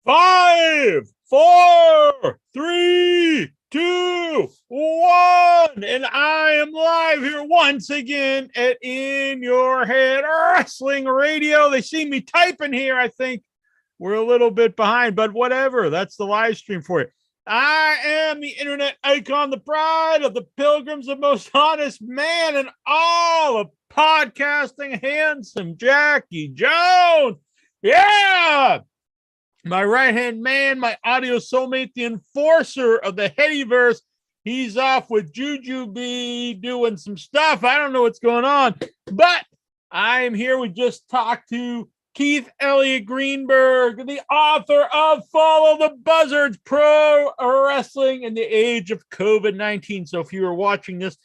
5, 4, 3, 2, 1, and I am live here once again at In Your Head Wrestling Radio. They see me typing here. I think we're a little bit behind, but whatever. That's the live stream for you. I am the internet icon, the pride of the pilgrims, the most honest man in all of podcasting, handsome Jackie Jones. Yeah! My right-hand man, my audio soulmate, the enforcer of the Headyverse. He's off with Juju B doing some stuff. I don't know what's going on, but I am here. We just talked to Keith Elliott Greenberg, the author of Follow the Buzzards, Pro Wrestling in the Age of COVID-19. So if you were watching this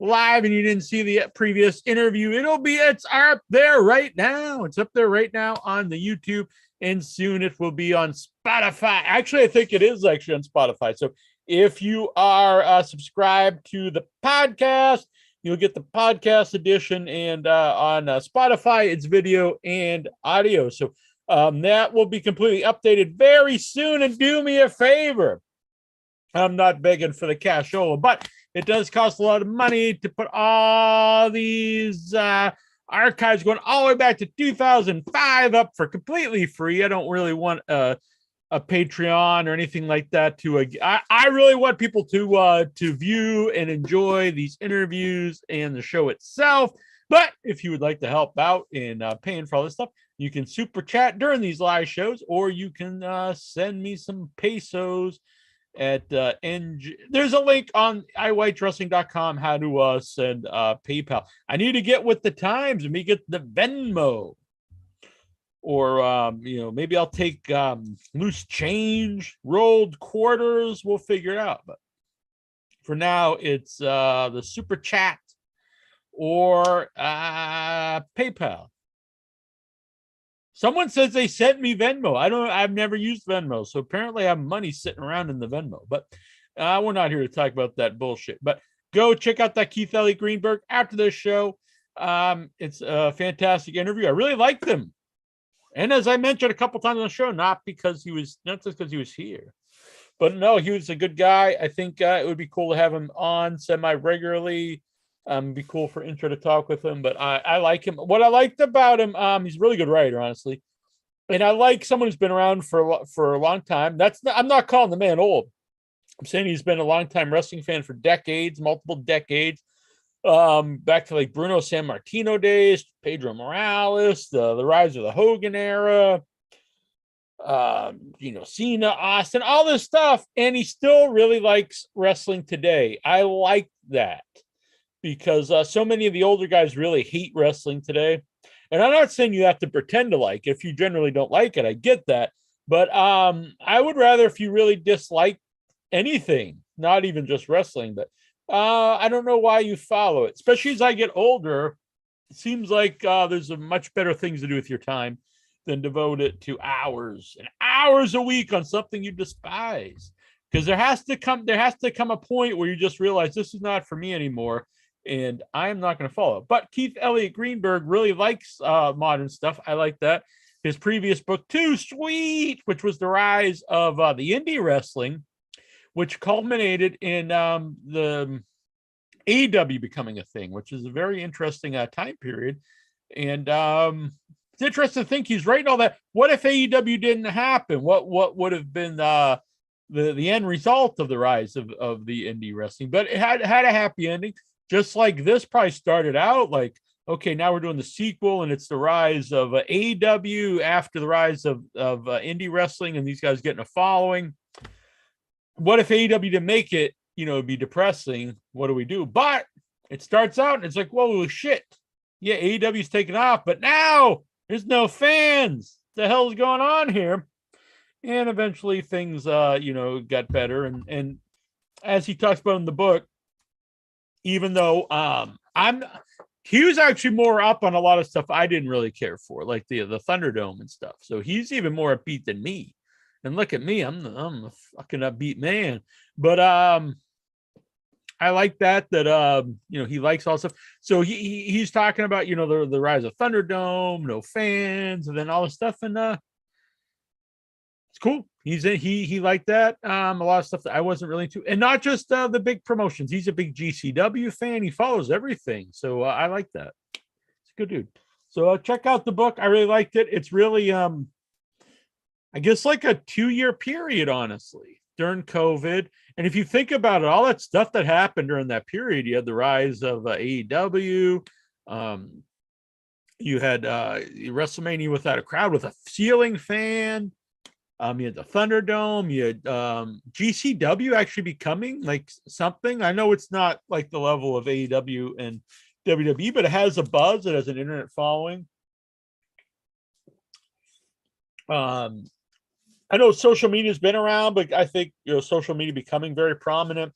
live and you didn't see the previous interview, it's up there right now. It's up there right now on the YouTube. And soon it will be on Spotify. Actually, I think it is actually on Spotify. So if you are subscribed to the podcast, you'll get the podcast edition. And on Spotify, it's video and audio. So that will be completely updated very soon. And do me a favor. I'm not begging for the cashola, but it does cost a lot of money to put all these archives going all the way back to 2005 up for completely free. I don't really want a Patreon or anything like that. I really want people to view and enjoy these interviews and the show itself. But if you would like to help out in paying for all this stuff, you can super chat during these live shows, or you can send me some pesos at there's a link on iWhitewrestling.com how to send PayPal. I need to get with the times and me get the Venmo, or maybe I'll take loose change, rolled quarters. We'll figure it out. But for now, it's the super chat or PayPal. Someone says they sent me Venmo. I've never used Venmo. So apparently I have money sitting around in the Venmo. But we're not here to talk about that bullshit. But go check out that Keith Elliott Greenberg after this show. It's a fantastic interview. I really liked him. And as I mentioned a couple times on the show, not just because he was here, but no, he was a good guy. I think it would be cool to have him on semi-regularly. Be cool for intro to talk with him, but I like him. What I liked about him, he's a really good writer, honestly, and I like someone who's been around for a long time. I'm not calling the man old. I'm saying he's been a long time wrestling fan for decades, multiple decades, back to like Bruno Sammartino days, Pedro Morales, the rise of the Hogan era, Cena, Austin, all this stuff, and he still really likes wrestling today. I like that. Because so many of the older guys really hate wrestling today. And I'm not saying you have to pretend to like it. If you generally don't like it, I get that. But I would rather if you really dislike anything, not even just wrestling, but I don't know why you follow it. Especially as I get older, it seems like there's a much better things to do with your time than devote it to hours and hours a week on something you despise. Because there has to come a point where you just realize this is not for me anymore. And I'm not going to follow. But Keith Elliott Greenberg really likes modern stuff. I like that. His previous book, Too Sweet, which was the rise of the indie wrestling, which culminated in the AEW becoming a thing, which is a very interesting time period. And it's interesting to think he's writing all that. What if AEW didn't happen? What would have been the end result of the rise of the indie wrestling? But it had a happy ending. Just like this probably started out like, okay, now we're doing the sequel and it's the rise of AEW after the rise of indie wrestling and these guys getting a following. What if AEW didn't make it? It'd be depressing. What do we do? But it starts out and it's like, whoa, shit. Yeah, AEW's taking off, but now there's no fans. What the hell's going on here? And eventually things, got better. And as he talks about in the book, even though he was actually more up on a lot of stuff I didn't really care for, like the Thunderdome and stuff. So he's even more upbeat than me. And look at me, I'm the fucking upbeat man. But I like that he likes all stuff. So he's talking about the rise of Thunderdome, no fans, and then all this stuff. And it's cool. He liked that. A lot of stuff that I wasn't really into, and not just the big promotions. He's a big GCW fan. He follows everything, so I like that. It's a good dude. So check out the book. I really liked it. It's really I guess like a 2-year period, honestly, during COVID. And if you think about it, all that stuff that happened during that period, you had the rise of AEW. You had WrestleMania without a crowd with a ceiling fan. You had the Thunderdome. You had GCW actually becoming like something. I know it's not like the level of AEW and WWE, but it has a buzz. It has an internet following. I know social media has been around, but I think social media becoming very prominent.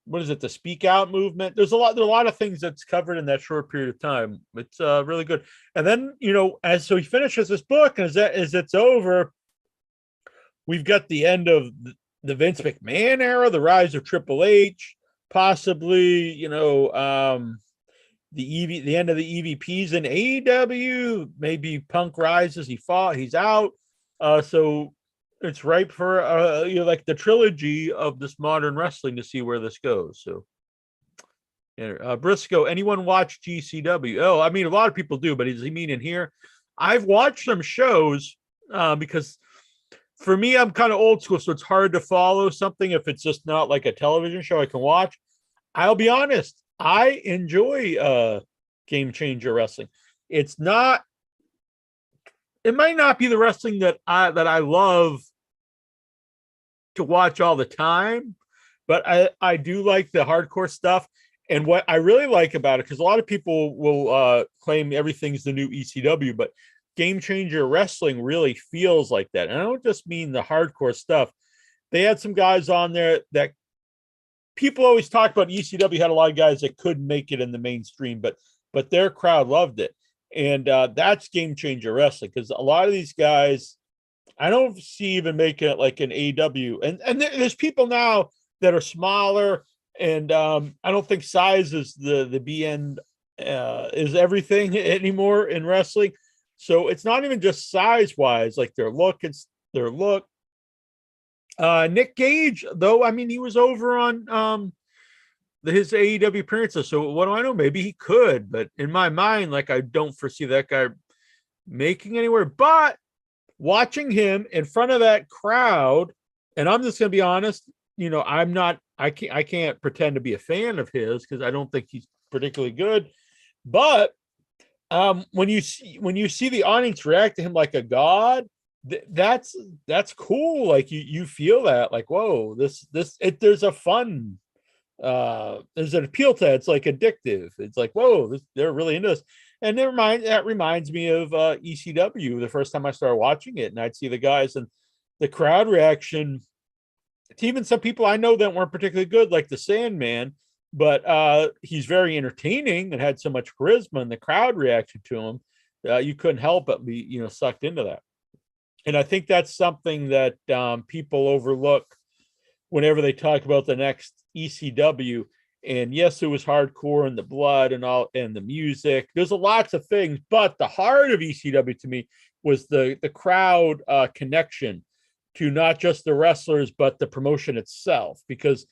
What is it? The Speak Out movement. There's a lot of things that's covered in that short period of time. It's really good. And then as he finishes this book, as it's over, we've got the end of the Vince McMahon era, the rise of Triple H, possibly the end of the EVPs in AEW, maybe Punk rises, he's out. So it's ripe for like the trilogy of this modern wrestling to see where this goes. So Briscoe, anyone watch GCW? Oh, I mean, a lot of people do, but does he mean in here? I've watched some shows because for me, I'm kind of old school, so it's hard to follow something if it's just not like a television show I can watch. I'll be honest, I enjoy Game Changer Wrestling. It might not be the wrestling that I love to watch all the time, but I do like the hardcore stuff. And what I really like about it, because a lot of people will claim everything's the new ECW, but Game Changer Wrestling really feels like that. And I don't just mean the hardcore stuff. They had some guys on there that people always talk about. ECW had a lot of guys that couldn't make it in the mainstream, but their crowd loved it. And that's Game Changer Wrestling, because a lot of these guys, I don't see even making it like an AEW. And there's people now that are smaller, and I don't think size is the BN is everything anymore in wrestling. So it's not even just size wise, like their look. It's their look. Nick Gage, though, I mean, he was over on his AEW appearances. So what do I know? Maybe he could, but in my mind, like, I don't foresee that guy making anywhere. But watching him in front of that crowd, and I'm just gonna be honest, I can't pretend to be a fan of his because I don't think he's particularly good. But when you see the audience react to him like a god, that's cool. Like you feel that, like, whoa, there's a fun, there's an appeal to it. It's like addictive. It's like, whoa, they're really into this. And that reminds me of ECW, the first time I started watching it, and I'd see the guys and the crowd reaction to even some people I know that weren't particularly good, like the Sandman, but he's very entertaining and had so much charisma, and the crowd reaction to him, you couldn't help but be sucked into that. And I think that's something that people overlook whenever they talk about the next ECW. And yes, it was hardcore and the blood and all, and the music. There's lots of things, but the heart of ECW to me was the crowd connection to not just the wrestlers, but the promotion itself. Because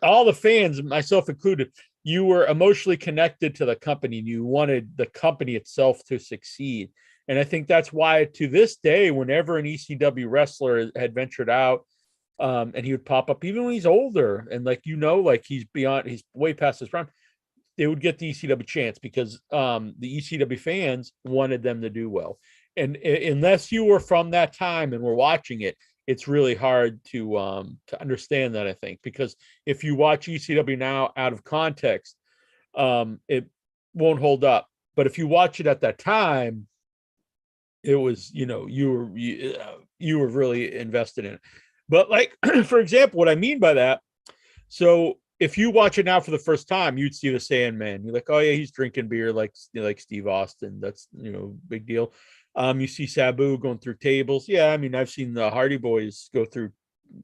all the fans, myself included, you were emotionally connected to the company, and you wanted the company itself to succeed. And I think that's why, to this day, whenever an ECW wrestler had ventured out, and he would pop up, even when he's older, and like he's way past his prime, they would get the ECW chance because the ECW fans wanted them to do well. And unless you were from that time and were watching it, it's really hard to understand that, I think, because if you watch ECW now out of context, it won't hold up. But if you watch it at that time, it was, you were really invested in it. But like, for example, what I mean by that, so if you watch it now for the first time, you'd see the Sandman. You're like, oh yeah, he's drinking beer like Steve Austin. That's, big deal. You see Sabu going through tables. Yeah, I mean, I've seen the Hardy Boys go through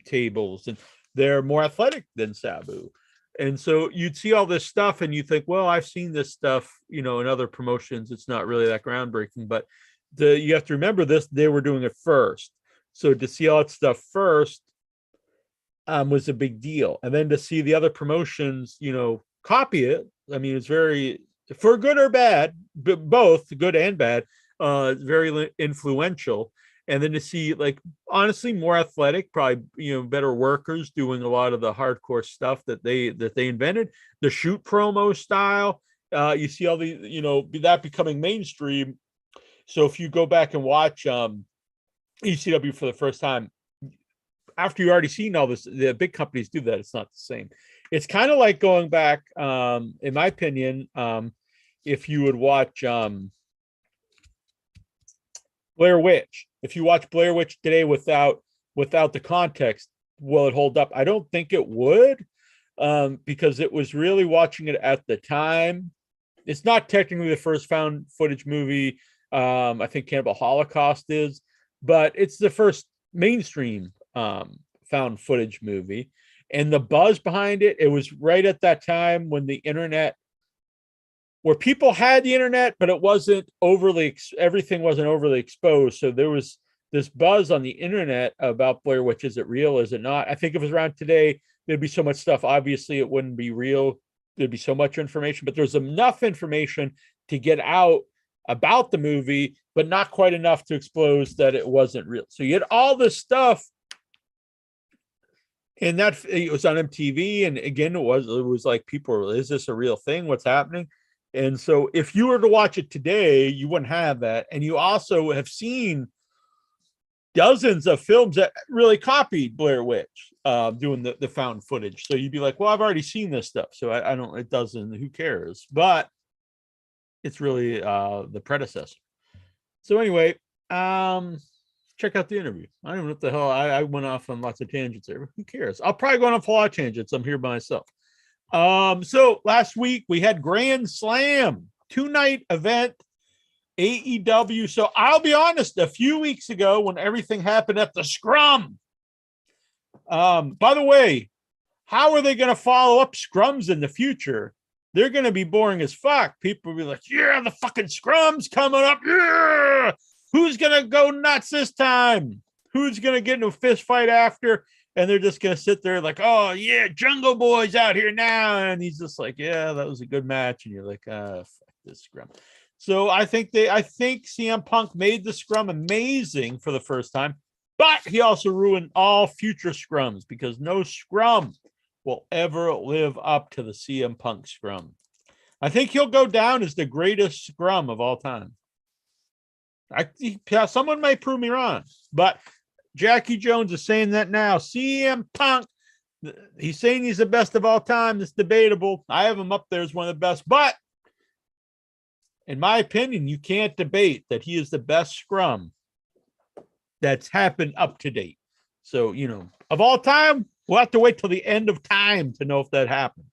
tables, and they're more athletic than Sabu. And so you'd see all this stuff, and you think, well, I've seen this stuff, in other promotions. It's not really that groundbreaking. But you have to remember this, they were doing it first. So to see all that stuff first was a big deal. And then to see the other promotions, copy it. I mean, it's very, for good or bad, but both good and bad, very influential. And then to see, like, honestly, more athletic, probably, better workers doing a lot of the hardcore stuff that they invented, the shoot promo style. You see all the, that becoming mainstream. So if you go back and watch ECW for the first time, after you've already seen all this, the big companies do that. It's not the same. It's kind of like going back, in my opinion, if you would watch Blair Witch. If you watch Blair Witch today without the context, will it hold up? I don't think it would, because it was really watching it at the time. It's not technically the first found footage movie. I think Cannibal Holocaust is, but it's the first mainstream found footage movie. And the buzz behind it, it was right at that time when the internet, where people had the internet, but it wasn't everything wasn't overly exposed. So there was this buzz on the internet about Blair Witch. Is it real? Is it not? I think if it was around today, there'd be so much stuff. Obviously, it wouldn't be real. There'd be so much information, but there's enough information to get out about the movie, but not quite enough to expose that it wasn't real. So you had all this stuff, and that it was on MTV. And again, it was like, people were, is this a real thing? What's happening? And so if you were to watch it today, you wouldn't have that. And you also have seen dozens of films that really copied Blair Witch, doing the found footage. So you'd be like, well, I've already seen this stuff, so I don't, it doesn't, who cares? But it's really the predecessor. So anyway, check out the interview. I don't know what the hell, I went off on lots of tangents there, but who cares? I'll probably go on a lot of tangents. I'm here by myself. So last week we had Grand Slam, 2-night event, AEW. So I'll be honest, a few weeks ago when everything happened at the Scrum, by the way, how are they going to follow up Scrums in the future? They're going to be boring as fuck. People will be like, yeah, the fucking Scrum's coming up. Yeah. Who's going to go nuts this time? Who's going to get into a fist fight after? And they're just going to sit there like, oh, yeah, Jungle Boy's out here now. And he's just like, yeah, that was a good match. And you're like, fuck this Scrum. So I think CM Punk made the Scrum amazing for the first time, but he also ruined all future Scrums, because no Scrum will ever live up to the CM Punk Scrum. I think he'll go down as the greatest Scrum of all time. Someone may prove me wrong, but Jackie Jones is saying that now. CM Punk, he's saying he's the best of all time. It's debatable. I have him up there as one of the best, but in my opinion, you can't debate that he is the best Scrum that's happened up to date. So, of all time, we'll have to wait till the end of time to know if that happened.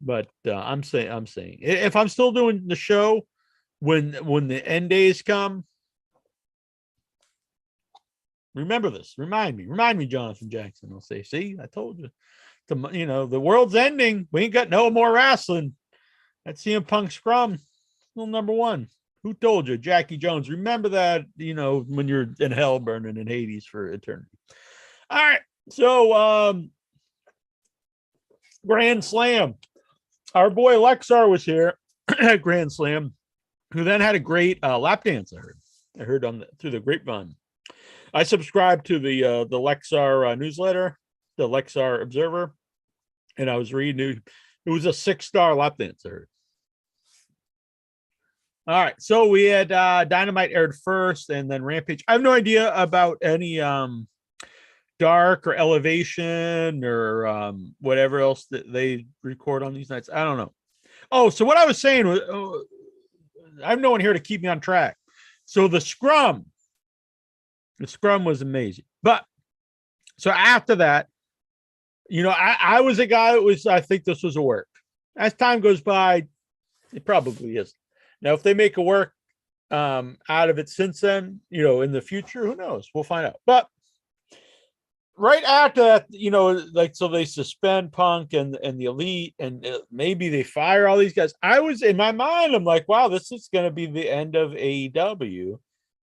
But I'm saying if I'm still doing the show when the end days come, remember this. Remind me, Jonathan Jackson. I'll say, see, I told you. The world's ending. We ain't got no more wrestling. That CM Punk Scrum, still number one. Who told you? Jackie Jones. Remember that, when you're in hell burning in Hades for eternity. All right. So, Grand Slam. Our boy Lexar was here at Grand Slam, who then had a great lap dance. I heard through the grapevine. I subscribed to the Lexar newsletter, the Lexar Observer, and I was reading. It was a 6-star lap dance. I heard. All right, so we had Dynamite aired first, and then Rampage. I have no idea about any Dark or Elevation or whatever else that they record on these nights. I don't know. Oh, so what I was saying was, I have no one here to keep me on track. So the Scrum was amazing. But so after that, I was a guy that I think this was a work. As time goes by, it probably is. Now, if they make a work out of it since then, in the future, who knows? We'll find out. But right after that, like, so they suspend Punk and the Elite, and maybe they fire all these guys. I was in my mind, I'm like, wow, this is going to be the end of AEW.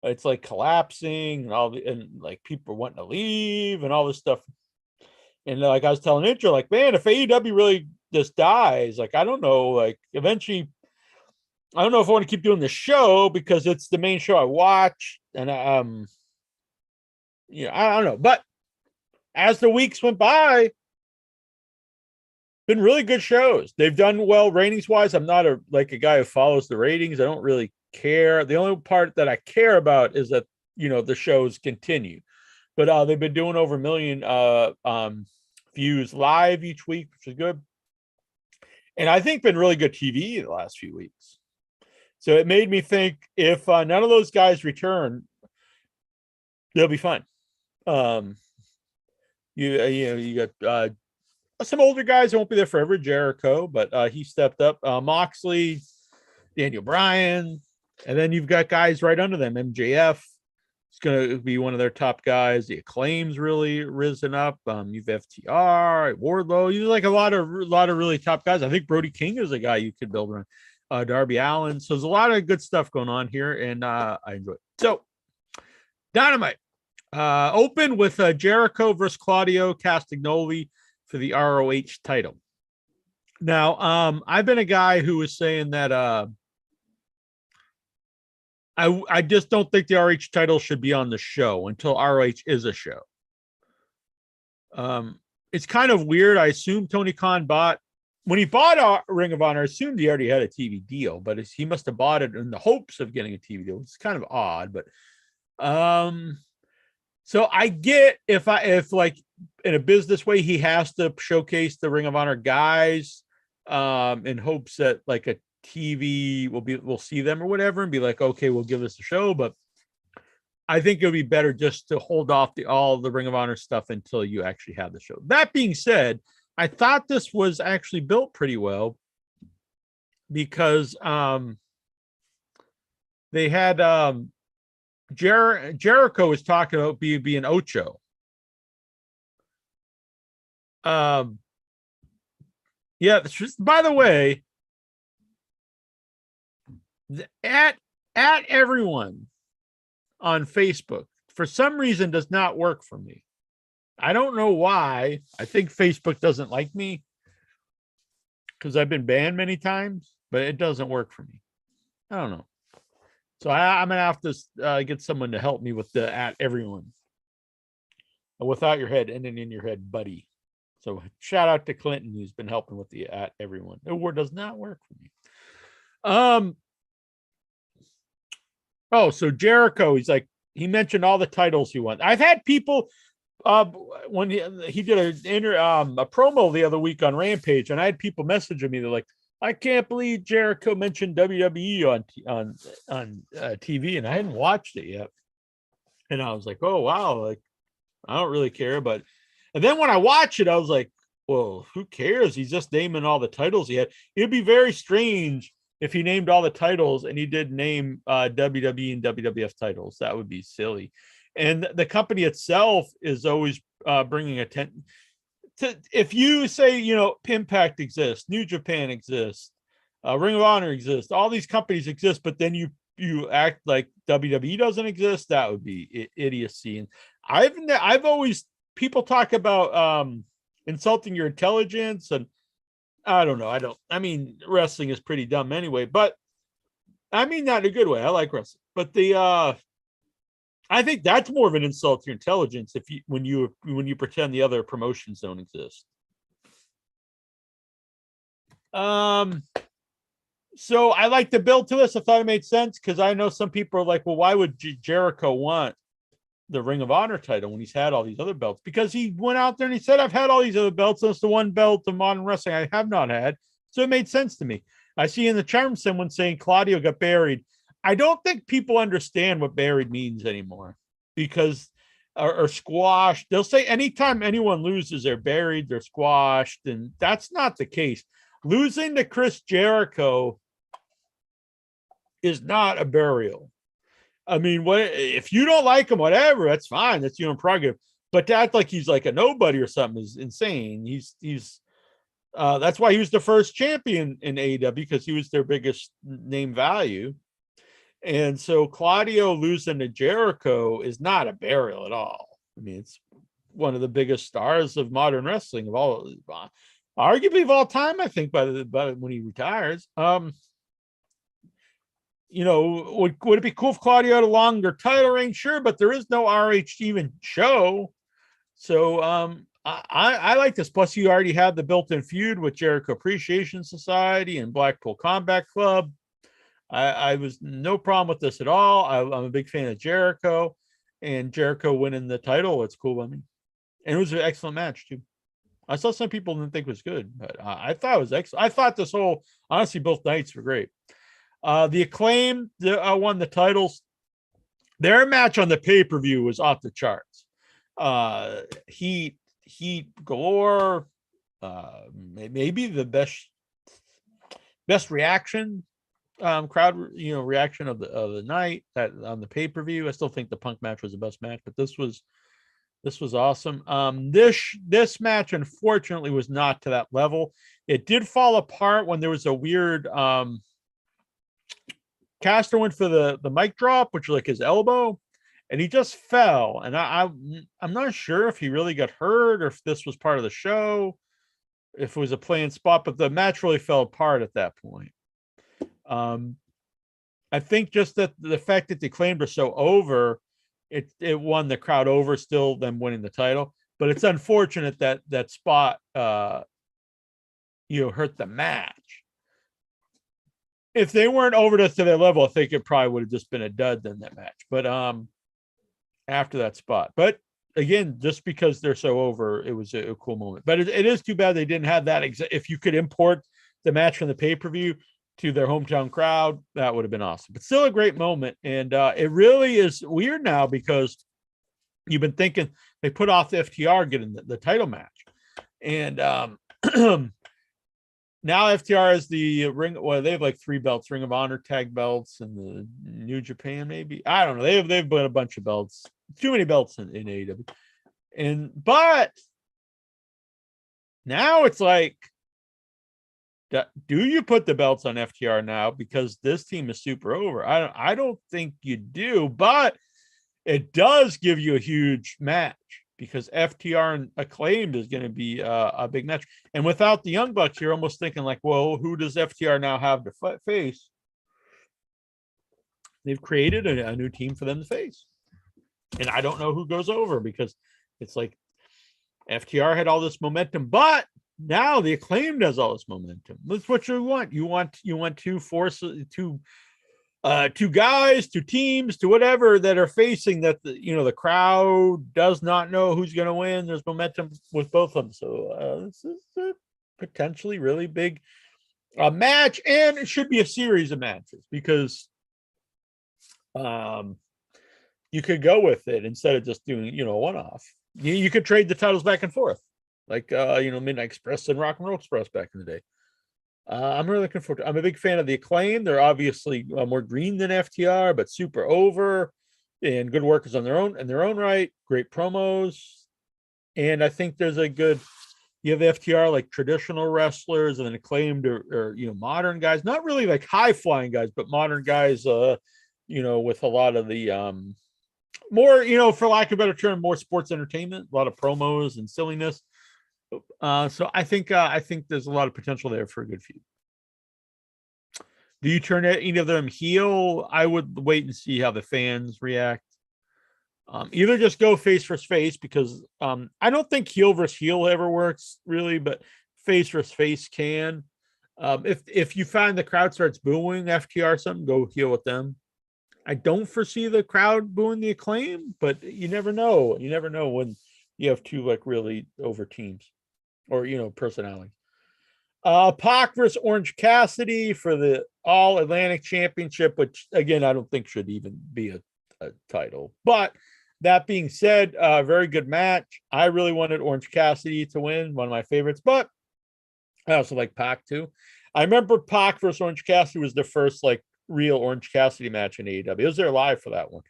It's like collapsing and like people wanting to leave and all this stuff. And like I was telling Intro, like, man, if AEW really just dies, like, I don't know, like eventually, I don't know if I want to keep doing the show because it's the main show I watch. And I don't know. But as the weeks went by, been really good shows. They've done well ratings wise. I'm not a guy who follows the ratings. I don't really care. The only part that I care about is that the shows continue. But they've been doing over 1 million views live each week, which is good. And I think been really good TV the last few weeks. So it made me think, if none of those guys return, they'll be fun. You got some older guys who won't be there forever. Jericho, but he stepped up. Moxley, Daniel Bryan, and then you've got guys right under them. MJF is going to be one of their top guys. The Acclaim's really risen up. You've FTR, Wardlow. You like a lot of really top guys. I think Brody King is a guy you could build around. Darby Allin. So there's a lot of good stuff going on here, and I enjoy it. So Dynamite open with Jericho versus CLaudio Castagnoli for the ROH title. Now, I've been a guy who was saying that I just don't think the ROH title should be on the show until ROH is a show. It's kind of weird. I assume Tony Khan when he bought Ring of Honor, I assumed he already had a TV deal, but he must have bought it in the hopes of getting a TV deal. It's kind of odd, but so I get if like in a business way, he has to showcase the Ring of Honor guys in hopes that like a TV we'll see them or whatever and be like, okay, we'll give this a show. But I think it would be better just to hold off all the Ring of Honor stuff until you actually have the show. That being said, I thought this was actually built pretty well because they had Jericho was talking about being Ocho. Yeah, by the way, at everyone on Facebook for some reason does not work for me. I don't know why. I think Facebook doesn't like me because I've been banned many times, but it doesn't work for me. I don't know. So I'm gonna have to get someone to help me with the at everyone. Without your head ending in your head, buddy. So shout out to Clinton, who's been helping with the at everyone. It does not work for me. Oh, so Jericho, he mentioned all the titles he won. I've had people when he did a promo the other week on Rampage, and I had people messaging me. They're like, I can't believe Jericho mentioned WWE on TV, and I hadn't watched it yet. And I was like, oh wow, like I don't really care. And then when I watch it, I was like, well, who cares? He's just naming all the titles he had. It'd be very strange if he named all the titles and he did name WWE and WWF titles. That would be silly. And the company itself is always bringing attention. If you say, Impact exists, New Japan exists, Ring of Honor exists, all these companies exist, but then you act like WWE doesn't exist, that would be idiocy. And I've always, people talk about insulting your intelligence, and I don't know. I mean, wrestling is pretty dumb anyway, but I mean that in a good way. I like wrestling, but I think that's more of an insult to your intelligence when you pretend the other promotions don't exist. So I like to build to this. I thought it made sense because I know some people are like, well, why would Jericho want the Ring of Honor title when he's had all these other belts? Because he went out there and he said, I've had all these other belts. That's the one belt of modern wrestling I have not had. So it made sense to me. I see in the charm someone saying CLaudio got buried. I don't think people understand what buried means anymore because or squashed. They'll say anytime anyone loses, they're buried, they're squashed, and that's not the case. Losing to Chris Jericho is not a burial. I mean, what if you don't like him? Whatever, that's fine. That's your prerogative. But to act like he's like a nobody or something is insane. He's that's why he was the first champion in AEW, because he was their biggest name value. And so CLaudio losing to Jericho is not a burial at all. I mean, it's one of the biggest stars of modern wrestling of all, arguably of all time, I think, by when he retires. You know, would it be cool if CLaudio had a longer title reign? Sure, but there is no RH even show. So I like this. Plus, you already have the built-in feud with Jericho Appreciation Society and Blackpool Combat Club. I was no problem with this at all. I'm a big fan of Jericho, and Jericho winning the title. It's cool by me. And it was an excellent match too. I saw some people didn't think it was good, but I thought it was excellent. I thought this whole, honestly, both nights were great. The Acclaim won the titles. Their match on the pay-per-view was off the charts. Heat galore. Maybe the best reaction, crowd, reaction of the night that on the pay-per-view. I still think the Punk match was the best match, but this was awesome. This match unfortunately was not to that level. It did fall apart when there was a weird Caster went for the mic drop, which was like his elbow, and he just fell. And I'm not sure if he really got hurt or if this was part of the show, if it was a planned spot, but the match really fell apart at that point. I think just that the fact that the Acclaimed are so over, it won the crowd over, still them winning the title. But it's unfortunate that spot hurt the match. If they weren't over to their level, I think it probably would have just been a dud in that match. But after that spot, but again, just because they're so over, it was a cool moment. But it is too bad they didn't have that. If you could import the match from the pay-per-view to their hometown crowd, that would have been awesome. But still a great moment. And it really is weird now because you've been thinking they put off the FTR getting the title match. And now FTR is the ring. Well, they have like 3 belts: Ring of Honor tag belts and the New Japan, maybe. I don't know. They've got a bunch of belts. Too many belts in AEW. But now it's like, do you put the belts on FTR now because this team is super over? I don't think you do, but it does give you a huge match because FTR and Acclaimed is going to be a big match. And without the Young Bucks, you're almost thinking like, well, who does FTR now have to face? They've created a new team for them to face. And I don't know who goes over because it's like FTR had all this momentum, but now the Acclaimed has all this momentum. That's what you want. You want two forces, two guys, 2 teams, to whatever that are facing that the crowd does not know who's going to win. There's momentum with both of them. So this is a potentially really big match, and it should be a series of matches because you could go with it instead of just doing a one-off. You could trade the titles back and forth like Midnight Express and Rock and Roll Express back in the day. I'm really looking forward to. I'm a big fan of the Acclaim. They're obviously more green than FTR, but super over and good workers on their own right. Great promos, and I think there's a good. You have FTR like traditional wrestlers, and then Acclaimed or modern guys, not really like high flying guys, but modern guys. With a lot of the more, for lack of a better term, more sports entertainment, a lot of promos and silliness. So I think there's a lot of potential there for a good feud. Do you turn any of them heel? I would wait and see how the fans react. Either just go face versus face because I don't think heel versus heel ever works really, but face versus face can. If you find the crowd starts booing FTR or something, go heel with them. I don't foresee the crowd booing the Acclaim, but you never know. You never know when you have 2 like really over teams or personalities. Pac versus Orange Cassidy for the All Atlantic Championship, which again I don't think should even be a title. But that being said, very good match. I really wanted Orange Cassidy to win, one of my favorites, but I also like Pac too. I remember Pac versus Orange Cassidy was the first like real Orange Cassidy match in AEW. I was there live for that one.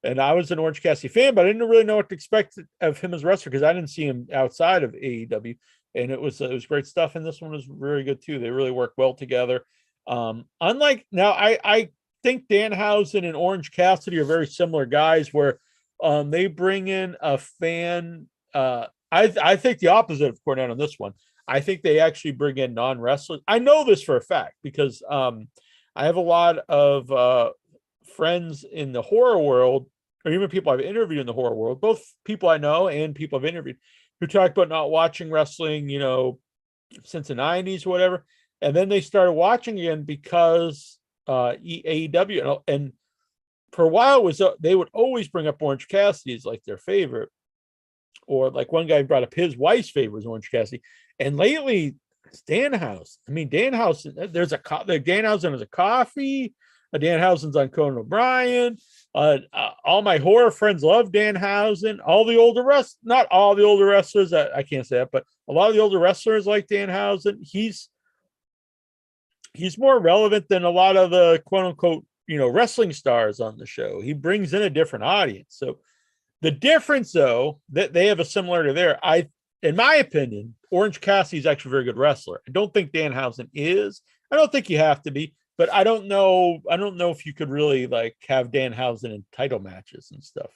And I was an Orange Cassidy fan, but I didn't really know what to expect of him as a wrestler because I didn't see him outside of AEW. And it was great stuff. And this one was very good too. They really work well together. Unlike now, I think Danhausen and Orange Cassidy are very similar guys where they bring in a fan. I think the opposite of Cornette on this one. I think they actually bring in non-wrestlers. I know this for a fact because I have a lot of friends in the horror world, or even people I've interviewed in the horror world, both people I know and people I've interviewed, who talk about not watching wrestling, since the 90s or whatever. And then they started watching again because AEW, and for a while they would always bring up Orange Cassidy as like their favorite. Or like one guy brought up his wife's favorite was Orange Cassidy. And lately, it's Danhausen. I mean, Danhausen, Danhausen has a coffee. Danhausen's on Conan O'Brien. All my horror friends love Danhausen. All the older wrestlers, not all the older wrestlers, I can't say that, but a lot of the older wrestlers like Danhausen. He's more relevant than a lot of the quote unquote, wrestling stars on the show. He brings in a different audience. So the difference, though, that they have a similarity there, in my opinion, Orange Cassidy is actually a very good wrestler. I don't think Danhausen is. I don't think you have to be, but I don't know if you could really like have Danhausen in title matches and stuff.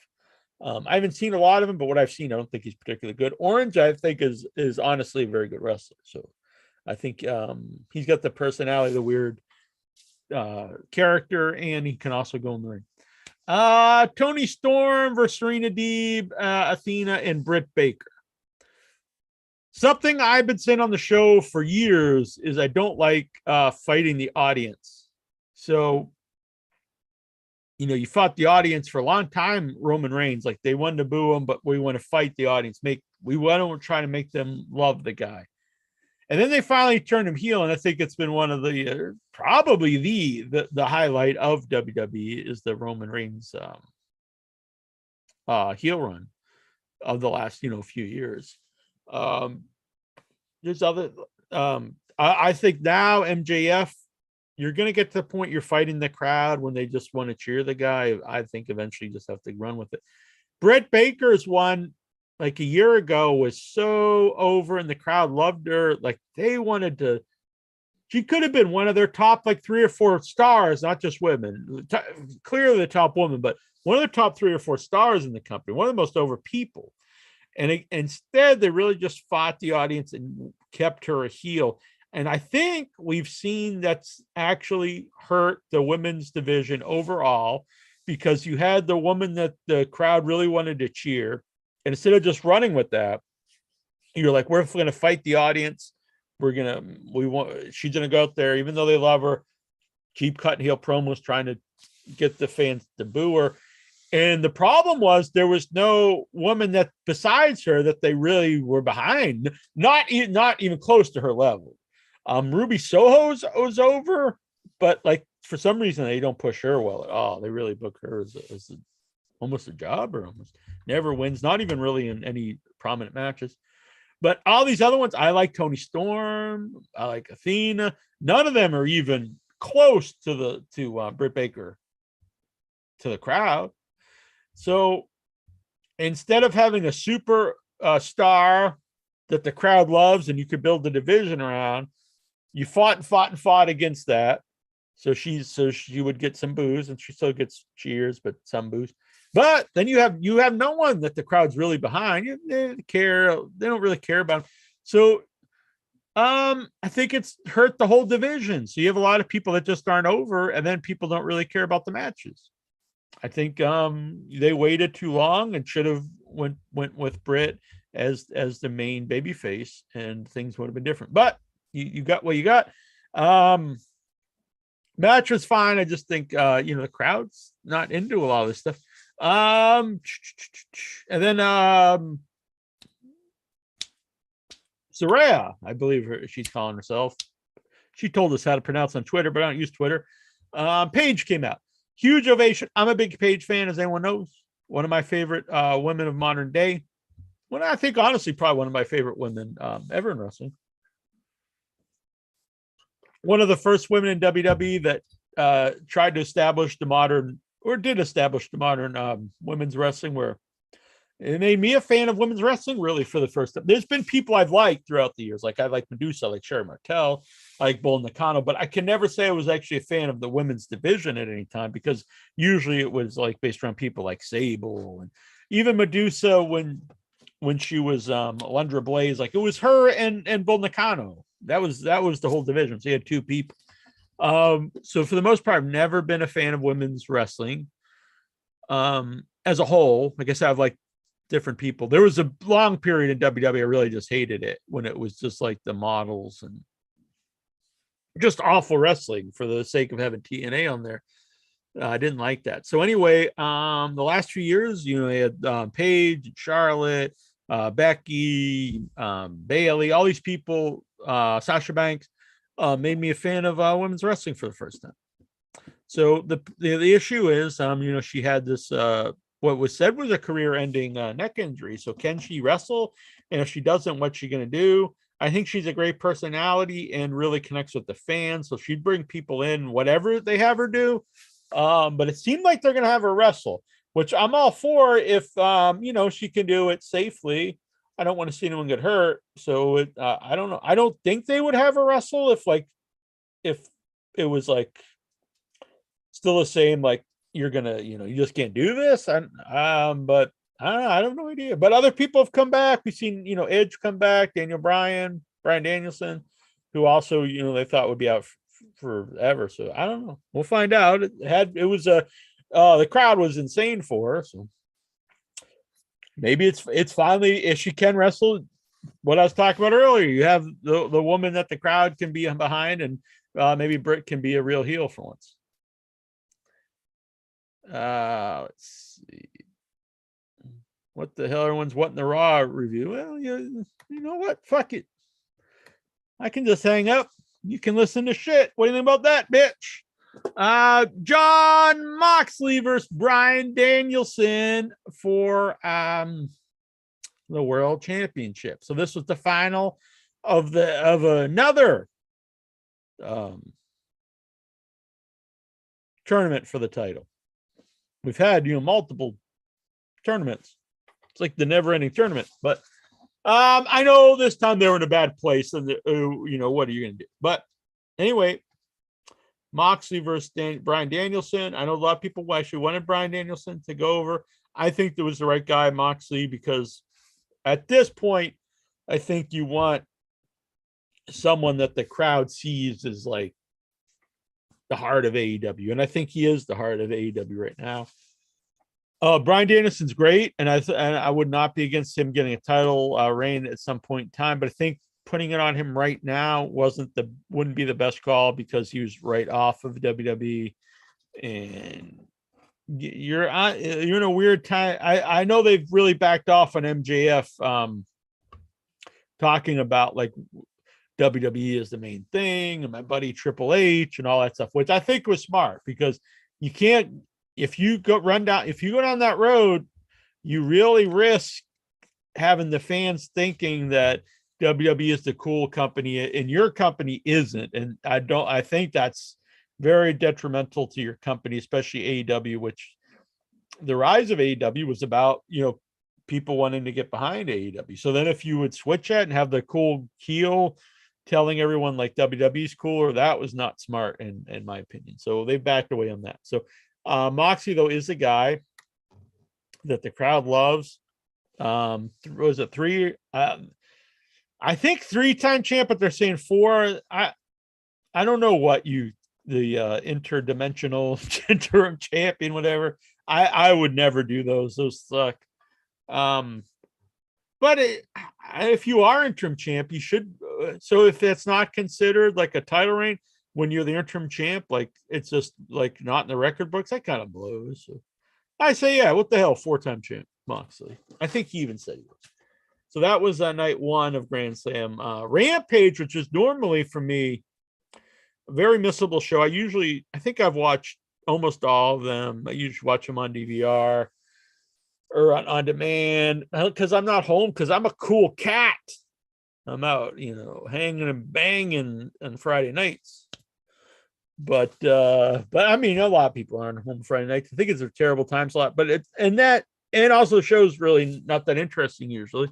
I haven't seen a lot of him, but what I've seen, I don't think he's particularly good. Orange, I think, is honestly a very good wrestler. So I think he's got the personality, the weird character, and he can also go in the ring. Toni Storm versus Serena Deeb, Athena, and Britt Baker. Something I've been saying on the show for years is I don't like fighting the audience. So, you fought the audience for a long time, Roman Reigns. Like they wanted to boo him, but we want to fight the audience. We want to try to make them love the guy. And then they finally turned him heel, and I think it's been one of the probably the highlight of WWE is the Roman Reigns heel run of the last few years. There's other. I think now MJF, you're going to get to the point you're fighting the crowd when they just want to cheer the guy. I think eventually you just have to run with it. Britt Baker's one, like a year ago, was so over and the crowd loved her. Like they wanted to, she could have been one of their top like 3 or 4 stars, not just women, clearly the top woman, but one of the top 3 or 4 stars in the company, one of the most over people. And instead they really just fought the audience and kept her a heel. And I think we've seen that's actually hurt the women's division overall, because you had the woman that the crowd really wanted to cheer. And instead of just running with that, you're like, we're going to fight the audience. She's going to go out there, even though they love her, keep cutting heel promos, trying to get the fans to boo her. And the problem was there was no woman that besides her that they really were behind, not even close to her level. Ruby Soho's was over, but like for some reason they don't push her well at all. They really book her as almost a jobber, almost never wins, not even really in any prominent matches. But all these other ones, I like Toni Storm, I like Athena. None of them are even close to Britt Baker, to the crowd. So instead of having a super star that the crowd loves and you could build the division around, you fought against that. So she would get some boos, and she still gets cheers, but some boos. But then you have no one that the crowd's really behind. They don't really care about them. So I think it's hurt the whole division. So you have a lot of people that just aren't over, and then people don't really care about the matches. I think they waited too long and should have went with Britt as the main baby face, and things would have been different. But you got what you got. Match was fine. I just think the crowd's not into a lot of this stuff. And then Saraya, I believe she's calling herself. She told us how to pronounce on Twitter, but I don't use Twitter. Paige came out. Huge ovation. I'm a big Paige fan, as anyone knows. One of my favorite women of modern day. Well, I think honestly, probably one of my favorite women ever in wrestling. One of the first women in WWE that tried to establish the modern or did establish the modern women's wrestling, where it made me a fan of women's wrestling really for the first time. There's been people I've liked throughout the years. Like I like Medusa, I like Sherry Martel, I like Bull Nakano, but I can never say I was actually a fan of the women's division at any time, because usually it was like based around people like Sable and even Medusa when she was Alundra Blaze. Like it was her and Bull Nakano. That was the whole division. So you had two people. So for the most part, I've never been a fan of women's wrestling. As a whole, like I said, I've like different people. There was a long period in WWE I really just hated it, when it was just like the models and just awful wrestling for the sake of having TNA on there. I didn't like that. So anyway, the last few years, they had Paige, Charlotte, Becky, Bailey, all these people, Sasha Banks, made me a fan of women's wrestling for the first time. So the issue is, she had this what was said was a career-ending neck injury. So can she wrestle? And if she doesn't, what's she going to do? I think she's a great personality and really connects with the fans. So she'd bring people in, whatever they have her do. But it seemed like they're going to have her wrestle, which I'm all for if, she can do it safely. I don't want to see anyone get hurt. So I don't know. I don't think they would have her wrestle if it was like still the same, like, you're gonna, you just can't do this. But I don't know, I have no idea. But other people have come back. We've seen, Edge come back, Brian Danielson, who also, they thought would be out forever. So I don't know. We'll find out. The crowd was insane for her. So maybe it's finally, if she can wrestle, what I was talking about earlier, you have the woman that the crowd can be behind, and maybe Britt can be a real heel for once. Let's see. What the hell? Everyone's wanting the Raw review. Well, you know what? Fuck it. I can just hang up. You can listen to shit. What do you think about that, bitch? John Moxley versus Brian Danielson for the World Championship. So this was the final of another tournament for the title. We've had, multiple tournaments. It's like the never-ending tournament. But I know this time they were in a bad place, and what are you going to do? But anyway, Moxley versus Brian Danielson. I know a lot of people actually wanted Brian Danielson to go over. I think there was the right guy, Moxley, because at this point, I think you want someone that the crowd sees as like the heart of AEW, and I think he is the heart of AEW right now. Brian Danielson's great, and I would not be against him getting a title reign at some point in time, but I think putting it on him right now wouldn't be the best call, because he was right off of WWE, and you're in a weird time. I know they've really backed off on MJF, talking about like WWE is the main thing, and my buddy Triple H and all that stuff, which I think was smart, because you can't, if you go down that road, you really risk having the fans thinking that WWE is the cool company and your company isn't. And I think that's very detrimental to your company, especially AEW, which the rise of AEW was about, people wanting to get behind AEW. So then if you would switch it and have the cool heel telling everyone like WWE's cooler, that was not smart in my opinion. So they backed away on that. So Moxley, though, is a guy that the crowd loves. Was it 3? I think 3-time champ, but they're saying 4. I don't know what the interdimensional interim champion, whatever. I would never do those. Those suck. But if you are interim champ, you should. So if that's not considered like a title reign when you're the interim champ, like it's just like not in the record books, that kind of blows. So I say, yeah, what the hell, 4-time champ Moxley. I think he even said he was. So that was night 1 of Grand Slam. Rampage, which is normally for me a very missable show. I think I've watched almost all of them. I usually watch them on DVR or on demand, because I'm not home, because I'm a cool cat. I'm out, hanging and banging on Friday nights. But I mean, a lot of people aren't home Friday night. I think it's a terrible time slot, but and also shows really not that interesting usually.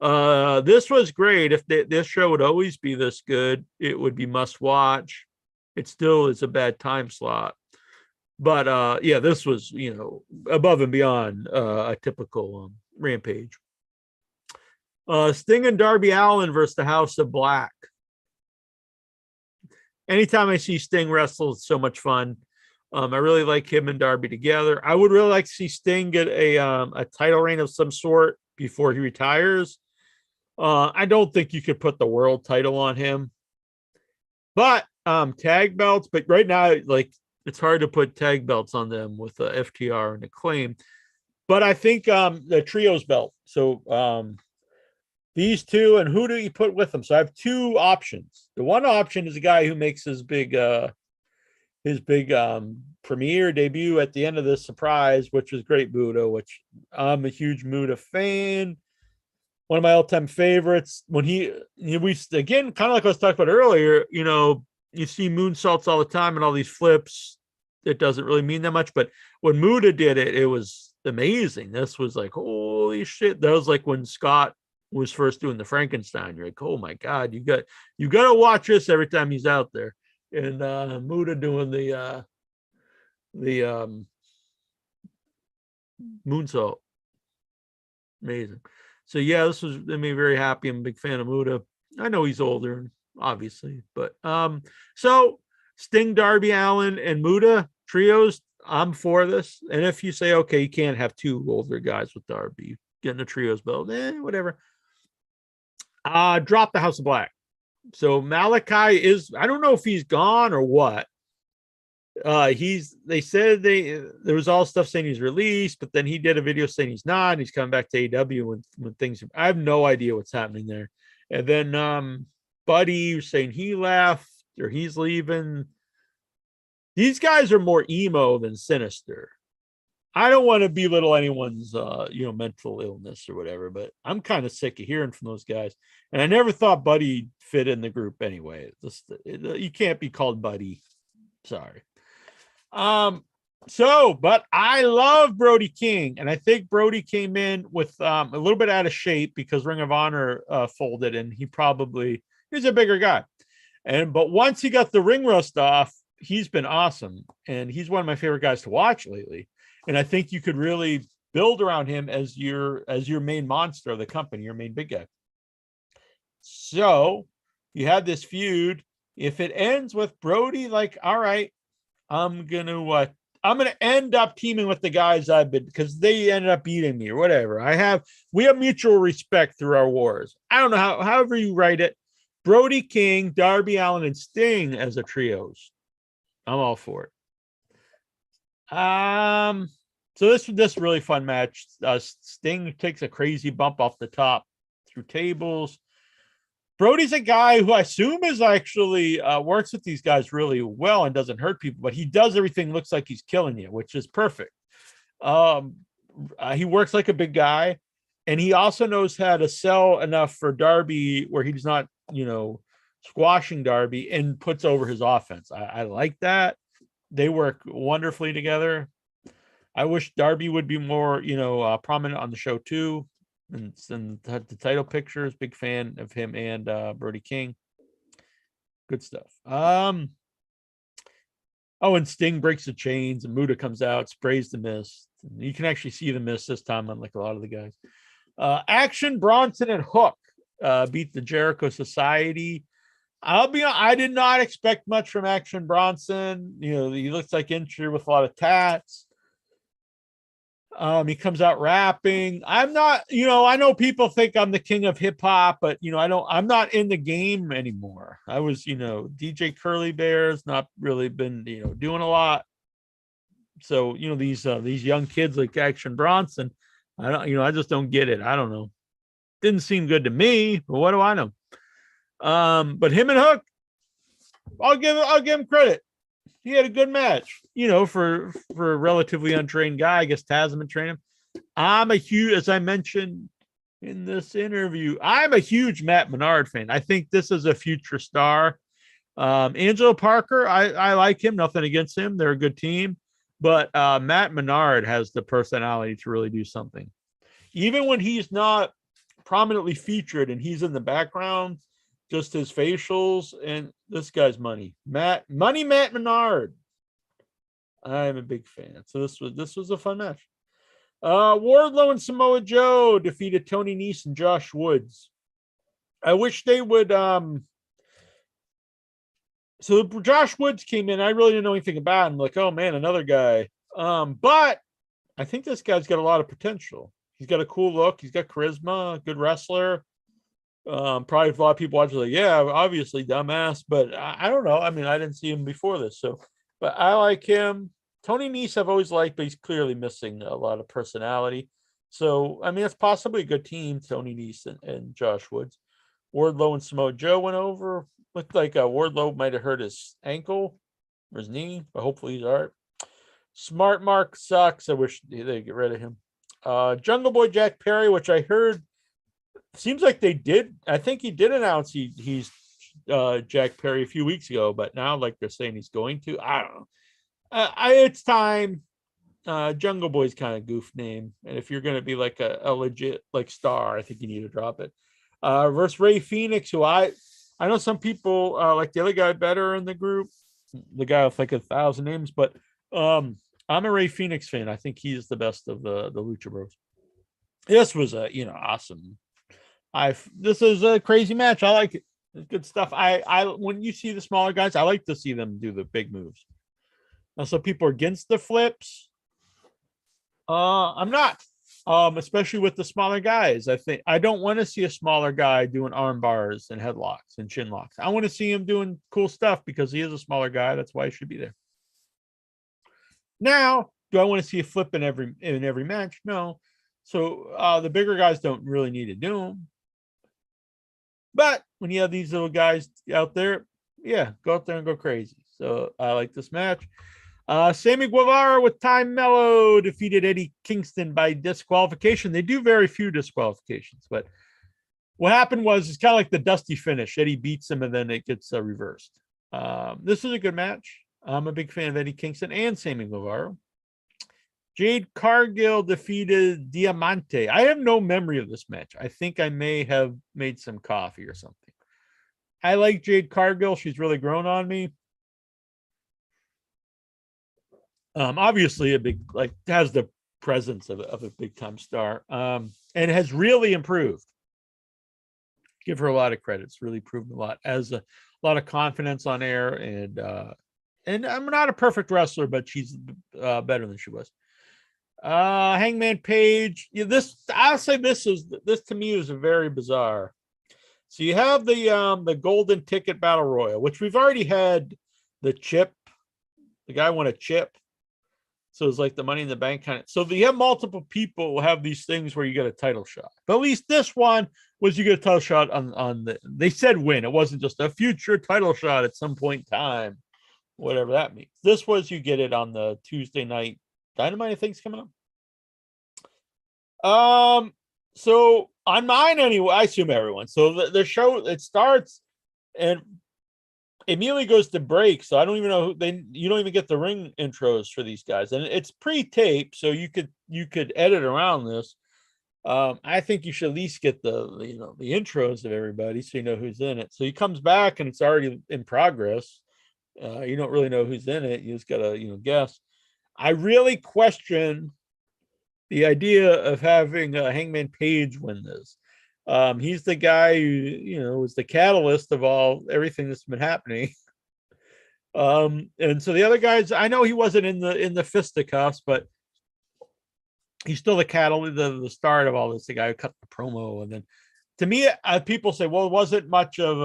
This was great. If this show would always be this good, it would be must watch. It still is a bad time slot, but yeah, this was above and beyond a typical Rampage. Sting and Darby Allin versus the House of Black. Anytime I see Sting wrestle, it's so much fun. I really like him and Darby together. I would really like to see Sting get a title reign of some sort before he retires. I don't think you could put the world title on him, but tag belts. But right now, like, it's hard to put tag belts on them with FTR and Acclaim. But I think the trios belt. So these two, and who do you put with them? So I have two options. The one option is a guy who makes his big premiere debut at the end of this surprise, which is Great Muta, which I'm a huge Muta fan. One of my all-time favorites. When we again, kind of like I was talking about earlier, you see moonsaults all the time and all these flips. It doesn't really mean that much, but when Muta did it, it was amazing. This was like, holy shit. That was like when Scott was first doing the Frankenstein. You're like, oh my God, you got to watch this every time he's out there. And Muta doing the moonsault. Amazing. So yeah, this made me very happy. I'm a big fan of Muta. I know he's older, obviously, but so Sting, Darby Allin, and Muta trios, I'm for this. And if you say, okay, you can't have two older guys with Darby getting a trios belt, whatever. Drop the House of Black. So Malachi is, I don't know if he's gone or what. They said there was all stuff saying he's released, but then he did a video saying he's not. He's coming back to AEW when things, I have no idea what's happening there. And then Buddy was saying he left or he's leaving. These guys are more emo than sinister. I don't want to belittle anyone's mental illness or whatever, but I'm kind of sick of hearing from those guys. And I never thought Buddy fit in the group anyway. You can't be called Buddy. Sorry. But I love Brody King, and I think Brody came in with a little bit out of shape because Ring of Honor folded, and he's a bigger guy. But once he got the ring rust off, he's been awesome, and he's one of my favorite guys to watch lately. And I think you could really build around him as your main monster of the company, your main big guy. So you had this feud. If it ends with Brody, like, all right, I'm gonna end up teaming with the guys I've been, because they ended up beating me or whatever. We have mutual respect through our wars. I don't know however you write it. Brody King, Darby Allin, and Sting as a trios. I'm all for it. So this really fun match. Sting takes a crazy bump off the top through tables. Brody's a guy who I assume is actually works with these guys really well and doesn't hurt people, but he does everything looks like he's killing you, which is perfect. He works like a big guy, and he also knows how to sell enough for Darby where he's not, squashing Darby, and puts over his offense. I like that. They work wonderfully together. I wish Darby would be more, prominent on the show too. And the title pictures, big fan of him and Brody King. Good stuff. And Sting breaks the chains, and Muta comes out, sprays the mist. And you can actually see the mist this time, unlike a lot of the guys. Action Bronson and Hook beat the Jericho Society. I'll be honest, I did not expect much from Action Bronson. He looks like injured with a lot of tats. He comes out rapping. I'm not, I know people think I'm the king of hip hop, but I'm not in the game anymore. I was, DJ Curly Bear's not really been, doing a lot. So, these young kids like Action Bronson, I just don't get it. I don't know. Didn't seem good to me, but what do I know? But him and Hook, I'll give him credit. He had a good match, for a relatively untrained guy. I guess Tasman trained him. As I mentioned in this interview, I'm a huge Matt Menard fan. I think this is a future star. Angelo Parker, I like him. Nothing against him. They're a good team. But Matt Menard has the personality to really do something. Even when he's not prominently featured and he's in the background, just his facials, and this guy's Matt Menard. I'm a big fan. So this was a fun match. Wardlow and Samoa Joe defeated Tony Nese and Josh Woods. I wish they would. So Josh Woods came in. I really didn't know anything about him. Like, oh man, another guy. But I think this guy's got a lot of potential. He's got a cool look. He's got charisma. Good wrestler. Probably a lot of people watching like, yeah, obviously dumbass, but I don't know. I mean, I didn't see him before this, so but I like him. Tony Nese I've always liked, but he's clearly missing a lot of personality. So I mean, it's possibly a good team. Tony Nese and Josh Woods. Wardlow and Samoa Joe went over. Looked like Wardlow might have hurt his ankle or his knee, but hopefully he's all right. Smart Mark sucks. I wish they'd get rid of him. Jungle Boy Jack Perry, which I heard seems like they did. I think he did announce he's Jack Perry a few weeks ago, but now like they're saying he's going to. I don't know. It's time. Jungle Boy's kind of goof name, and if you're going to be like a legit like star, I think you need to drop it. Versus Ray Phoenix, who I know some people like the other guy better in the group, the guy with like 1,000 names, but I'm a Ray Phoenix fan. I think he's the best of the Lucha Bros. This was awesome. This is a crazy match. I like it. It's good stuff. I when you see the smaller guys, I like to see them do the big moves. Now, some people are against the flips. I'm not. Especially with the smaller guys. I think I don't want to see a smaller guy doing arm bars and headlocks and chin locks. I want to see him doing cool stuff because he is a smaller guy. That's why he should be there. Now, do I want to see a flip in every match? No. So the bigger guys don't really need to do them. But when you have these little guys out there, yeah, go out there and go crazy. So I like this match. Sammy Guevara with Time Mello defeated Eddie Kingston by disqualification. They do very few disqualifications, but what happened was it's kind of like the Dusty finish. Eddie beats him and then it gets reversed. This is a good match. I'm a big fan of Eddie Kingston and Sammy Guevara. Jade Cargill defeated Diamante. I have no memory of this match. I think I may have made some coffee or something. I like Jade Cargill. She's really grown on me. Obviously a big, like, has the presence of a big time star, and has really improved. Give her a lot of credit. It's really improved a lot. Has a lot of confidence on air, and I'm not a perfect wrestler, but she's better than she was. Hangman Page. I'll say this to me is a very bizarre. So you have the golden ticket battle royal, which we've already had. The chip, the guy won a chip. So it's like the Money in the Bank kind of. So you have multiple people have these things where you get a title shot. But at least this one was you get a title shot on the. They said win. It wasn't just a future title shot at some point in time, whatever that means. This was you get it on the Tuesday night Dynamite. I think is coming up. So on mine anyway, I assume everyone. So the show it starts and immediately goes to break, so I don't even know you don't even get the ring intros for these guys, and it's pre-taped, so you could edit around this. I think you should at least get the intros of everybody so you know who's in it. So he comes back and it's already in progress. You don't really know who's in it. You just gotta guess. I really question the idea of having Hangman Page win this. He's the guy who, was the catalyst of everything that's been happening. And so the other guys, I know he wasn't in the fisticuffs, but he's still the catalyst, the start of all this. The guy who cut the promo, and then to me, people say, well, it wasn't much of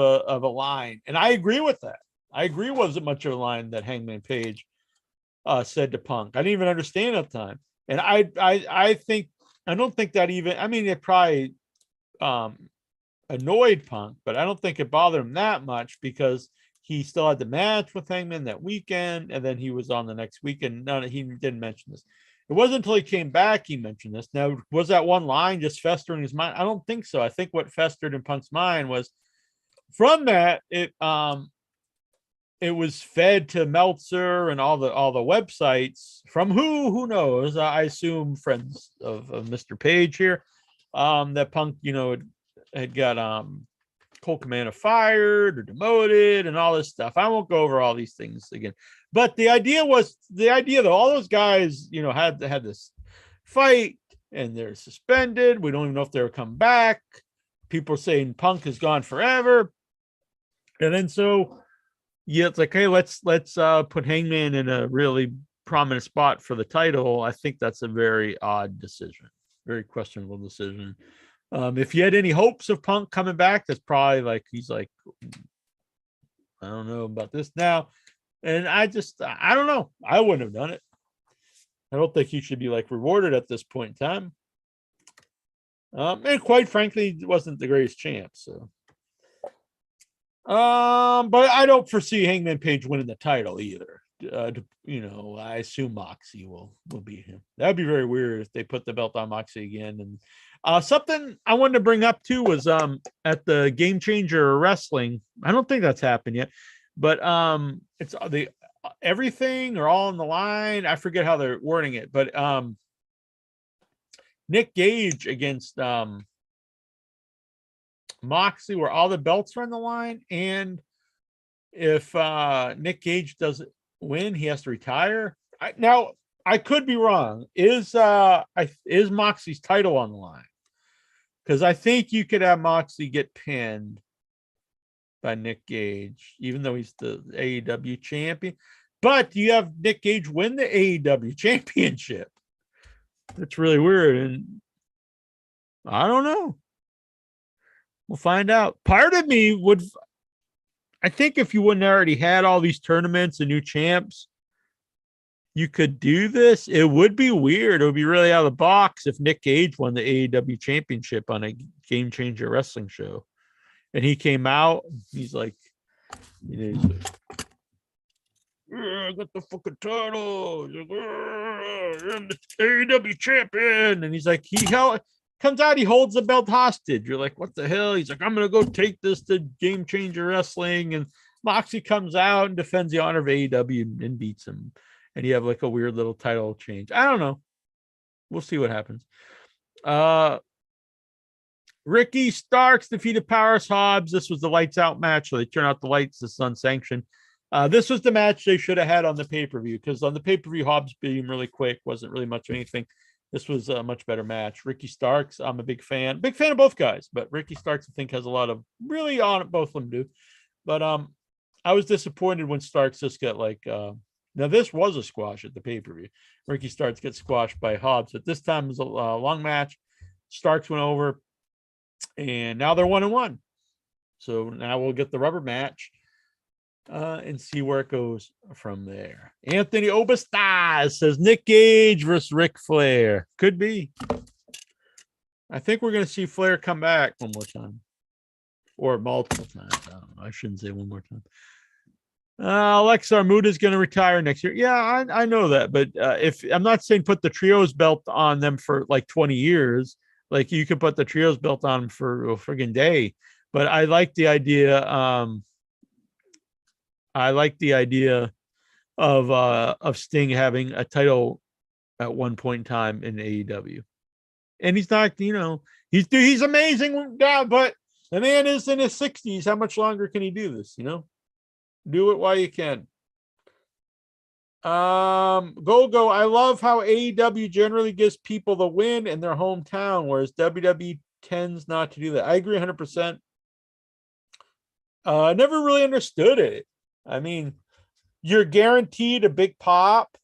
a line, and I agree with that. I agree, it wasn't much of a line that Hangman Page said to Punk. I didn't even understand at the time, and I don't think that even. I mean, it probably annoyed Punk, but I don't think it bothered him that much because he still had the match with Hangman that weekend, and then he was on the next weekend. No, he didn't mention this. It wasn't until he came back he mentioned this. Now, was that one line just festering his mind? I don't think so. I think what festered in Punk's mind was from that it was fed to Meltzer and all the websites from who knows. I assume friends of Mr. Page here. That Punk, had got Colt Cabana fired or demoted and all this stuff. I won't go over all these things again. But the idea that all those guys, had this fight and they're suspended. We don't even know if they'll come back. People are saying Punk is gone forever. And then so it's like, hey, let's put Hangman in a really prominent spot for the title. I think that's a very odd decision, very questionable decision. If you had any hopes of Punk coming back, that's probably like he's like, I don't know about this now. And I don't know. I wouldn't have done it. I don't think he should be like rewarded at this point in time. And quite frankly, it wasn't the greatest champ. So, but I don't foresee Hangman Page winning the title either. I assume Moxley will beat him. That'd be very weird if they put the belt on Moxley again. And something I wanted to bring up too was at the Game Changer Wrestling. I don't think that's happened yet, but it's the everything or all on the line. I forget how they're wording it, but Nick Gage against Moxley, where all the belts are on the line, and if Nick Gage doesn't win, he has to retire. Now I could be wrong. Is Moxley's title on the line? Because I think you could have Moxley get pinned by Nick Gage, even though he's the AEW champion. But you have Nick Gage win the AEW championship. That's really weird. And I don't know. We'll find out. Part of me I think if you wouldn't already had all these tournaments and new champs, you could do this. It would be weird. It would be really out of the box if Nick Gage won the AEW championship on a Game Changer wrestling show. And he came out, he's like, I got the fucking title. He's like, I'm the AEW champion. And he's like, comes out, he holds the belt hostage. You're like, what the hell? He's like, I'm going to go take this to Game Changer Wrestling. And Moxley comes out and defends the honor of AEW and beats him. And you have like a weird little title change. I don't know. We'll see what happens. Ricky Starks defeated Powerhouse Hobbs. This was the lights out match. So they turn out the lights. This is unsanctioned. This was the match they should have had on the pay-per-view, because on the pay-per-view, Hobbs beat him really quick. Wasn't really much of anything. This was a much better match. Ricky Starks, I'm a big fan of both guys, but Ricky Starks, I think, has a lot of really on it. Both of them do. But I was disappointed when Starks just got like, now this was a squash at the pay-per-view. Ricky Starks gets squashed by Hobbs, but this time it was a long match. Starks went over, and now they're 1-1. So now we'll get the rubber match and see where it goes from there. Anthony Obastaz says Nick Gage versus Ric Flair. Could be. I think we're going to see Flair come back one more time, or multiple times. I don't know. I shouldn't say one more time. Alex Armuda is going to retire next year. Yeah, I know that, but if I'm not saying put the trios belt on them for like 20 years, like you could put the trios belt on them for a friggin' day. But I like the idea. I like the idea of Sting having a title at one point in time in AEW, and he's not, he's amazing, but the man is in his 60s. How much longer can he do this? Do it while you can. Go. I love how AEW generally gives people the win in their hometown, whereas WWE tends not to do that. I agree 100%. I never really understood it. I mean, you're guaranteed a big pop.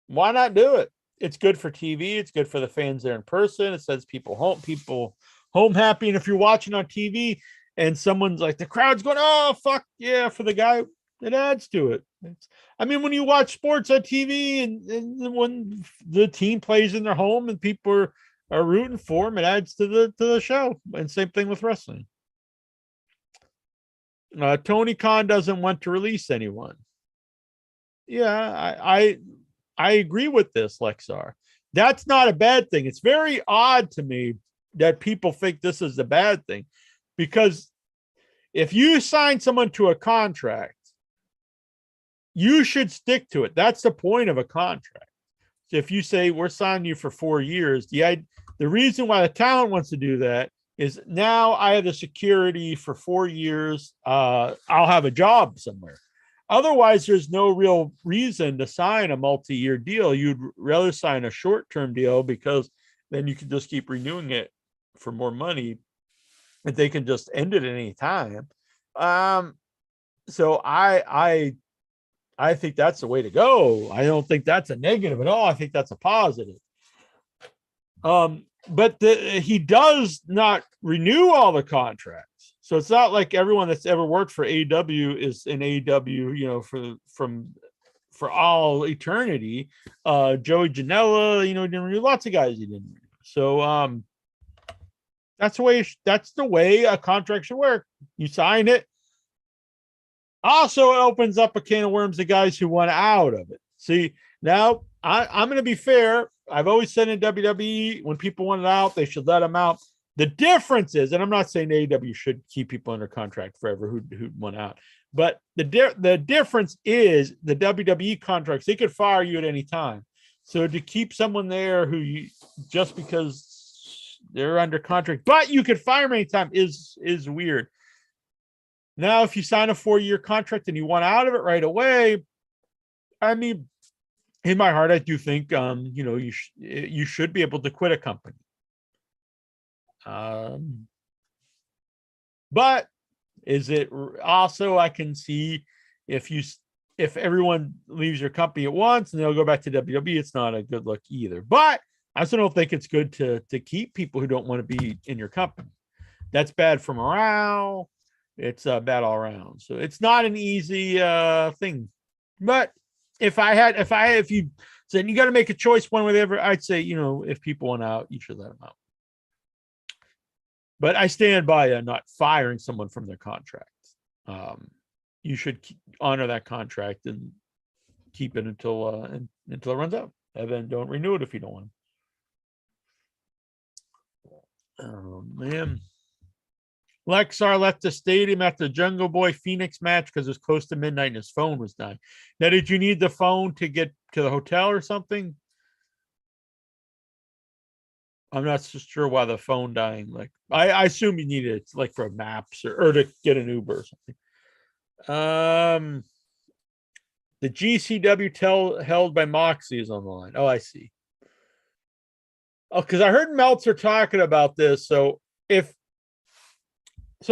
Why not do it? It's good for TV. It's good for the fans there in person. It sends people home happy. And if you're watching on TV and someone's like, the crowd's going, oh, fuck yeah, for the guy, it adds to it. When you watch sports on TV and when the team plays in their home and people are rooting for them, it adds to the show. And same thing with wrestling. Tony Khan doesn't want to release anyone. Yeah, I agree with this, Lexar. That's not a bad thing. It's very odd to me that people think this is a bad thing, because if you sign someone to a contract you should stick to it. That's the point of a contract. If you say we're signing you for 4 years, the reason why the talent wants to do that is now I have the security for 4 years. I'll have a job somewhere. Otherwise, there's no real reason to sign a multi-year deal. You'd rather sign a short-term deal because then you can just keep renewing it for more money, and they can just end it at any time. So I think that's the way to go. I don't think that's a negative at all. I think that's a positive. But he does not renew all the contracts. So it's not like everyone that's ever worked for AEW is in AEW, for all eternity. Joey Janela, didn't renew. Lots of guys he didn't renew. So that's the way a contract should work. You sign it. Also, it opens up a can of worms to guys who want out of it. See, now I'm going to be fair. I've always said in WWE, when people want out, they should let them out. The difference is, and I'm not saying AEW should keep people under contract forever who want out, but the difference is the WWE contracts, they could fire you at any time. So to keep someone there just because they're under contract, but you could fire them anytime is weird. Now, if you sign a 4-year contract and you want out of it right away, I mean, in my heart, I do think, you should be able to quit a company. But is it also, I can see if everyone leaves your company at once and they'll go back to WWE, it's not a good look either. But I also don't think it's good to keep people who don't want to be in your company. That's bad for morale. It's bad all around. So it's not an easy thing. But if you said you got to make a choice one way or the other, I'd say, if people want out, you should let them out. But I stand by not firing someone from their contract. You should honor that contract and keep it until it runs out, and then don't renew it if you don't want to. Oh man. Lexar left the stadium after the Jungle Boy Phoenix match because it was close to midnight and his phone was dying. Now, did you need the phone to get to the hotel or something? I'm not so sure why the phone dying. Like, I assume you needed it like for maps or to get an Uber or something. The GCW held by Moxley is on the line. Oh, I see. Oh, because I heard Meltzer talking about this. So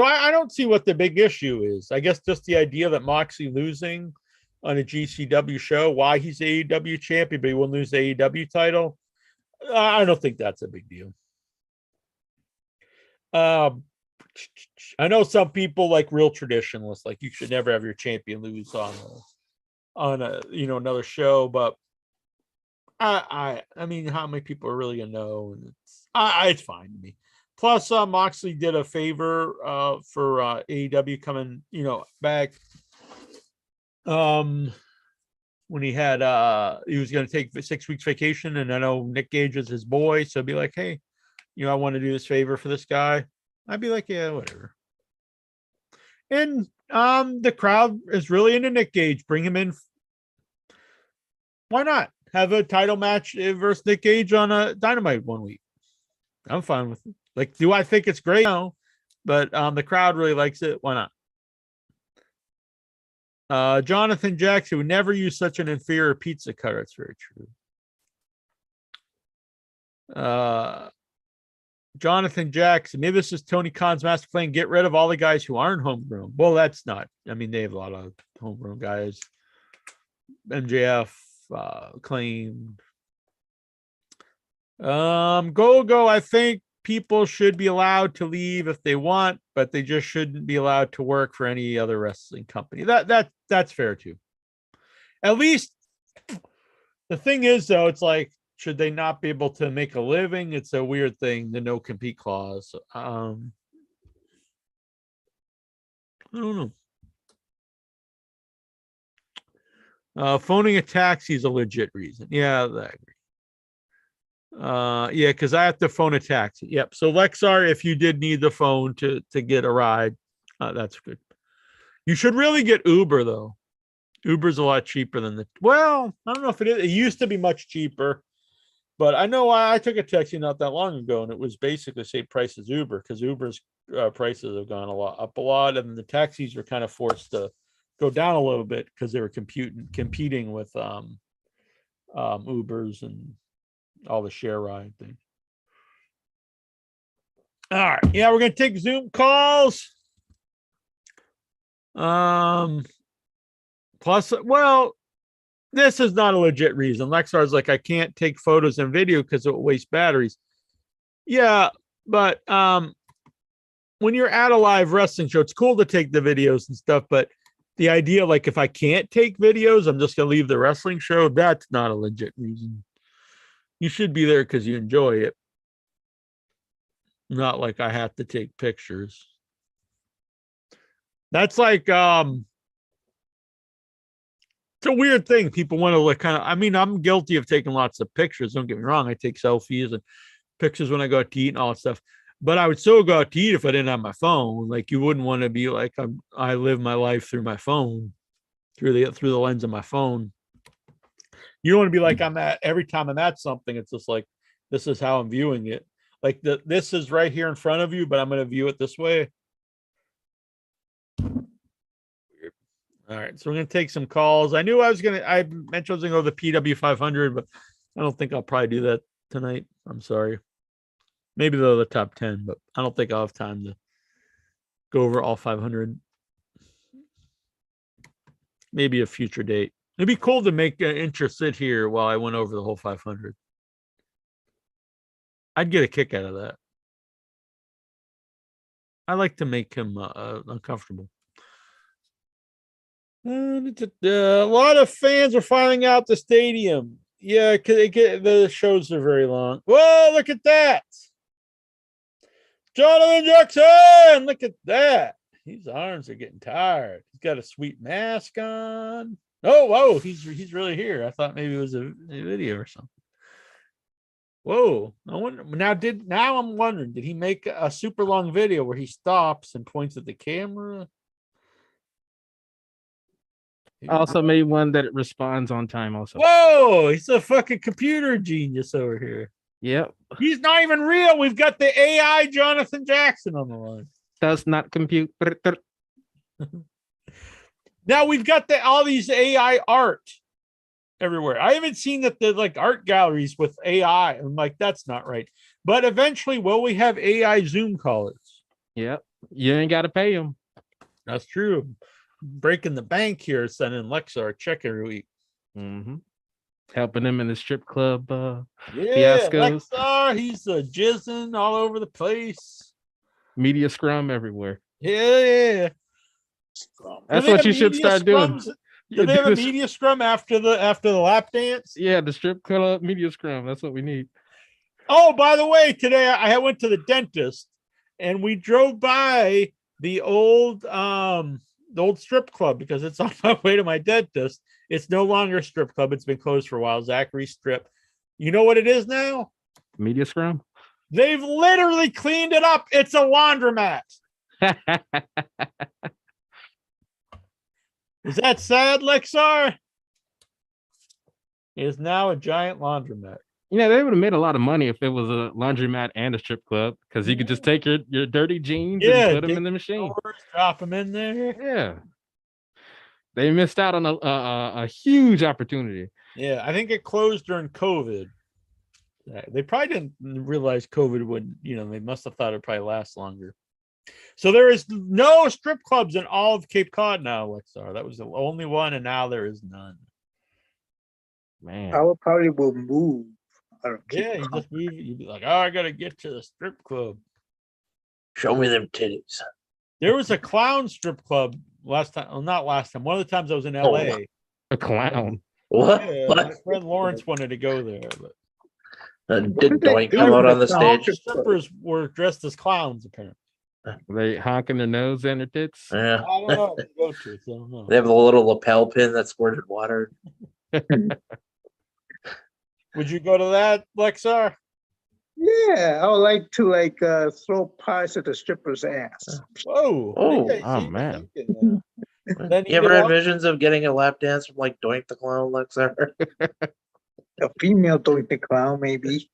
I don't see what the big issue is. I guess just the idea that Moxley losing on a GCW show, why he's AEW champion, but he won't lose the AEW title. I don't think that's a big deal. I know some people like real traditionalists, like you should never have your champion lose on a another show, but I mean, how many people are really gonna know? And it's fine to me. Plus, Moxley did a favor for AEW coming, back. When he had he was going to take 6 weeks vacation, and I know Nick Gage is his boy, so be like, hey, I want to do this favor for this guy. I'd be like, yeah, whatever. And the crowd is really into Nick Gage. Bring him in. Why not have a title match versus Nick Gage on a Dynamite 1 week? I'm fine with it. Like, do I think it's great? No, but the crowd really likes it. Why not? Jonathan Jackson would never use such an inferior pizza cutter. It's very true. Jonathan Jackson, maybe this is Tony Khan's master plan. Get rid of all the guys who aren't homegrown. Well, that's not. I mean, they have a lot of homegrown guys. MJF claimed. Go. I think people should be allowed to leave if they want, but they just shouldn't be allowed to work for any other wrestling company. That's fair too. At least the thing is, though, it's like, should they not be able to make a living? It's a weird thing, the no compete clause. I don't know. Phoning a taxi is a legit reason. Yeah, I agree. Yeah, because I have to phone a taxi. Yep. So Lexar, if you did need the phone to get a ride, that's good. You should really get Uber though. Uber's a lot cheaper than well, I don't know if it is. It used to be much cheaper, but I know I took a taxi not that long ago, and it was basically the same price as Uber because Uber's prices have gone up a lot, and the taxis were kind of forced to go down a little bit because they were competing with Ubers and all the share ride things. All right, yeah, we're gonna take Zoom calls. Plus, well, this is not a legit reason. Lexar's like, I can't take photos and video because it will waste batteries. Yeah, but when you're at a live wrestling show, it's cool to take the videos and stuff, but the idea, like, if I can't take videos, I'm just gonna leave the wrestling show, that's not a legit reason. You should be there because you enjoy it. Not like I have to take pictures. That's like it's a weird thing. People want to like kind of, I mean, I'm guilty of taking lots of pictures. Don't get me wrong. I take selfies and pictures when I go out to eat and all that stuff. But I would still go out to eat if I didn't have my phone. Like, you wouldn't want to be like, I live my life through my phone, through the lens of my phone. You don't want to be like, every time I'm at something, it's just like, this is how I'm viewing it. Like, this is right here in front of you, but I'm going to view it this way. All right, so we're going to take some calls. I mentioned I was going to go to the PW 500, but I don't think I'll probably do that tonight. I'm sorry. Maybe the top 10, but I don't think I'll have time to go over all 500. Maybe a future date. It'd be cool to make interest sit here while I went over the whole 500. I'd get a kick out of that. I like to make him uncomfortable. A lot of fans are filing out the stadium. Yeah, because the shows are very long. Whoa, look at that. Jonathan Jackson, look at that. His arms are getting tired. He's got a sweet mask on. Oh, whoa, he's really here. I thought maybe it was a video or something. Whoa, I wonder now I'm wondering, did he make a super long video where he stops and points at the camera? I also made one that responds on time also. Whoa, he's a fucking computer genius over here. Yep. He's not even real. We've got the AI Jonathan Jackson on the line. Does not compute. Now we've got all these AI art everywhere. I haven't seen that the like art galleries with AI. I'm like, that's not right. But eventually, will we have AI Zoom callers? Yep. You ain't got to pay them. That's true. Breaking the bank here, sending Lexar a check every week. Mm-hmm. Helping him in the strip club fiascos. Lexar, he's jizzing all over the place. Media scrum everywhere. Yeah. That's what you should start doing. Do they have a media scrum after the lap dance? Yeah, the strip club media scrum. That's what we need. Oh, by the way, today I went to the dentist and we drove by the old strip club because it's on my way to my dentist. It's no longer a strip club. It's been closed for a while. Zachary's Strip. You know what it is now? Media scrum. They've literally cleaned it up. It's a laundromat. Is that sad, Lexar? It is now a giant laundromat. You know, they would have made a lot of money if it was a laundromat and a strip club because you could just take your dirty jeans and put them in the machine. Drop them in there. Yeah. They missed out on a huge opportunity. Yeah, I think it closed during COVID. They probably didn't realize COVID would, they must have thought it'd probably last longer. So there is no strip clubs in all of Cape Cod now, Lexar. That was the only one, and now there is none. Man. I probably will move. Yeah, you just move. You'd be like, oh, I got to get to the strip club. Show me them titties. There was a clown strip club last time. Well, not last time. One of the times I was in LA. A clown. What? Yeah, my friend Lawrence wanted to go there, but did Doink come out on the stage? Strippers were dressed as clowns, apparently. They honking their nose and their tits. Yeah. I don't know. I don't know. They have a little lapel pin that squirted water. Would you go to that, Lexar? Yeah, I would like to throw pies at the stripper's ass. Whoa! Oh, oh man! Then You ever had visions of getting a lap dance from like Doink the Clown, Lexar? A female doing the clown, maybe.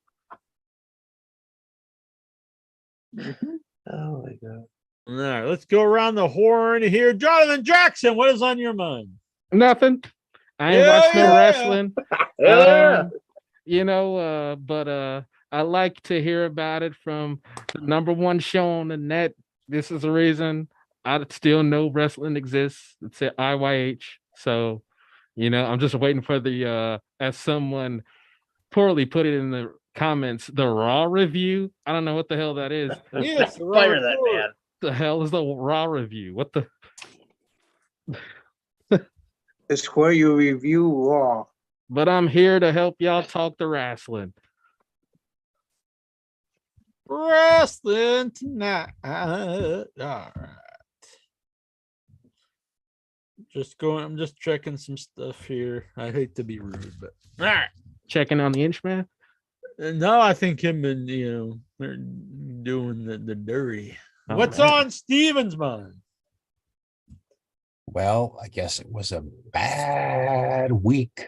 Mhm. Oh my god. All right, let's go around the horn here. Jonathan Jackson, what is on your mind? Nothing. I ain't Yeah, watched no yeah. wrestling. Yeah. But I like to hear about it from the number one show on the net. This is the reason I still know wrestling exists. It's at IYH. So, I'm just waiting for the as someone poorly put it in the comments, the Raw review. I don't know what the hell that is. Yes, the Fire Raw that report. man. The hell is the Raw review? What the? It's where you review Raw. But I'm here to help y'all talk the wrestling. Wrestling tonight. All right. I'm just checking some stuff here. I hate to be rude, but all right. Checking on the Inchman. No, I think him and they're doing the dirty. All What's right. on Steven's mind? Well, I guess it was a bad week.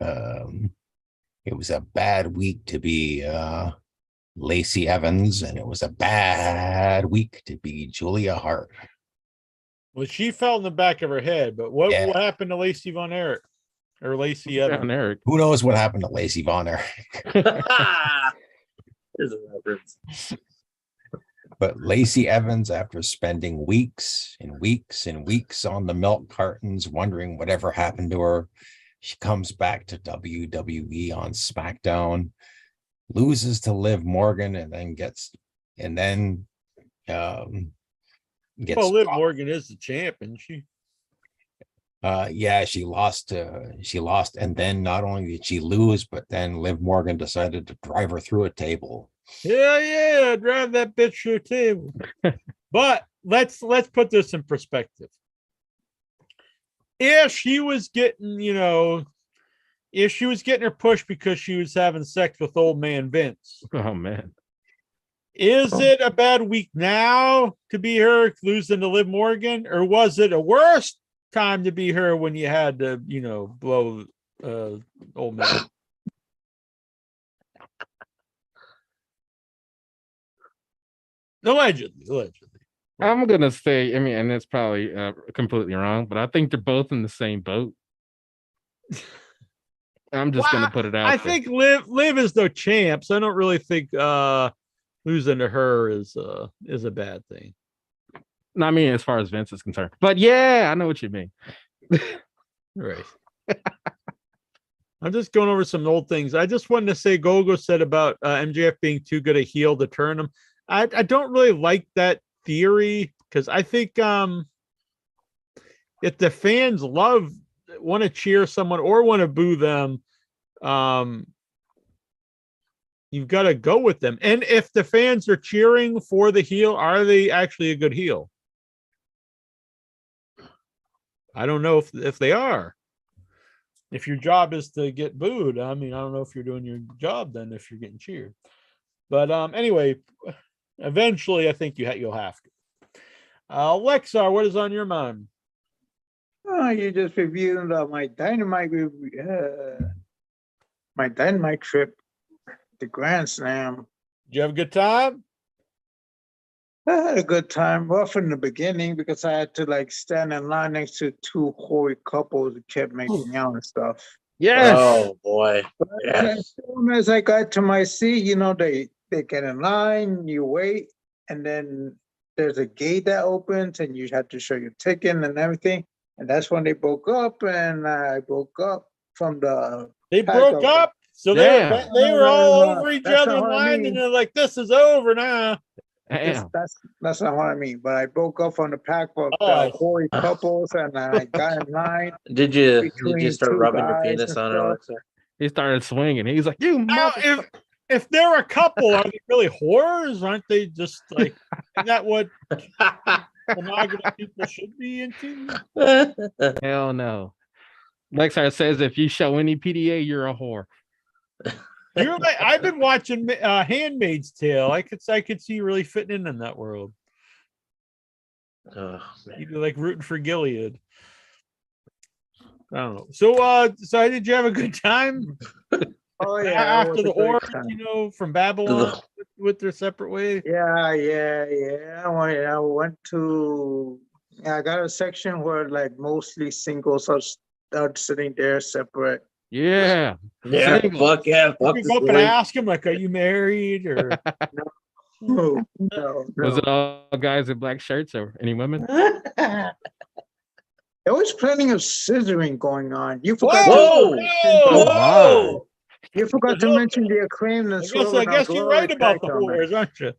It was a bad week to be Lacey Evans, and it was a bad week to be Julia Hart. Well, she fell in the back of her head, but what happened to Lacey Von Erich or Lacey Evans? Down Eric. Who knows what happened to Lacey Von Erich? There's a reference. But Lacey Evans, after spending weeks and weeks and weeks on the milk cartons, wondering whatever happened to her, she comes back to WWE on SmackDown, loses to Liv Morgan, and then gets Well, Liv Morgan is the champ, and she she lost, and then not only did she lose, but then Liv Morgan decided to drive her through a table. yeah, drive that bitch through a table. But let's put this in perspective. If she was getting, if she was getting her push because she was having sex with old man Vince, Oh man. is it a bad week now to be her losing to Liv Morgan, or was it a worse time to be her when you had to, blow old man? Allegedly. I'm gonna say, and it's probably completely wrong, but I think they're both in the same boat. I'm just gonna put it out. I think Liv is the champ, so I don't really think losing to her is a bad thing. I mean, as far as Vince is concerned, but yeah, I know what you mean. Right. I'm just going over some old things. I just wanted to say Gogo said about MJF being too good a heel to turn him. I don't really like that theory, because I think if the fans want to cheer someone or want to boo them, you've got to go with them. And if the fans are cheering for the heel, are they actually a good heel? I don't know if they are. If your job is to get booed, I don't know if you're doing your job then if you're getting cheered. But anyway, eventually I think you'll have to. Lexar, what is on your mind? Oh, you just reviewed my Dynamite my Dynamite trip, the Grand Slam. Did you have a good time? I had a good time, rough in the beginning because I had to stand in line next to two hoary couples who kept making out and stuff. Yes. Oh boy. But as soon as I got to my seat, they get in line, you wait, and then there's a gate that opens and you have to show your ticket and everything. And that's when they broke up, and I broke up from the. They broke up, so they were all over each other in line, and they're like, "This is over now." That's not what I mean. But I broke up from the pack of the hoary couples, and I got in line. Did you start rubbing your penis on it, Alexa? He started swinging. He's like, "You mother." If they're a couple, are they really whores? Aren't they just like, isn't that what monogamous people should be into? Hell no. Lexar says if you show any PDA, you're a whore. I've been watching Handmaid's Tale. I could see you really fitting in that world. Oh, man. You'd be like rooting for Gilead. I don't know. So did you have a good time? Oh yeah, it After was the a great Orange, time. from Babylon with their separate ways. Yeah. I went to. Yeah, I got a section where like mostly singles are sitting there separate. Yeah. Yeah, Single. fuck yeah, You fuck could this go up and link. ask him, like, are you married? Or No. Was it all guys in black shirts or any women? There was plenty of scissoring going on. You forgot. Whoa! Oh, You forgot to mention the Acclaimed and I guess you're right about the whores, aren't you?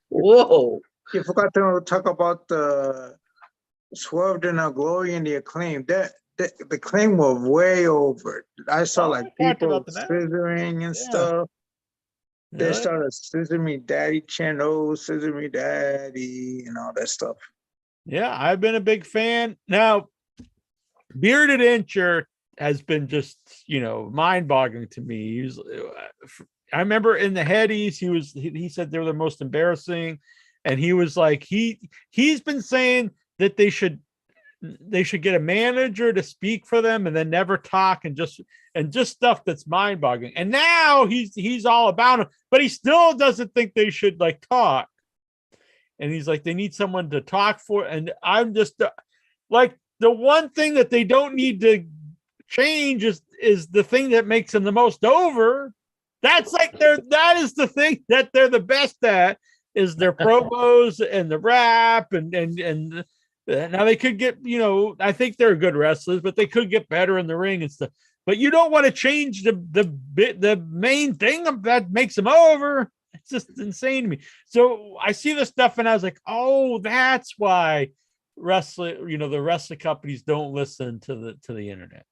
Whoa! You forgot to talk about the Swerved and Glory and the Acclaimed. The Acclaimed were way over. I saw like I talked people about the match. scissoring and Yeah. stuff. They Really? started scissor me daddy channel, scissor me daddy, and all that stuff. Yeah, I've been a big fan. Now, Bearded Incher has been just, mind-boggling to me. I remember in the headies, he said they were the most embarrassing, and he was like, he's been saying that they should get a manager to speak for them and then never talk and just stuff that's mind-boggling. And now he's all about them, but he still doesn't think they should like talk. And he's like, they need someone to talk for. And I'm just like, the one thing that they don't need to change is the thing that makes them the most over. That's like that is the thing that they're the best at, is their promos and the rap and now they could get, I think they're good wrestlers, but they could get better in the ring and stuff. But you don't want to change the main thing that makes them over. It's just insane to me. So I see this stuff and I was like, oh, that's why wrestling, the wrestling companies don't listen to the internet.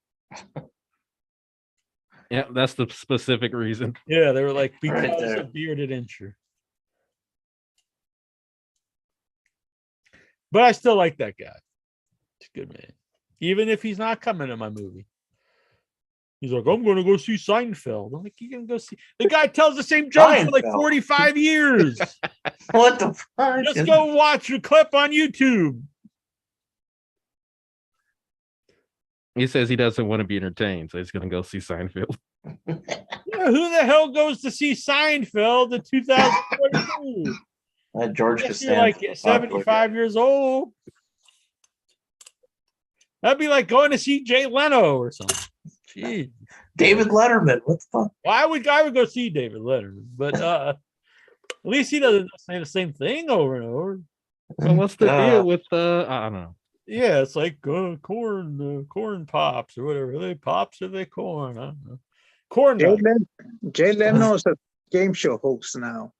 Yeah, that's the specific reason. Yeah, they were like, because Right there. of Bearded Incher. But I still like that guy. He's a good man. Even if he's not coming to my movie. He's like, I'm going to go see Seinfeld. I'm like, you can go see. The guy tells the same joke for like Seinfeld. 45 years. What the fuck? Just go watch a clip on YouTube. He says he doesn't want to be entertained, so he's going to go see Seinfeld. Yeah, who the hell goes to see Seinfeld in 2022? George Guess you're Costanza. like 75 years old. That'd be like going to see Jay Leno or something. Jeez. David Letterman. What the fuck? Well, I would go see David Letterman, but at least he doesn't say the same thing over and over. So what's the deal with I don't know. Yeah, it's like corn pops or whatever. Are they pops or are they corn? I don't know. Corn nuts. Jay Leno is a game show host now.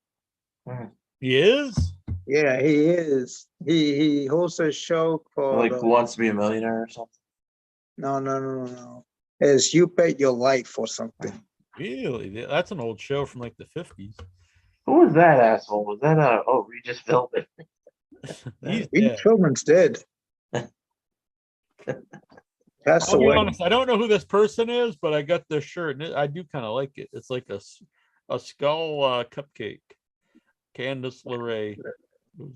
He is? Yeah, he is. He hosts a show called Like Who Wants to Be a Millionaire or something? No. It's You Bet Your Life or something. Really? That's an old show from like the 50s. Who was that asshole? Was that Regis Philbin? He's Reed dead. Philbin's dead. Passed I'll be away. honest, I don't know who this person is, but I got this shirt and I do kind of like it. It's like a skull cupcake. Candace Larae.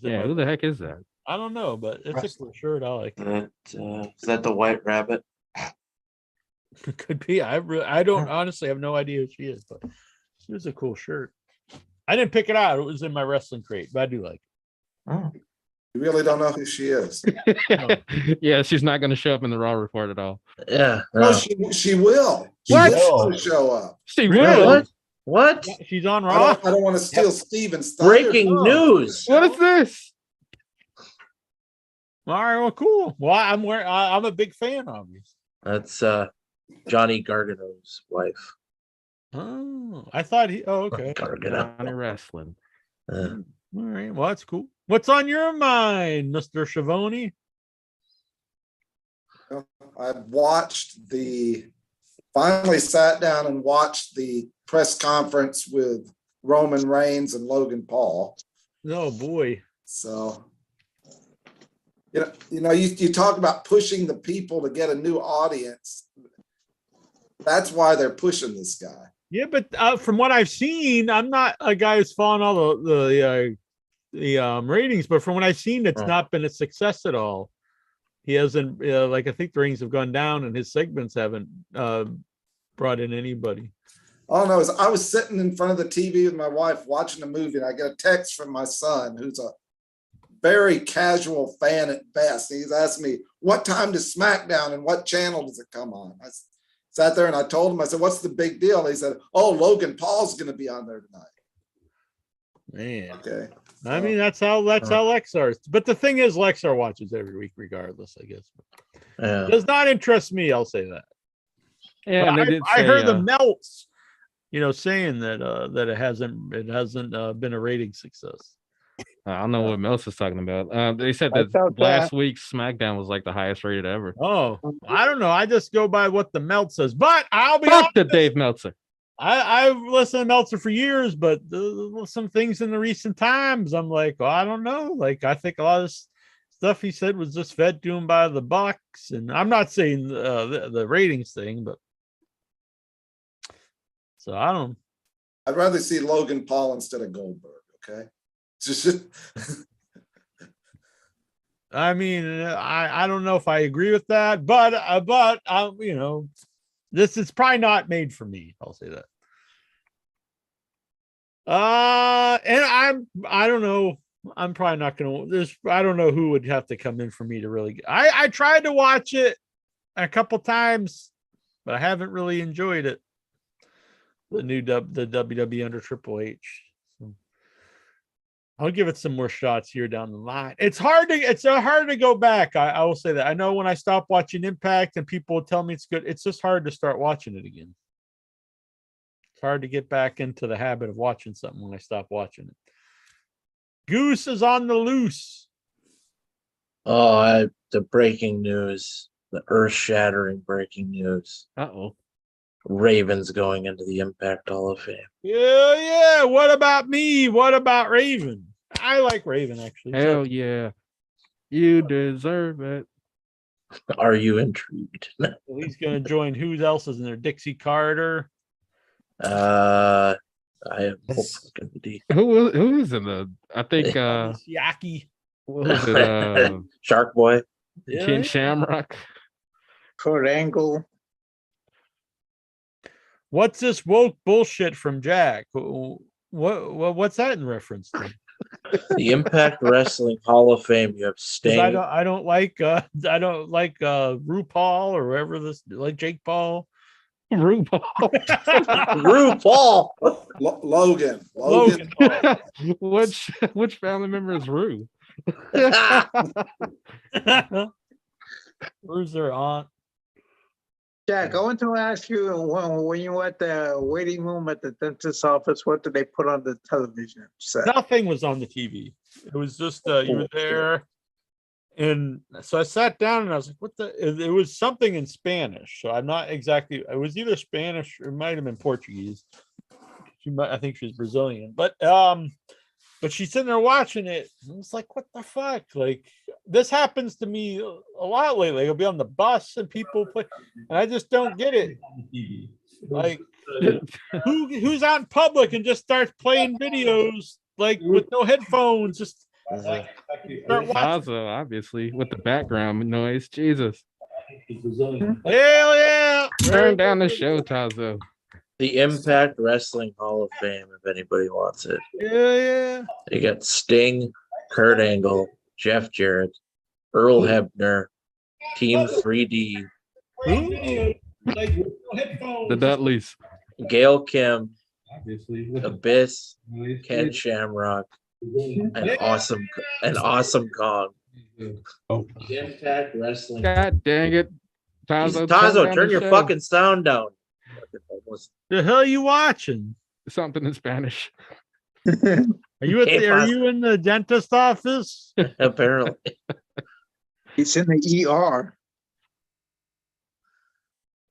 Yeah, who the heck is that? I don't know, but it's a cool shirt. I like it. Is that the White Rabbit? Could be. I don't honestly have no idea who she is, but it was a cool shirt. I didn't pick it out. It was in my wrestling crate, but I do like it. Oh. You really don't know who she is. Yeah, she's not going to show up in the Raw report at all. Yeah. No, she will. She What? will show up. She Really? will. What? Yeah, she's on I Raw. don't want to steal Steven's thunder. Breaking news. What is this? All right, well, cool. Well, I'm a big fan of you. That's Johnny Gargano's wife. Oh, I thought he. Oh, okay. Gargano. Johnny Wrestling. All right. Well, that's cool. What's on your mind, Mr. Schiavone? I finally sat down and watched the press conference with Roman Reigns and Logan Paul. Oh boy. So, you talk about pushing the people to get a new audience. That's why they're pushing this guy. Yeah, but from what I've seen, I'm not a guy who's following all the ratings, but from what I've seen, it's Oh. not been a success at all. He hasn't like I think the ratings have gone down, and his segments haven't brought in anybody. All I know is I was sitting in front of the TV with my wife watching a movie, and I get a text from my son, who's a very casual fan at best. He's asked me, what time does SmackDown and what channel does it come on? I sat there and I told him, I said, what's the big deal? He said, oh, Logan Paul's going to be on there tonight. Man, Okay. I mean that's how Lexar is. But the thing is, Lexar watches every week, regardless. I guess Yeah. does not interest me. I'll say that. Yeah, But and they did I say, heard the melts, saying that that it hasn't been a rating success. I don't know what Mel's is talking about. They said I that felt last that. week's SmackDown was like the highest rated ever. Oh, I don't know. I just go by what the Melt says. But I'll be Fuck honest, the Dave Meltzer. I've listened to Meltzer for years, but some things in the recent times, I'm like, well, I don't know. Like, I think a lot of stuff he said was just fed to him by the Bucks, and I'm not saying the ratings thing, but so I don't. I'd rather see Logan Paul instead of Goldberg. Okay. Just I mean, I don't know if I agree with that, but this is probably not made for me. I'll say that. And I don't know. I'm probably not gonna. I don't know who would have to come in for me to really. I tried to watch it a couple times, but I haven't really enjoyed it. The WWE under Triple H. So I'll give it some more shots here down the line. It's hard to go back. I will say that. I know when I stopped watching Impact and people will tell me it's good, it's just hard to start watching it again. It's hard to get back into the habit of watching something when I stop watching it. Goose is on the loose. Oh, the breaking news, the earth-shattering breaking news. Uh-oh. Ravens going into the Impact Hall of Fame. Yeah. What about me? What about Raven? I like Raven, actually. Hell yeah. You deserve it. Are you intrigued? He's going to join who else is in there? Dixie Carter. I have no fucking idea. Who is in the I think Yaki. what was it? Shark Boy. Ken Shamrock. Kurt Angle. What's this woke bullshit from Jack? What's that in reference to? The Impact Wrestling Hall of Fame. You have 'Cause Sting. I don't like RuPaul or whoever this like Jake Paul. RuPaul. RuPaul. Logan. Logan Paul. Which family member is Ru? Who's their aunt? Jack, I want to ask you when you were at the waiting room at the dentist's office, what did they put on the television set? Nothing was on the TV. It was just you were there. And so I sat down and I was like, what the? It was something in Spanish. So I'm not exactly, it was either Spanish or it might have been Portuguese. I think she was Brazilian. But she's sitting there watching it. And it's like, what the fuck? Like, this happens to me a lot lately. I'll be on the bus and people play, and I just don't get it. Like, who's out in public and just starts playing videos like with no headphones? Just start watching. Tazo, obviously, with the background noise. Jesus. Hell yeah! Turn down the show, Tazo. The Impact Wrestling Hall of Fame, if anybody wants it. Yeah. You got Sting, Kurt Angle, Jeff Jarrett, Earl Hebner, Team 3D, Like no headphones. The Dudleys. Gail Kim, Obviously. Abyss, Ken Shamrock, and Awesome Kong. Oh, Impact Wrestling. God dang it. Tazo, Tazo, turn the your show. fucking sound down. The hell are you watching? Something in Spanish. Are you in the dentist office? Apparently. He's in the ER.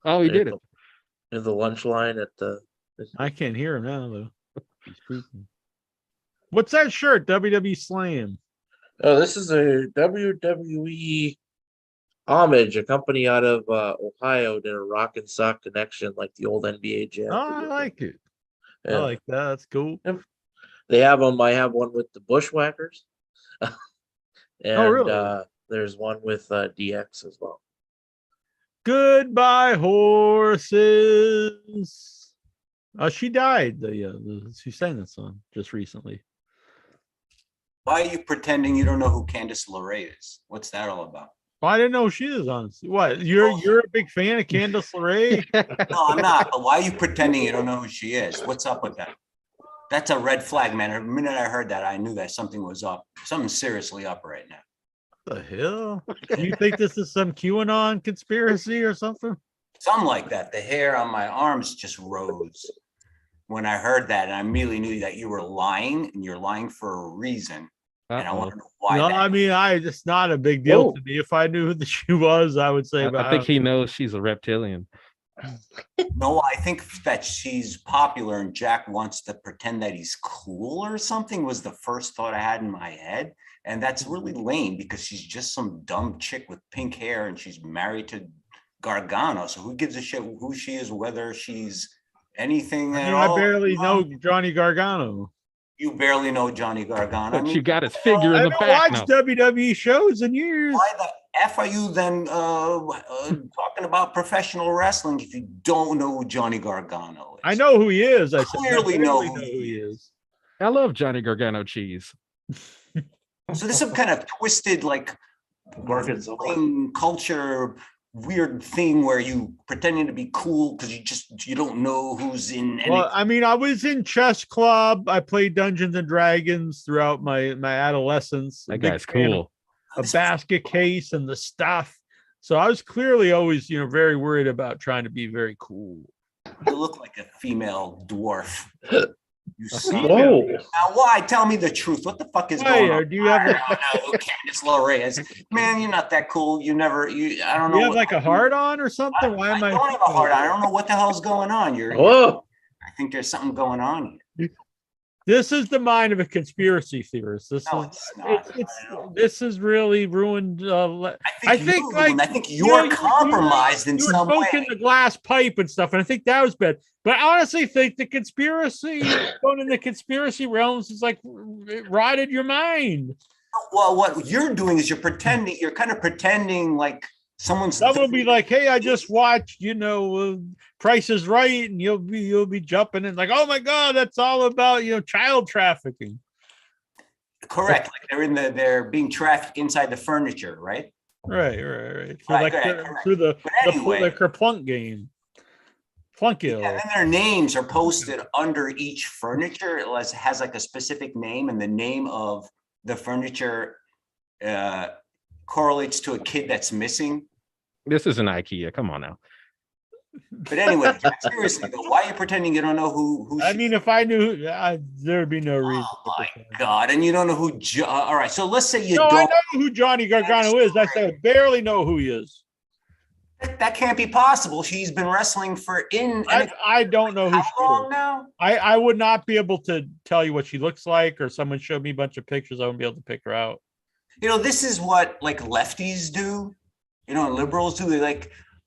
Oh, he did it. In the lunch line at the. I can't hear him now though. He's speaking. What's that shirt? WWE Slam. Oh, this is a WWE homage. A company out of Ohio did a rock and sock connection like the old NBA Jam. Oh, I like it. I Yeah. like that. That's cool. They have them. I have one with the Bushwhackers, and really? there's one with DX as well. Goodbye, horses. She died. She sang that song just recently. Why are you pretending you don't know who Candace Larae is? What's that all about? Well, I didn't know who she is, honestly. What? You're a big fan of Candace LeRae? No, I'm not. But why are you pretending you don't know who she is? What's up with that? That's a red flag, man. The minute I heard that, I knew that something was up. Something's seriously up right now. The hell? Do you think this is some QAnon conspiracy or something? Something like that. The hair on my arms just rose when I heard that, and I immediately knew that you were lying, and you're lying for a reason. And I want to know why. No, I mean, it's not a big deal to me. If I knew who she was, I would say. I think he knows she's a reptilian. No, I think that she's popular, and Jack wants to pretend that he's cool or something. Was the first thought I had in my head, and that's really lame because she's just some dumb chick with pink hair, and she's married to Gargano. So who gives a shit who she is, whether she's anything at all? I barely know Johnny Gargano. You barely know Johnny Gargano. But you got his figure in the back. I haven't watched WWE shows in years. Why the F are you then talking about professional wrestling if you don't know who Johnny Gargano is? I know who he is. I clearly know who he is. I love Johnny Gargano cheese. So there's some kind of twisted, like, culture weird thing where you pretending to be cool because you don't know who's in any. Well, I mean, I was in chess club. I played Dungeons and Dragons throughout my adolescence. That guy's cool. A basket case and the stuff. So I was clearly always, very worried about trying to be very cool. You look like a female dwarf. You Whoa. Now, why? Tell me the truth. What the fuck is going on? Do you have I don't know who Candace LeRae is. Man, you're not that cool. I don't know. You have like a heart on or something? Why am I? I don't have a heart on. I don't know what the hell's going on. Whoa. I think there's something going on here. This is the mind of a conspiracy theorist. This is really ruined. I think you're compromised in some way. You were smoking the glass pipe and stuff, and I think that was bad. But I honestly think the conspiracy, going in the conspiracy realms, is like it rotted your mind. Well, what you're doing is you're kind of pretending like someone will be like, hey, I just watched, Price is Right, and you'll be jumping in like, oh my God, that's all about, child trafficking. Correct. Like they're being trafficked inside the furniture, right? Right. Through the Kerplunk game. Plunkio. Yeah, and then their names are posted under each furniture. It has like a specific name, and the name of the furniture correlates to a kid that's missing. This is an IKEA. Come on now. But anyway, seriously, though, why are you pretending you don't know who I mean, if I knew, there'd be no reason. Oh my God! And you don't know who? All right, so let's say I know who Johnny Gargano is. I said I barely know who he is. That can't be possible. She's been wrestling I don't know who how long now? I would not be able to tell you what she looks like, or someone showed me a bunch of pictures. I wouldn't be able to pick her out. This is what like lefties do. Liberals do. They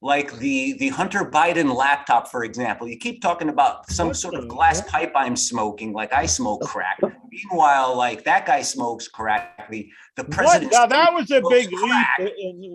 like the Hunter Biden laptop, for example. You keep talking about some sort of glass pipe I'm smoking, like I smoke crack. Meanwhile, like that guy smokes crack. The president. Now that was a big leap.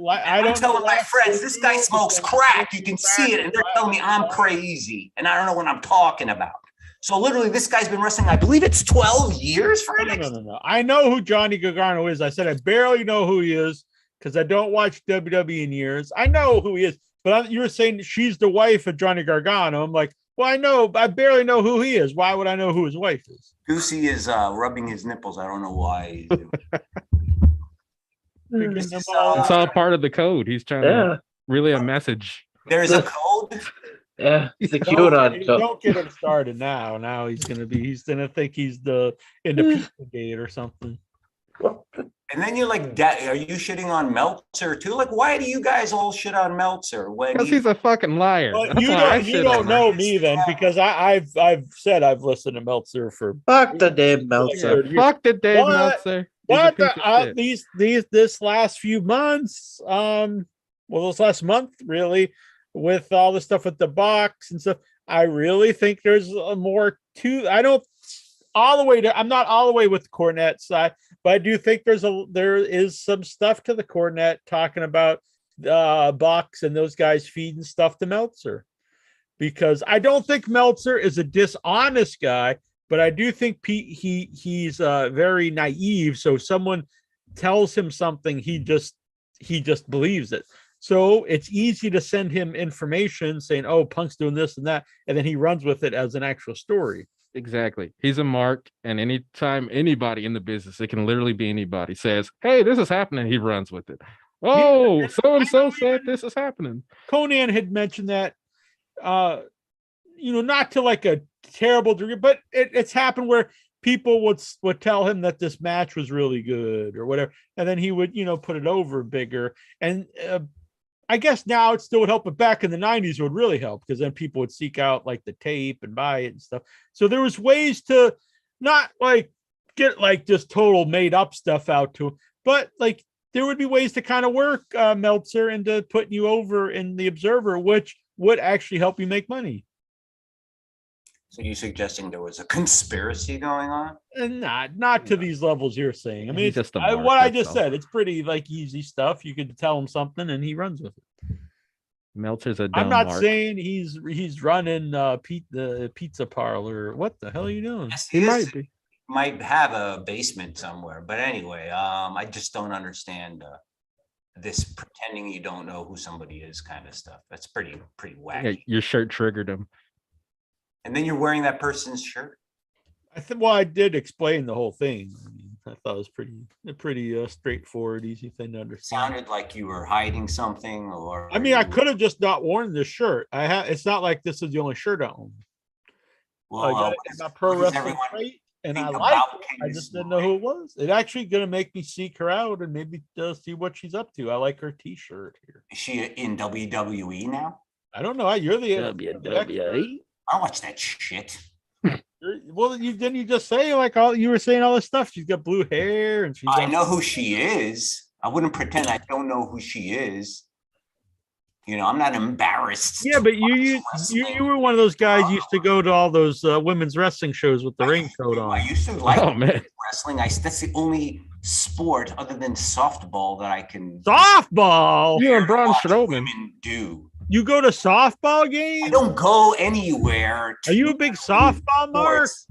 I'm telling my friends, this guy smokes crack. You can see it, and they're telling me I'm crazy, and I don't know what I'm talking about. So literally, this guy's been wrestling, I believe it's 12 years for him. No. I know who Johnny Gargano is. I said I barely know who he is because I don't watch WWE in years. I know who he is, but you were saying she's the wife of Johnny Gargano. I'm like, well, I barely know who he is. Why would I know who his wife is? Goosey is rubbing his nipples. I don't know why. It's all part of the code. He's trying to relay a message. There's a code. Yeah, the QAnon code. Don't get him started now. Now he's gonna think he's in the Pizzagate or something. And then you're like, are you shitting on Meltzer too? Like, why do you guys all shit on Meltzer? Because he's a fucking liar. Well, you don't know me then, because I've said I've listened to Meltzer for fuck the damn Meltzer. Fuck the damn Meltzer. But this last few months, this last month really, with all the stuff with the box and stuff, I really think there's more to. all the way to. I'm not all the way with Cornette side, but I do think there is some stuff to the Cornette talking about Bucks and those guys feeding stuff to Meltzer, because I don't think Meltzer is a dishonest guy, but I do think he's very naive. So if someone tells him something, he just believes it. So it's easy to send him information saying, "Oh, Punk's doing this and that," and then he runs with it as an actual story. Exactly. He's a mark, and anytime anybody in the business, it can literally be anybody, says, "Hey, this is happening," he runs with it. Oh, so and so said this is happening. Conan had mentioned that, not to like a terrible degree, but it's happened where people would tell him that this match was really good or whatever, and then he would, put it over bigger. And I guess now it still would help, but back in the 90s it would really help, because then people would seek out like the tape and buy it and stuff. So there was ways to not like get like just total made up stuff out to him, but like there would be ways to kind of work Meltzer into putting you over in the Observer, which would actually help you make money. So you're suggesting there was a conspiracy going on? And not to these levels you're saying. I mean, He's it's just a mark, what I that's just all. said. It's pretty like easy stuff. You could tell him something and he runs with it. Meltzer's a dumb I'm not mark. saying he's running the pizza parlor. What the hell are you doing? Yes, He is. might be. Might have a basement somewhere, but anyway, I just don't understand this pretending you don't know who somebody is kind of stuff. That's pretty wacky. Yeah, your shirt triggered him. And then you're wearing that person's shirt. I did explain the whole thing. I mean, I thought it was pretty straightforward, easy thing to understand. Sounded like you were hiding something, or I mean, I could have just not worn this shirt. It's not like this is the only shirt I own. well, I got pro what does wrestling everyone crate, and I think like about it. I Candace just didn't know who it was. It's actually going to make me seek her out and maybe see what she's up to. I like her T-shirt here. Is she in WWE now? I don't know. You're the WWE. I don't watch that shit. Well, you just say like you were saying all this stuff. She's got blue hair and she's. I know who she is. I wouldn't pretend I don't know who she is. I'm not embarrassed. Yeah, but you were one of those guys used to go to all those women's wrestling shows with the raincoat on. I used to like man. wrestling. That's the only sport other than softball that I can Softball. You and Braun watch Strowman. women do. You go to softball I games? don't go anywhere. Are you a big softball mark? sports.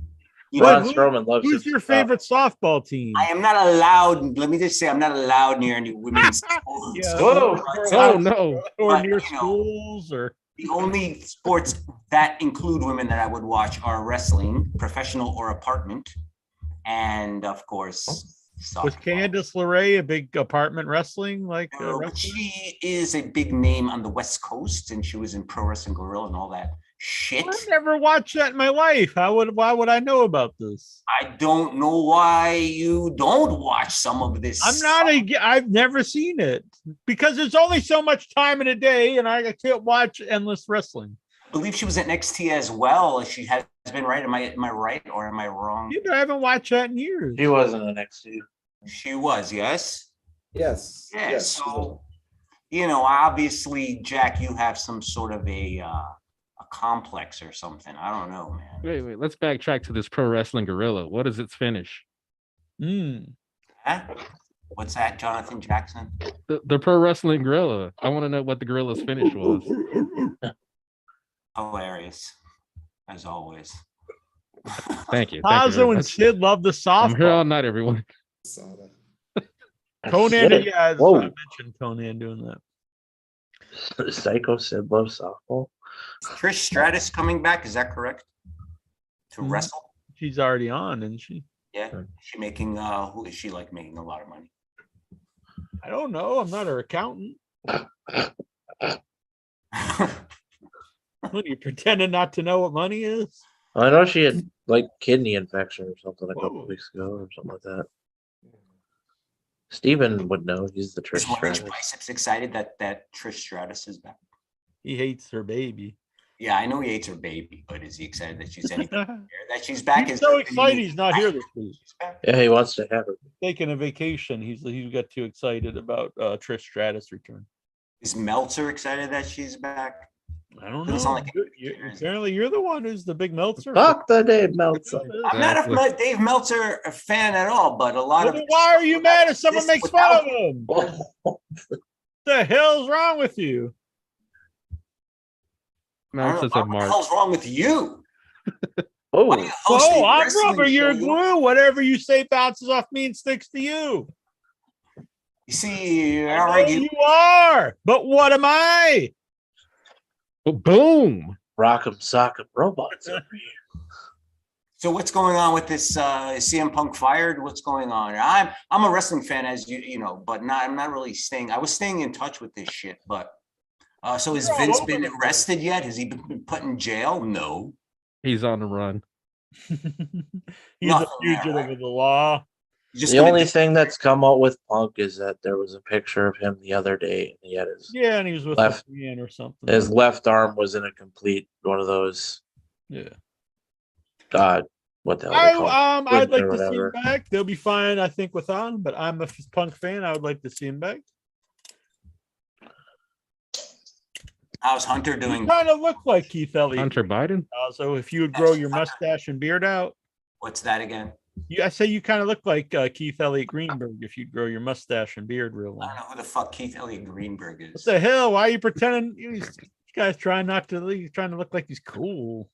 Braun Strowman loves Who's his your stuff. favorite softball team? I am not allowed. Let me just say, I'm not allowed near any women's schools. Yeah. Whoa. Oh no. Or but, near you know, schools or The only sports that include women that I would watch are wrestling, professional or apartment, and of course, was softball. Candace Larae a big apartment wrestling like No, but she is a big name on the West Coast, and she was in Pro Wrestling Guerrilla and all that shit. I never watched that in my life. Why would I know about this? I don't know why you don't watch some of this. I've never seen it because there's only so much time in a day and I can't watch endless wrestling. I believe she was at NXT as well. She has been right. Am I right or am I wrong? Yeah, but I haven't watched that in years. He wasn't an NXT. She was, yes. Yes. Yeah. Yes. So, obviously, Jack, you have some sort of a complex or something. I don't know, man. Wait. Let's backtrack to this Pro Wrestling Guerrilla. What is its finish? Huh? What's that, Jonathan Jackson? The Pro Wrestling Guerrilla. I want to know what the Gorilla's finish was. Hilarious, as always. Thank you. Tazo and Sid love the I'm here all softball. night, everyone. Saw that. Conan, yeah, that's Whoa. what I mentioned Conan doing that. Psycho Sid loves softball. Is Trish Stratus coming back? Is that correct? To Mhm. wrestle? She's already on, isn't she? Yeah. Is she making? Who is she like making a lot of money? I don't know. I'm not her accountant. What are you pretending not to know what money is? I know she had like kidney infection or something a couple Whoa. weeks ago or something like that. Steven would know. He's the Trish Is Orange Stratus. Biceps excited that Trish Stratus is back? He hates her baby. Yeah, I know he hates her baby, but is he excited that she's that she's back? He's Is so there excited any- he's not here this week. She's back? Yeah, he wants to have her. Taking a vacation. He got too excited about Trish Stratus return. Is Meltzer excited that she's back? I don't Doesn't know. sound like Apparently, you're the one who's the big Meltzer. Fuck the Dave Meltzer. I'm not a Dave Meltzer fan at all, but a lot Well, of. then why are you mad if someone This makes fun of him? Oh, What the hell's wrong with you? Meltzer's What a the mark. hell's wrong with you? oh, Why are you hosting Oh, a I'm wrestling rubber, you're show? glue. Whatever you say bounces off me and sticks to you. You see, I all know right, you are, but what am I? Boom. Rock'em Sock'em Robots over here. So what's going on with this? Is CM Punk fired? What's going on? I'm a wrestling fan, as you know, but I'm not really staying. I was staying in touch with this shit, but so has You're all Vince over been the place. arrested yet? Has he been put in jail? No. He's on the run. He's a Nothing there, fugitive right? of the law. He's just The gonna only do- thing that's come out with Punk is that there was a picture of him the other day, and he had Yeah, and he was with Left. a man or something. his left arm was in a complete one of those. Yeah. God, what the hell they call it? I'd like or to see him whatever. back. They'll be fine, I think, without him. But I'm a Punk fan. I would like to see him back. How's Hunter You doing? kind of look like Keith Elliott. Hunter Biden. So if you would grow your mustache and beard out, What's that again? I say you kind of look like Keith Elliott Greenberg if you grow your mustache and beard real I long. don't know who the fuck Keith Elliott Greenberg What is. the hell? Why are you pretending? This guy's trying not to. He's trying to look like he's cool.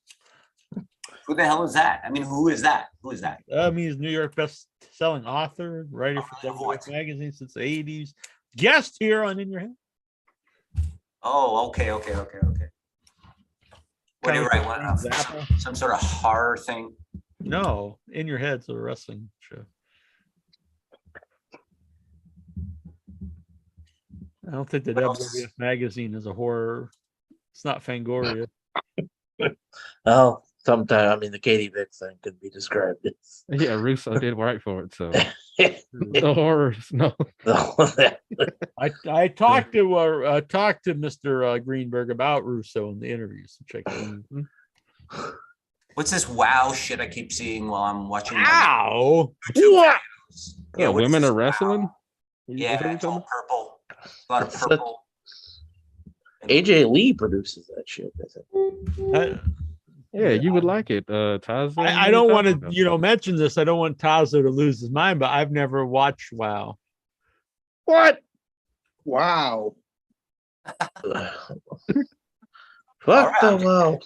Who the hell is that? I mean, who is that? Who is that? He's New York best-selling author, writer for What? WWF magazine since the '80s. Guest here on In Your Head. Oh, okay. What do you write? What, Zappa. some sort of horror thing? No, In Your Head's a wrestling show. I don't think the What else? WWF magazine is a horror. It's not Fangoria. Well, sometimes I mean the Katie Vick thing could be described as Yeah, Russo did write for it. So the horrors. No. I talked to Mr. Greenberg about Russo in the interviews. Check it out. What's this wow shit I keep seeing while I'm watching? my Ow! YouTube What? videos? Yeah, what is women this are wrestling. wow? Yeah, it's all purple. A lot of That's- purple. AJ Lee produces that shit. I think. Yeah, you would like it, Tazo. I don't want to, mention this. I don't want Tazo to lose his mind, but I've never watched WoW. What? Wow. Fuck the Alright. wow.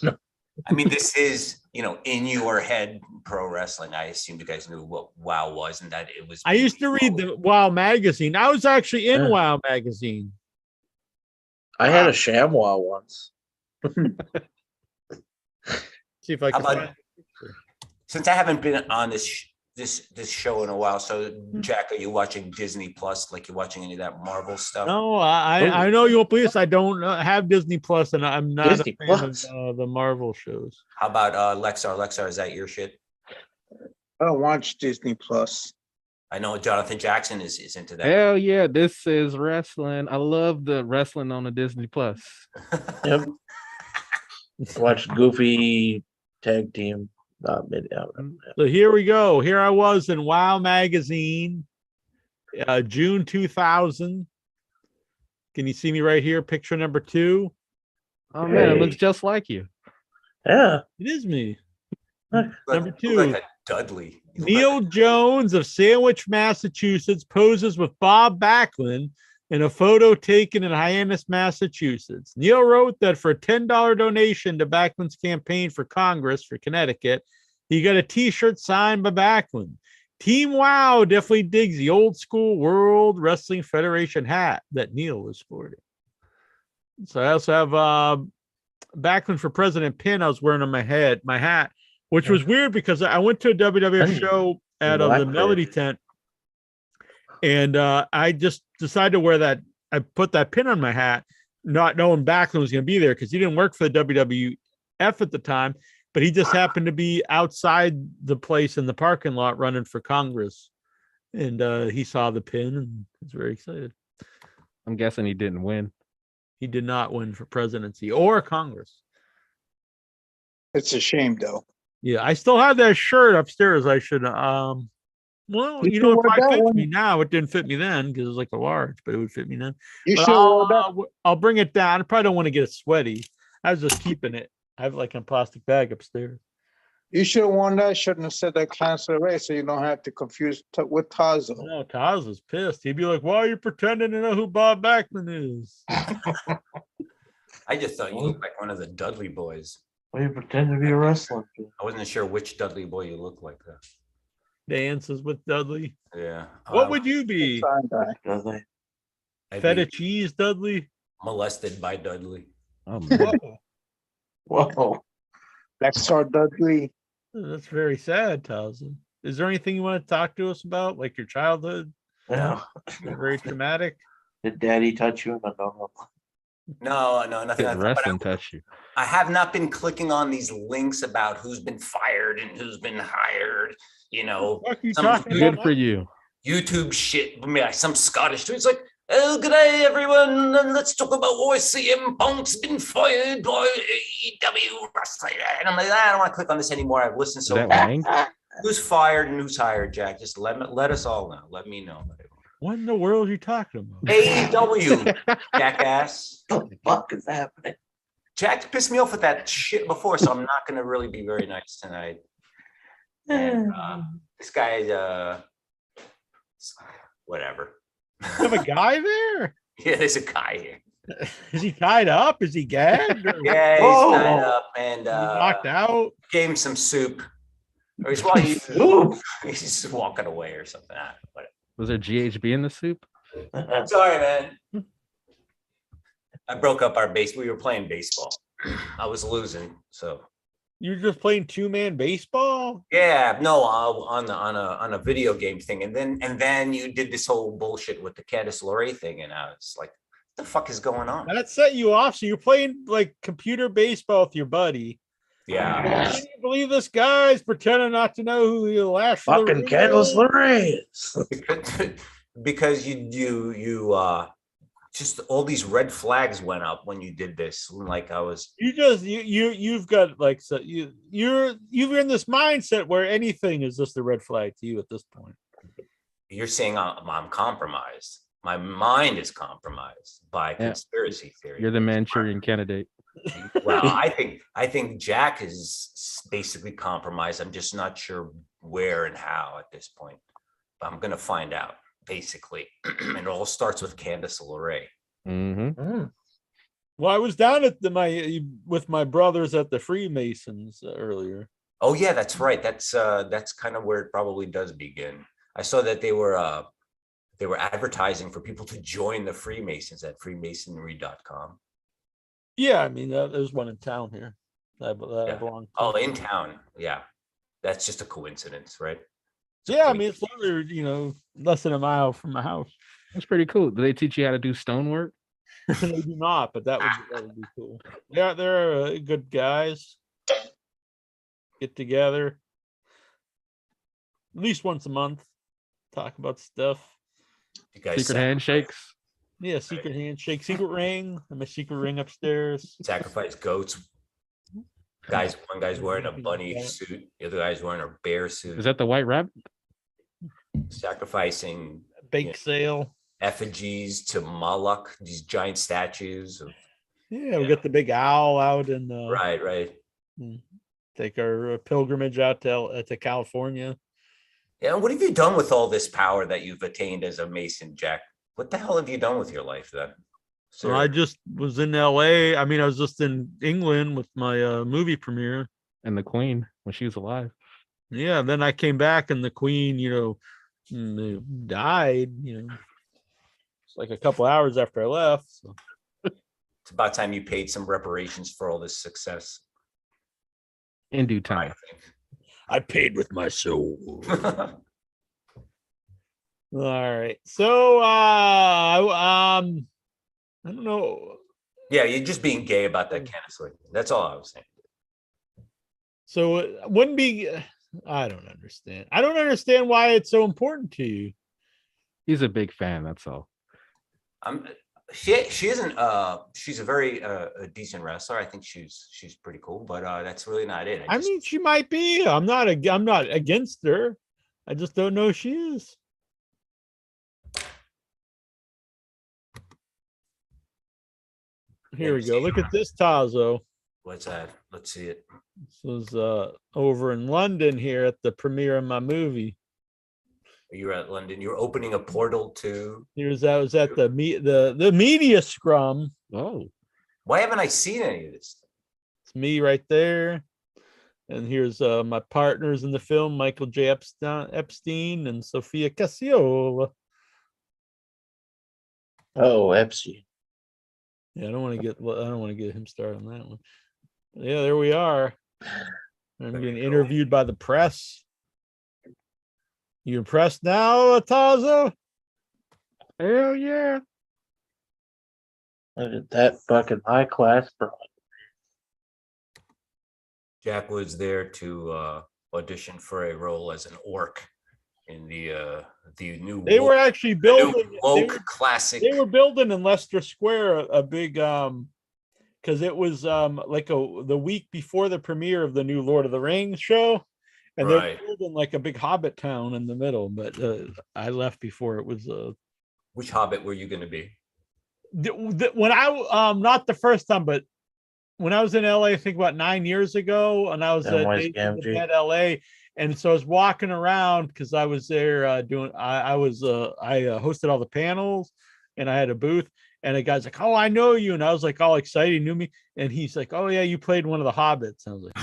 I mean, this is, in your head pro wrestling. I assumed you guys knew what WoW was and that it was. I used to read the WoW magazine. I was actually in Yeah. WoW magazine. I had a ShamWow once. See if I How can about- find Since I haven't been on this show in a while, so Jack, are you watching Disney Plus? Like you're watching any of that Marvel stuff? No, I know you won't believe this. I don't have Disney Plus, and I'm not Disney a fan Plus. of the Marvel shows. How about Lexar? Lexar, is that your shit? I don't watch Disney Plus. I know Jonathan Jackson is into that. Hell yeah, this is wrestling. I love the wrestling on the Disney Plus. Yep. Watched Goofy tag team. So here we go. Here I was in WoW magazine, June 2000. Can you see me right here? Picture number 2. Oh man, it Hey. looks just like you. Yeah. It is me. Look- Number look 2. like a Dudley. You look Neil like Jones of Sandwich, Massachusetts, poses with Bob Backlund in a photo taken in Hyannis, Massachusetts. Neil wrote that for a $10 donation to Backlund's campaign for Congress for Connecticut, he got a T-shirt signed by Backlund. Team WoW definitely digs the old school World Wrestling Federation hat that Neil was sporting. So I also have Backlund for President pin I was wearing on my hat, which was weird because I went to a WWF show at the Blackbeard. Melody Tent, and I just decided to wear that. I put that pin on my hat, not knowing Backlund was going to be there because he didn't work for the WWF at the time, but he just happened to be outside the place in the parking lot running for Congress, and he saw the pin and was very excited. I'm guessing he didn't win. He did not win for presidency or Congress. It's a shame, though. Yeah, I still have that shirt upstairs. I should well, You you know, should it wear probably that fits one. me now. It didn't fit me then because it was like a large, but it would fit me now. You But should wear that. I'll bring it down. I probably don't want to get it sweaty. I was just keeping it. I have like a plastic bag upstairs. You should have worn that. Shouldn't have said that Candace LeRae, so you don't have to confuse with Tazo. No, Taz was pissed. He'd be like, "Why are you pretending to know who Bob Backlund is?" I just thought you looked like one of the Dudley boys. Why you pretend to be a wrestler? I wasn't sure which Dudley boy you looked like. Though. Dances with Dudley. Yeah. What would you be? Sign guy. Dudley. I'd Feta be cheese, Dudley. molested by Dudley. Oh man. Whoa, Whoa. Black Star Dudley. that's very sad, Towson. Is there anything you want to talk to us about, like your childhood? Yeah. Very traumatic. Did Daddy touch you in the dog? No, nothing. Did Like that, but wrestling touch you? I have not been clicking on these links about who's been fired and who's been hired. You know, What are you some talking Good about? for you. YouTube shit. I mean, some Scottish dude. It's like, oh, good day, everyone. And let's talk about why CM Punk's been fired by AEW Wrestling. And I'm like, I don't want to click on this anymore. I've listened Is so that much. Wang? Who's fired and who's hired, Jack? Just let us all know. Let me know. What in the world are you talking about? AEW, jackass. What the fuck is happening? Jack pissed me off with that shit before, so I'm not going to really be very nice tonight. And this guy, whatever. You have a guy there? Yeah, there's a guy here. Is he tied up? Is he gagged? Or Yeah, he's Whoa. tied up and knocked out? gave him some soup. Or he's, well, Ooh. he's just walking away or something. Whatever. Was there GHB in the soup? Sorry, man. I broke up our base. We were playing baseball. I was losing, so You're just playing 2-man baseball? yeah. No, on a video game thing, and then you did this whole bullshit with the Candace Larae thing, and I was like, "What the fuck is going on?" That set you off. So you're playing like computer baseball with your buddy. Yeah, Can you believe this guy's pretending not to know who the last Fucking Candace LeRae. because you just all these red flags went up when you did this. Like I was. You've got like, so you're in this mindset where anything is just a red flag to you at this point. You're saying I'm compromised. My mind is compromised by conspiracy theory. You're the Manchurian candidate. Well, I think Jack is basically compromised. I'm just not sure where and how at this point. But I'm gonna find out basically. And it all starts with Candace Larae. Mm-hmm. Well, I was down at with my brothers at the Freemasons earlier. Oh yeah, that's right. That's kind of where it probably does begin. I saw that they were advertising for people to join the Freemasons at freemasonry.com. Yeah, I mean, there's one in town here. I belong to. Oh, in town. Yeah. That's just a coincidence, right? Yeah, I mean, it's literally, less than a mile from my house. That's pretty cool. Do they teach you how to do stonework? They do not, but that would be cool. Yeah, they're good guys. Get together at least once a month, talk about stuff. You guys Secret handshakes. Yeah, secret handshake, secret ring. I have my secret ring upstairs. sacrifice goats. One guy's wearing a bunny suit, the other guy's wearing a bear suit. Is that the white rabbit? Sacrificing Bake sale. effigies to Moloch, these giant statues. Yeah, we got the big owl out in Right. take our pilgrimage out to California. Yeah, what have you done with all this power that you've attained as a Mason, Jack? What the hell have you done with your life then? So I just was in LA. I mean, I was just in England with my movie premiere. And the Queen when she was alive. Yeah, then I came back and the Queen, died, it's like a couple hours after I left. So. It's about time you paid some reparations for all this success. In due I time. think. I paid with my soul. All right. So I don't know. Yeah, you're just being gay about that Candace Larae. That's all I was saying. So it wouldn't be I don't understand. I don't understand why it's so important to you. He's a big fan, that's all. She isn't she's a very a decent wrestler. I think she's pretty cool, but that's really not it. I mean, she might be. I'm not against her. I just don't know who she is. Here we go. Look at this Tazo. What's that? Let's see it. This was over in London here at the premiere of my movie. You're at London. You're opening a portal to. I was at the media scrum. Oh, Why haven't I seen any of this? It's me right there. And here's my partners in the film, Michael J. Epstein and Sophia Casiola. Oh, Epstein. Yeah, I don't want to get him started on that one. Yeah, there we are. I'm getting interviewed by the press. You impressed now, Tazo? hell yeah. Look at that fucking high class bro. Jack was there to audition for a role as an orc in the new. They were actually building woke classic. They were building in Leicester Square a big because it was like the week before the premiere of the new Lord of the Rings show, and they were building like a big Hobbit town in the middle. But I left before it was. Which Hobbit were you going to be? When I not the first time, but when I was in LA, I think about 9 years ago, and I was at LA, and so I was walking around because I was there I hosted all the panels, and I had a booth, and the guy's like, "Oh, I know you," and I was like all excited, he knew me, and he's like, "Oh yeah, you played one of the Hobbits." I was like,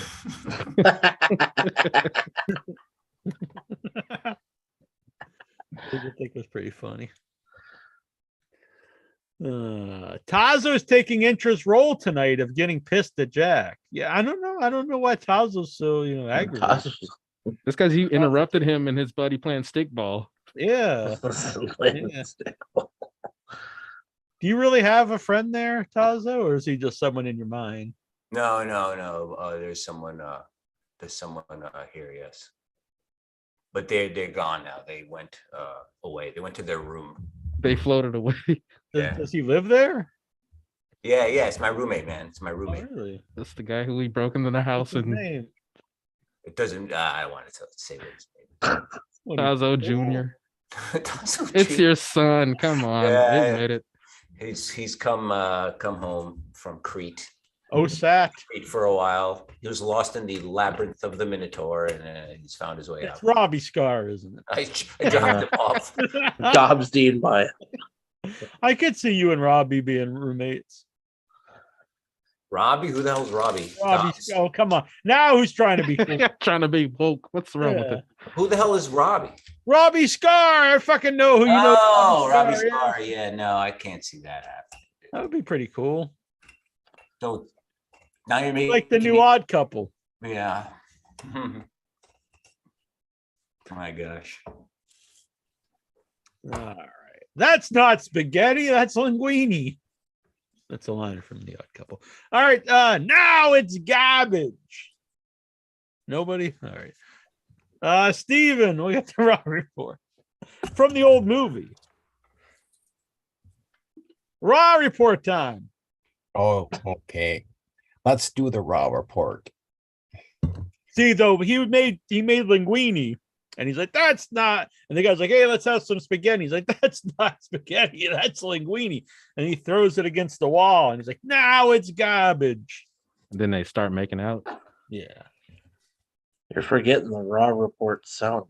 I think it was pretty funny. Tazo's taking interest role tonight of getting pissed at Jack. Yeah, I don't know why Tazo's so aggravated. Just because you interrupted him and his buddy playing stickball. Yeah. Yeah. Do you really have a friend there, Tazo, or is he just someone in your mind? No. There's someone here, yes. But they're gone now. They went away. They went to their room. They floated away. Does he live there? Yeah. It's my roommate, man. It's my roommate. Oh, really? That's the guy who we broke into the house What's his and name? It doesn't. I don't want to say what his name. Tazo Jr. Tazo It's Jr. your son. Come on, admit it. He's come home from Crete. Osat. Crete for a while. He was lost in the labyrinth of the Minotaur, and he's found his way out. It's Robbie Scar, isn't it? I dropped him off. Dobbs Dean by I could see you and Robbie being roommates. Robbie? Who the hell's Robbie? Robbie, oh come on! Now who's trying to be cool? Trying to be woke. What's wrong with it? Who the hell is Robbie? Robbie Scar. I fucking know who you know. Oh, Robbie Scar. Yeah, no, I can't see that happening. That would be pretty cool. So now you're making like the new Odd Couple. Yeah. Oh my gosh. All right. That's not spaghetti. That's linguine. That's a line from the Odd Couple. All right. Now it's garbage. Nobody. All right. Steven, we got the Raw report from the old movie. Raw report time. Oh, okay. Let's do the Raw report. See, though, he made linguine, and he's like, "That's not." And the guy's like, "Hey, let's have some spaghetti." He's like, "That's not spaghetti. That's linguine." And he throws it against the wall, and he's like, "Now it's garbage." And then they start making out. Yeah. You're forgetting the Raw report sounder.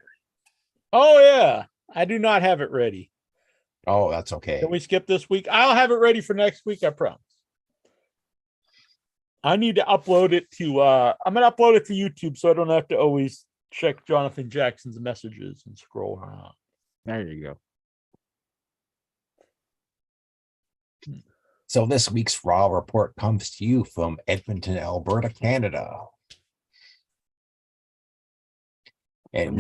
Oh yeah, I do not have it ready. Oh, that's okay. Can we skip this week? I'll have it ready for next week. I promise. I need to upload it to. I'm gonna upload it to YouTube, so I don't have to always check Jonathan Jackson's messages and scroll around. There you go. So this week's Raw report comes to you from Edmonton, Alberta, Canada. And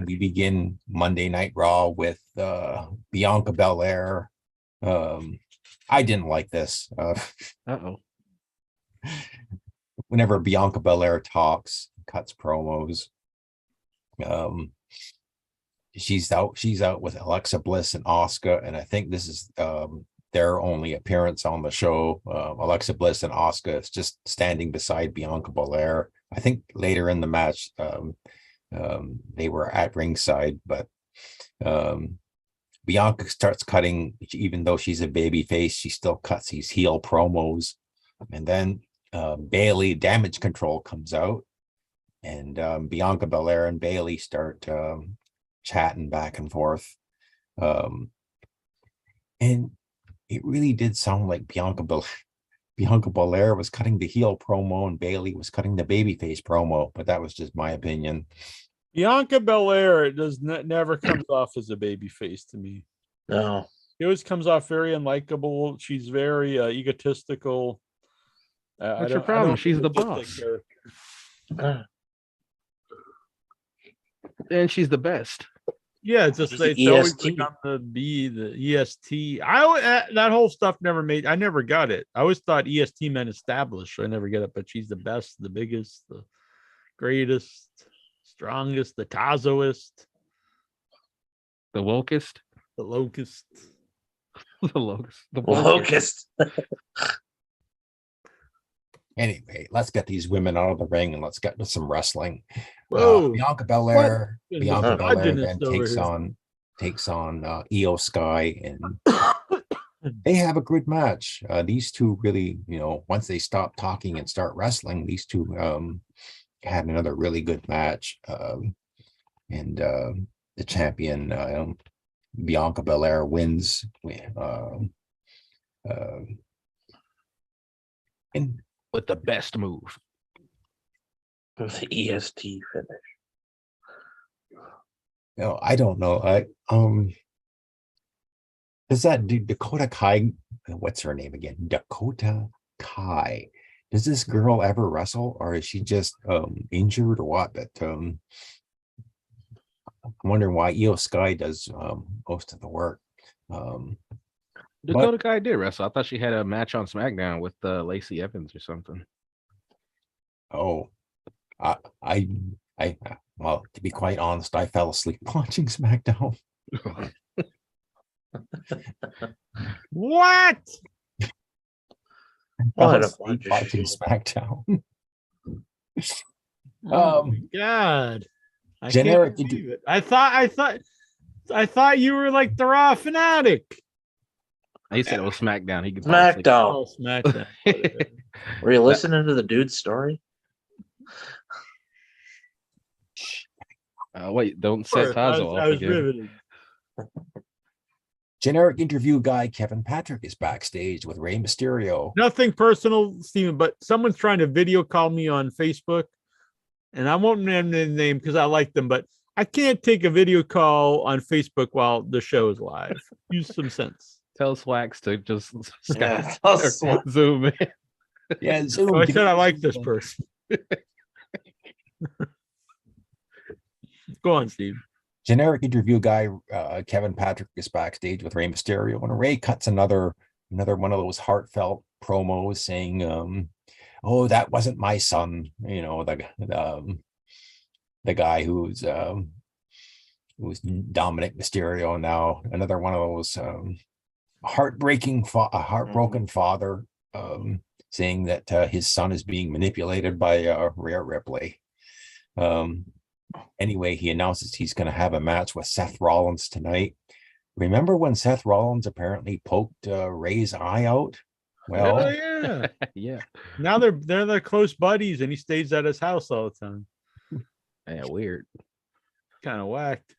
we begin Monday Night Raw with Bianca Belair. I didn't like this. Whenever Bianca Belair talks, cuts promos, she's out with Alexa Bliss and Asuka, and I think this is their only appearance on the show. Alexa Bliss and Asuka is just standing beside Bianca Belair. I think later in the match they were at ringside, but Bianca starts cutting. Even though she's a baby face, she still cuts these heel promos. And then Bailey Damage Control comes out, and Bianca Belair and Bailey start chatting back and forth. And it really did sound like Bianca Belair was cutting the heel promo and Bailey was cutting the babyface promo, but that was just my opinion. Bianca Belair never comes off as a baby face to me. No. She always comes off very unlikable. She's very egotistical. What's your problem? She's the boss. And she's the best. Yeah, it's just She's the it's always EST. like on the EST. That whole stuff never made. I never got it. I always thought EST meant established. So I never get it. But she's the best, the biggest, the greatest, strongest, the Tazoist, The wokest. the locust. The locust. The Locust. Anyway, let's get these women out of the ring and let's get to some wrestling. Whoa. Bianca Belair What? then Misogynist takes on Io Sky, and they have a good match. These two really, once they stop talking and start wrestling, these two had another really good match. And the champion Bianca Belair wins. And with the best move. With the EST finish. I don't know. Does that Dakota Kai? What's her name again? Dakota Kai. Does this girl ever wrestle, or is she just injured or what? But I'm wondering why Io Sky does most of the work. Dakota Kai did wrestle. I thought she had a match on SmackDown with Lacey Evans or something. Oh, well, to be quite honest, I fell asleep watching SmackDown. What? Watching SmackDown. Oh my God. I generic can't believe it. I thought you were like the Raw fanatic. He said it was SmackDown. He could SmackDown. Oh, SmackDown. Were you listening to the dude's story? Wait, don't set Tazo off I was again. riveted. Generic interview guy Kevin Patrick is backstage with Rey Mysterio. Nothing personal, Steven, but someone's trying to video call me on Facebook, and I won't name the name because I like them, but I can't take a video call on Facebook while the show is live. Use some sense. Tell Swax to just Zoom in. Yeah, Zoom. I said I like this person. Go on, Steve. Generic interview guy Kevin Patrick is backstage with Rey Mysterio, and Rey cuts another one of those heartfelt promos saying, "Oh, that wasn't my son." The guy who's Dominic Mysterio. Now another one of those heartbroken father saying that his son is being manipulated by Rhea Ripley. Anyway, he announces he's going to have a match with Seth Rollins tonight. Remember when Seth Rollins apparently poked Ray's eye out? Well, yeah. Yeah. Now they're close buddies, and he stays at his house all the time. Yeah, weird. Kind of whacked.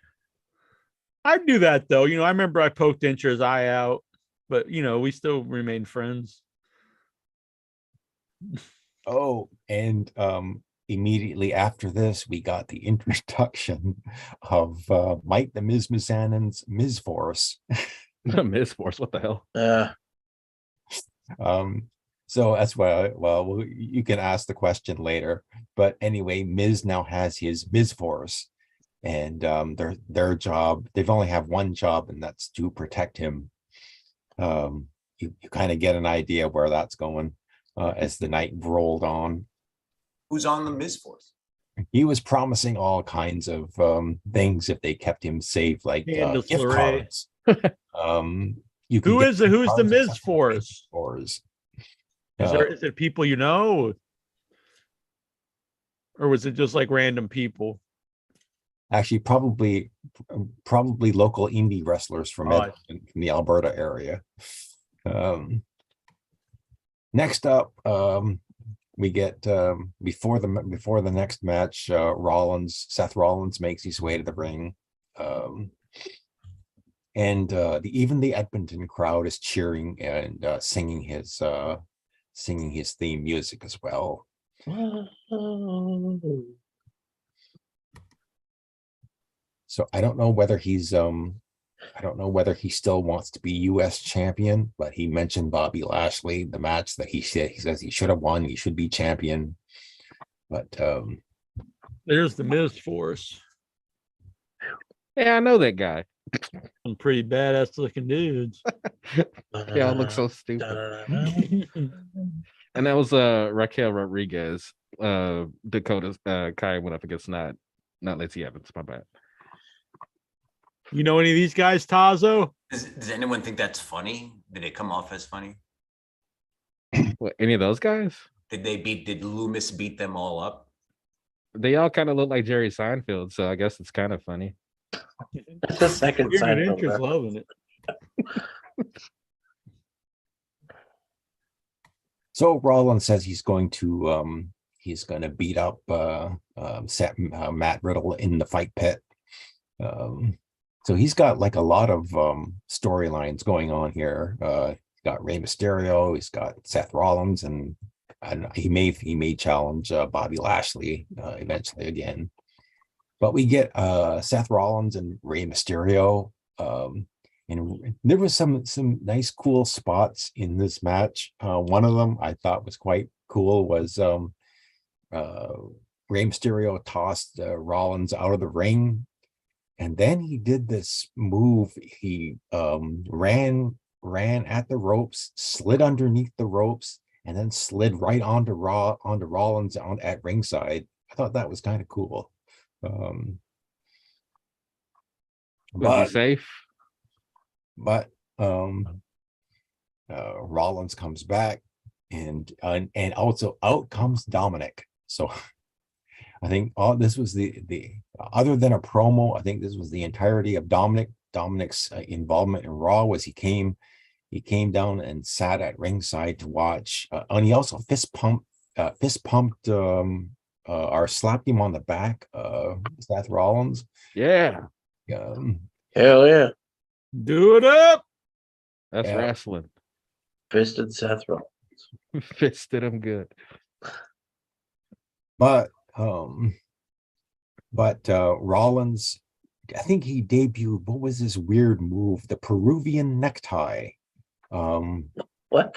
I'd do that though. I remember I poked Incher's eye out, but we still remain friends. Oh, and immediately after this, we got the introduction of Mike the Miz Mizannon's Miz Force. Miz Force, what the hell? So that's why, well, you can ask the question later. But anyway, Miz now has his Miz Force, and their job, they've only have one job, and that's to protect him. You kind of get an idea where that's going as the night rolled on. Who's on the Miz Force? He was promising all kinds of things if they kept him safe, like Candace gift Larae. cards. Who's Who's the Miz Force? Is it people you know? Or was it just like random people? Actually, probably local indie wrestlers from the Alberta area. Next up, we get before the next match, Seth Rollins makes his way to the ring. And even the Edmonton crowd is cheering and singing his theme music as well. So I don't know whether he still wants to be U.S. champion, but he mentioned Bobby Lashley, the match that he says he should have won. He should be champion. But there's the Miz for us. Yeah, I know that guy. Some pretty badass looking dudes. They all look so stupid. And that was Raquel Rodriguez. Dakota's Kai went up against not Lacey Evans. My bad. You know any of these guys, Tazo? Does anyone think that's funny? Did it come off as funny? What, any of those guys? Did Loomis beat them all up? They all kind of look like Jerry Seinfeld, so I guess it's kind of funny. That's the second Seinfeld. Inch is loving it. So Rollins says he's going to beat up Matt Riddle in the fight pit. So he's got like a lot of storylines going on here. He's got Rey Mysterio, he's got Seth Rollins, and he may challenge Bobby Lashley eventually again. But we get Seth Rollins and Rey Mysterio, and there was some nice cool spots in this match. One of them I thought was quite cool was Rey Mysterio tossed Rollins out of the ring. And then he did this move. He ran at the ropes, slid underneath the ropes, and then slid right onto Rollins at ringside. I thought that was kind of cool. Was he safe? But Rollins comes back, and also out comes Dominic. So I think this was the other than a promo, I think this was the entirety of Dominic's involvement in Raw. Was he came down and sat at ringside to watch, and he also fist pumped or slapped him on the back, Seth Rollins. Yeah. Hell yeah. Do it up. That's wrestling. Fisted Seth Rollins. Fisted him good. But Rollins, I think he debuted, what was this weird move? The Peruvian necktie. What?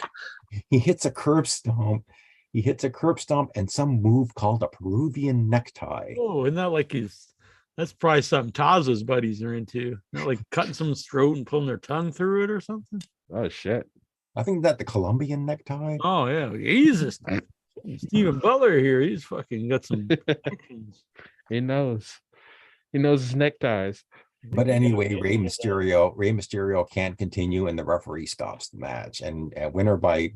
He hits a curb stomp. And some move called a Peruvian necktie. Oh, isn't that like that's probably something Tazo's buddies are into. Not like cutting someone's throat and pulling their tongue through it or something. Oh shit. I think that the Colombian necktie. Oh yeah. Jesus. Steven Butler here. He's fucking got some He knows his neckties. But anyway, Rey Mysterio can't continue, and the referee stops the match. And winner by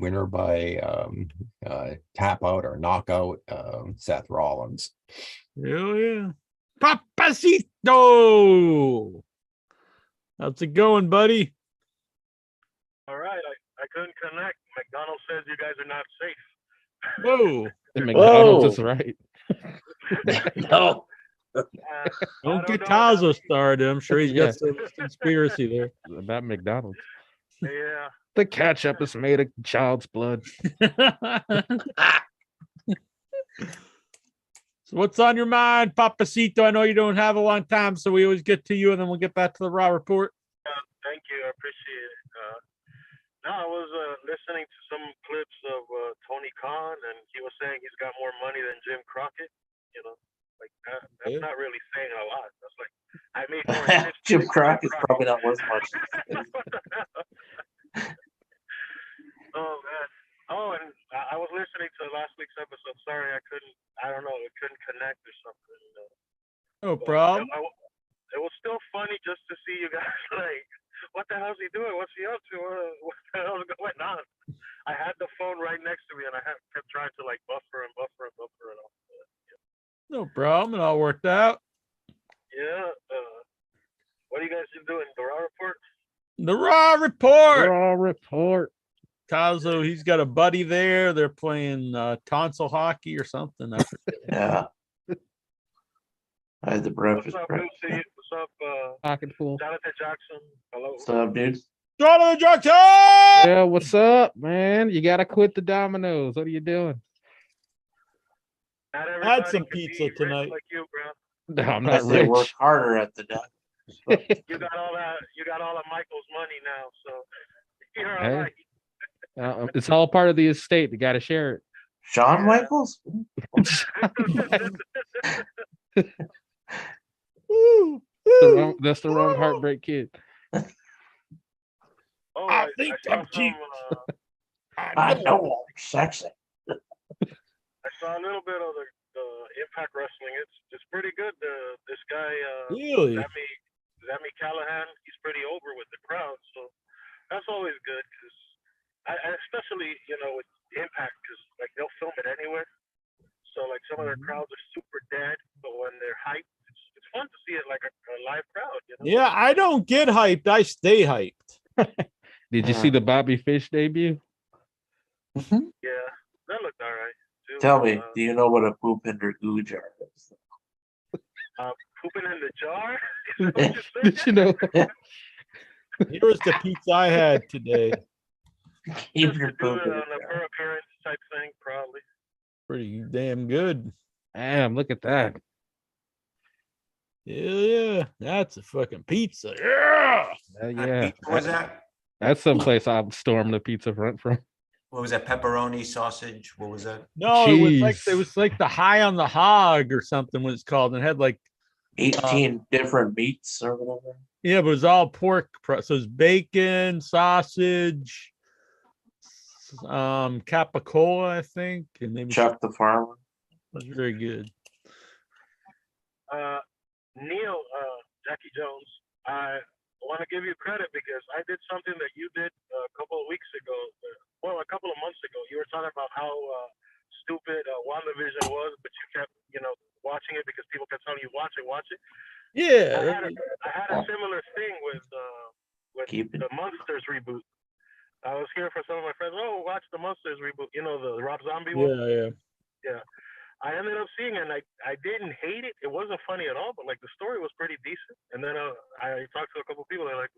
tap out or knockout, Seth Rollins. Hell yeah. Papacito. How's it going, buddy? All right. I couldn't connect. McDonald says you guys are not safe. Whoa. McDonald's is right. No. Don't get Tazo started. I'm sure he's got some conspiracy there. About McDonald's. Yeah. The ketchup is made of child's blood. So what's on your mind, Papacito? I know you don't have a long time, so we always get to you, and then we'll get back to the Raw report. Thank you. I appreciate it. No, I was listening to some clips of Tony Khan, and he was saying he's got more money than Jim Crockett. You know, like that's not really saying a lot. That's like I made more. Jim Crockett's probably not worth much. Oh man. Oh, and I was listening to last week's episode. Sorry, I couldn't connect or something. You know. No problem. It was still funny just to see you guys like. What the hell's he doing? What's he up to? What the hell's going on? I had the phone right next to me, and I kept trying to like buffer it off. No problem. It all worked out. Yeah. What are you guys doing? The Raw report? The Raw report. Raw report. Tazo, he's got a buddy there. They're playing tonsil hockey or something. I forget. Yeah. I had the breakfast. What's up, Lucy? What's up, Pocket pool. Jonathan Jackson? Hello. What's up, dude? Jonathan Jackson! Yeah, what's up, man? You gotta quit the dominoes. What are you doing? Not I had everybody some can be pizza rich tonight. like you, bro. No, I'm not Unless they rich. work harder at the desk. You got all that. You got all of Michael's money now, so you're Hey. all right. It's all part of the estate. You gotta share it. Shawn Yeah. Michaels? Woo, That's the wrong Heartbreak Kid. Oh, I think saw I'm cheap. I know I'm sexy. I saw a little bit of the Impact Wrestling. It's pretty good. This guy, Really? Sammy Callahan, he's pretty over with the crowd, so that's always good. Because I especially with Impact, because like they'll film it anywhere, so like some of their crowds are super dead, but when they're hyped, it's fun to see it like a live crowd. Yeah, I don't get hyped. I stay hyped. Did you see the Bobby Fish debut? Yeah, that looked all right. Too. Tell me, do you know what a poop hinder goo jar is? Pooping in the jar? Is that what you Did you know? Here was the pizza I had today. Keep Just your to do poop it in a on a jar. per appearance type thing, probably. Pretty damn good. Damn, look at that. Hell yeah. That's a fucking pizza. Yeah. Yeah. What was that? That's someplace I'll storm the pizza front from. What was that? Pepperoni sausage? What was that? No, it Jeez. was like the High on the Hog or something was called, and it had like 18 different meats or whatever. yeah, but it was all pork. So it's bacon, sausage, capicola, I think, and maybe Chuck the Farmer. was very good. Neil, Jackie Jones, I want to give you credit because I did something that you did a couple of weeks ago. Well, a couple of months ago. You were talking about how stupid WandaVision was, but you kept, watching it because people kept telling you, watch it. Yeah. I had a similar thing with Keep it. the Monsters reboot. I was hearing from some of my friends, oh, watch the Monsters reboot. The Rob Zombie one. Yeah. I ended up seeing it, and I didn't hate it. It wasn't funny at all, but like the story was pretty decent. And then I talked to a couple of people. They're like,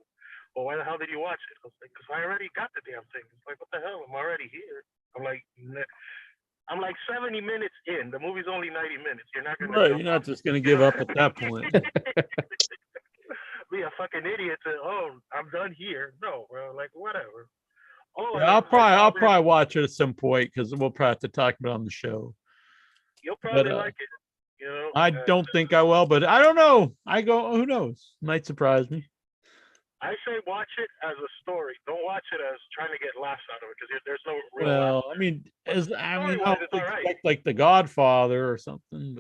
"Well, why the hell did you watch it?" I was like, "Because I already got the damn thing." It's like, what the hell? I'm already here. I'm like 70 minutes in. The movie's only 90 minutes. You're not gonna Right. You're not just gonna give up at that point. be a fucking idiot to I'm done here. No, bro. Like whatever. Oh, Yeah, I'll probably watch it at some point because we'll probably have to talk about it on the show. You'll probably but, like it. I don't think I will, but I don't know. Who knows? Might surprise me. I say watch it as a story. Don't watch it as trying to get laughs out of it because there's no real. Well, laughs. I mean, Story-wise, I'll it's all right. expect like The Godfather or something.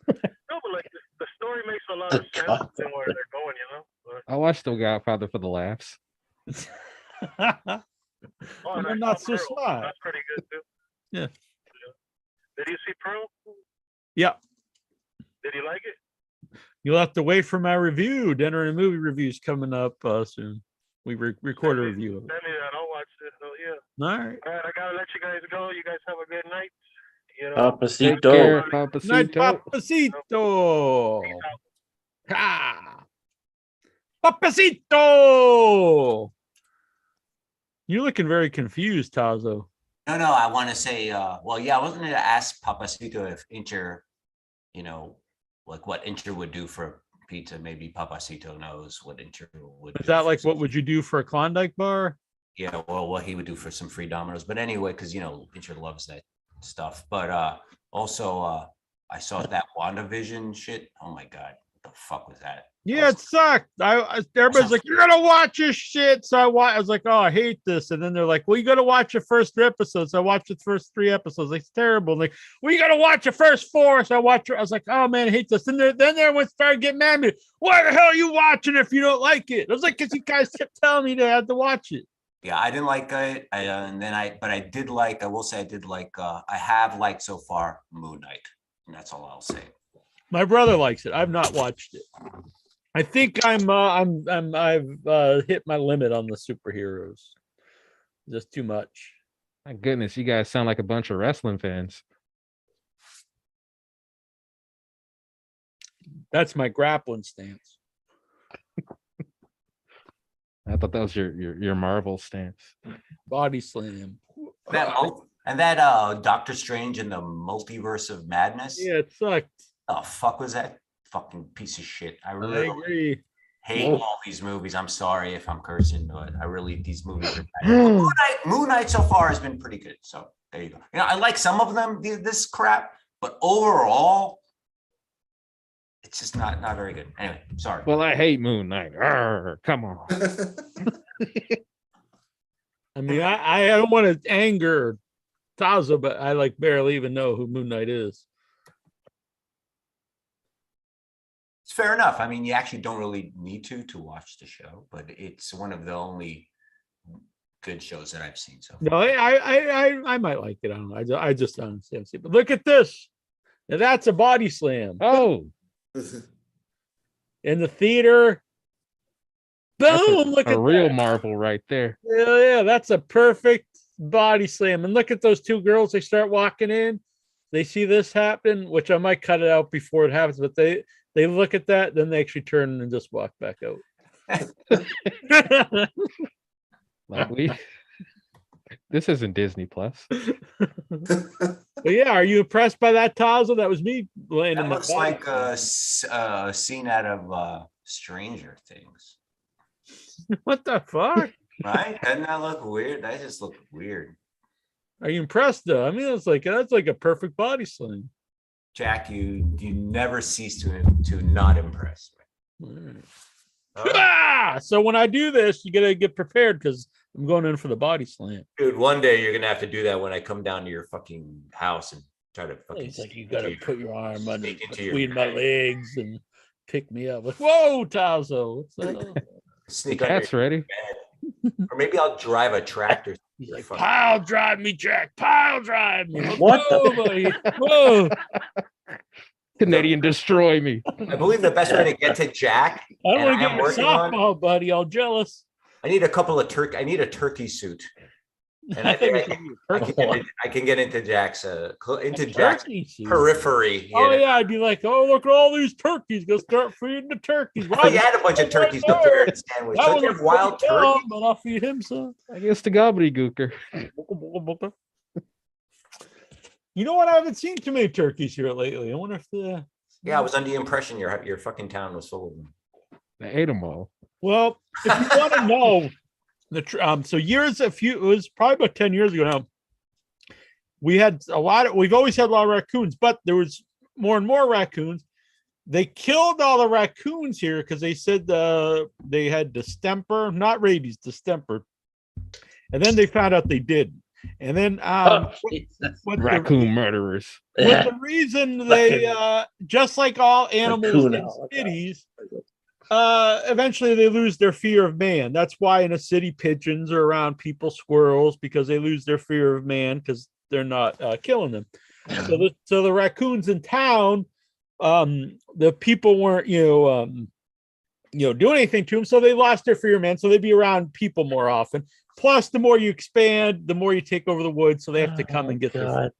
But No, but like the story makes a lot of sense in where they're going. But, I watched The Godfather for the laughs. and You're I not saw so Pearl. smart. That's pretty good too. Yeah. Did you see Pearl? Yeah. Did you like it? You'll have to wait for my review. Dinner and movie reviews coming up soon. We record a review of it. Send me that. I'll watch it. So yeah. All right. All right, I gotta let you guys go. You guys have a good night. Take care, Night, Papacito. Papacito. Ah. Papacito. You're looking very confused, Tazo. No, I want to say, I wasn't going to ask Papacito if Inter, like what Inter would do for pizza. Maybe Papacito knows what Inter would do. Is that like what would you do for a Klondike bar? Yeah, well, what he would do for some free Dominoes. But anyway, because, Inter loves that stuff. But also, I saw that WandaVision shit. Oh, my God. What the fuck was that? Yeah, it sucked. Everybody's like, "You're gonna watch this shit." So I was like, "Oh, I hate this." And then they're like, "Well, you gotta watch the first 3 episodes." So I watched the first 3 episodes. Like, it's terrible. Like, "Well, you gotta watch the first 4." So I watched. I was like, "Oh man, I hate this." And then everyone started getting mad at me. Why the hell are you watching if you don't like it? I was like, "Because you guys kept telling me that I had to watch it." Yeah, I didn't like it. But I did like. I will say I did like. I have liked so far Moon Knight, and that's all I'll say. My brother likes it. I've not watched it. I think I've hit my limit on the superheroes. Just too much. My goodness, you guys sound like a bunch of wrestling fans. That's my grappling stance. I thought that was your Marvel stance. Body slam. That Doctor Strange in the Multiverse of Madness. Yeah, it sucked. Oh, fuck was that fucking piece of shit? I I really agree. hate all these movies. I'm sorry if I'm cursing, but these movies are bad. Moon Knight so far has been pretty good. So there you go. I like some of them, this crap, but overall, it's just not very good. Anyway, sorry. Well, I hate Moon Knight. Arr, come on. I mean, I don't want to anger Taza, but I barely even know who Moon Knight is. It's fair enough. I mean, you actually don't really need to watch the show, but it's one of the only good shows that I've seen. So no, I might like it. I don't know. I just don't understand. But look at this. Now that's a body slam. Oh, in the theater. Boom! Look at a real that. Marvel right there. Yeah, that's a perfect body slam. And look at those two girls. They start walking in. They see this happen, which I might cut it out before it happens, but they look at that, then they actually turn and just walk back out. This isn't Disney Plus. But yeah, are you impressed by that, Tazo? That was me laying in that my looks body. like a scene out of Stranger Things. What the fuck? Right? Doesn't that look weird? That just looked weird. Are you impressed though? I mean, that's like a perfect body slam. Jack, you never cease to not impress me. So when I do this, you gotta get prepared because I'm going in for the body slam. Dude, one day you're gonna have to do that when I come down to your fucking house and try to fucking. It's like you gotta put your arm under between my legs and pick me up. Like, whoa, Tazo. Sneak Cat's ready. Or maybe I'll drive a tractor. He's like, pile drive me, Jack. Pile drive me. What Whoa, buddy. Whoa. Canadian destroy me. I believe the best way to get to Jack. I don't want to am get your working on- softball, buddy. All jealous. I need a couple of I need a turkey suit. And I think I can get into Jack's Jack's periphery. Oh yeah, I'd be like, oh, look at all these turkeys. Go start feeding the turkeys. Oh, you had a bunch of turkeys to prepare a sandwich. That Don't you was have wild turkey? but I'll feed him some. I guess the gobbledygooker. You know what? I haven't seen too many turkeys here lately. I wonder if the Yeah, I was under the impression your fucking town was full of them. They ate them all. Well, if you want to know it was probably about 10 years ago now. We've always had a lot of raccoons, but there was more and more raccoons. They killed all the raccoons here because they said they had distemper, not rabies, distemper. And then they found out they didn't. And then raccoon murderers. With the reason they just like all animals in cities, eventually they lose their fear of man. That's why in a city pigeons are around people, squirrels, because they lose their fear of man because they're not killing them. So the raccoons in town, the people weren't doing anything to them, so they lost their fear of man. So they'd be around people more often. Plus, the more you expand, the more you take over the woods, so they have to come and get their food.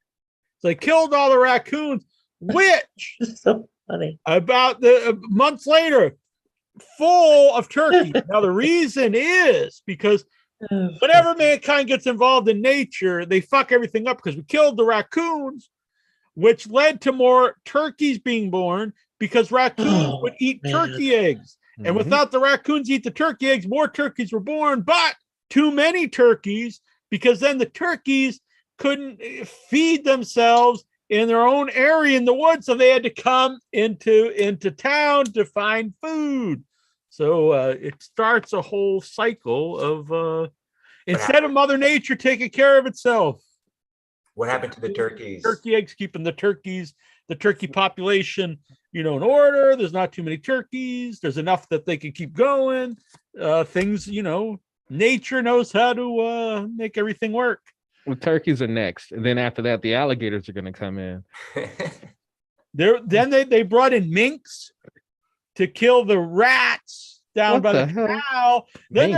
So they killed all the raccoons, which so funny. About months later, full of turkey. Now the reason is because whenever mankind gets involved in nature, they fuck everything up because we killed the raccoons, which led to more turkeys being born because raccoons would eat turkey eggs. And without the raccoons eat the turkey eggs, more turkeys were born, but too many turkeys because then the turkeys couldn't feed themselves in their own area in the woods, so they had to come into town to find food. So it starts a whole cycle of instead of Mother Nature taking care of itself. What happened to the turkeys? Turkey eggs, keeping the turkey population, in order. There's not too many turkeys. There's enough that they can keep going. Things, nature knows how to make everything work. Well, turkeys are next, and then after that, the alligators are going to come in. Then they brought in minks to kill the rats down by the canal. Then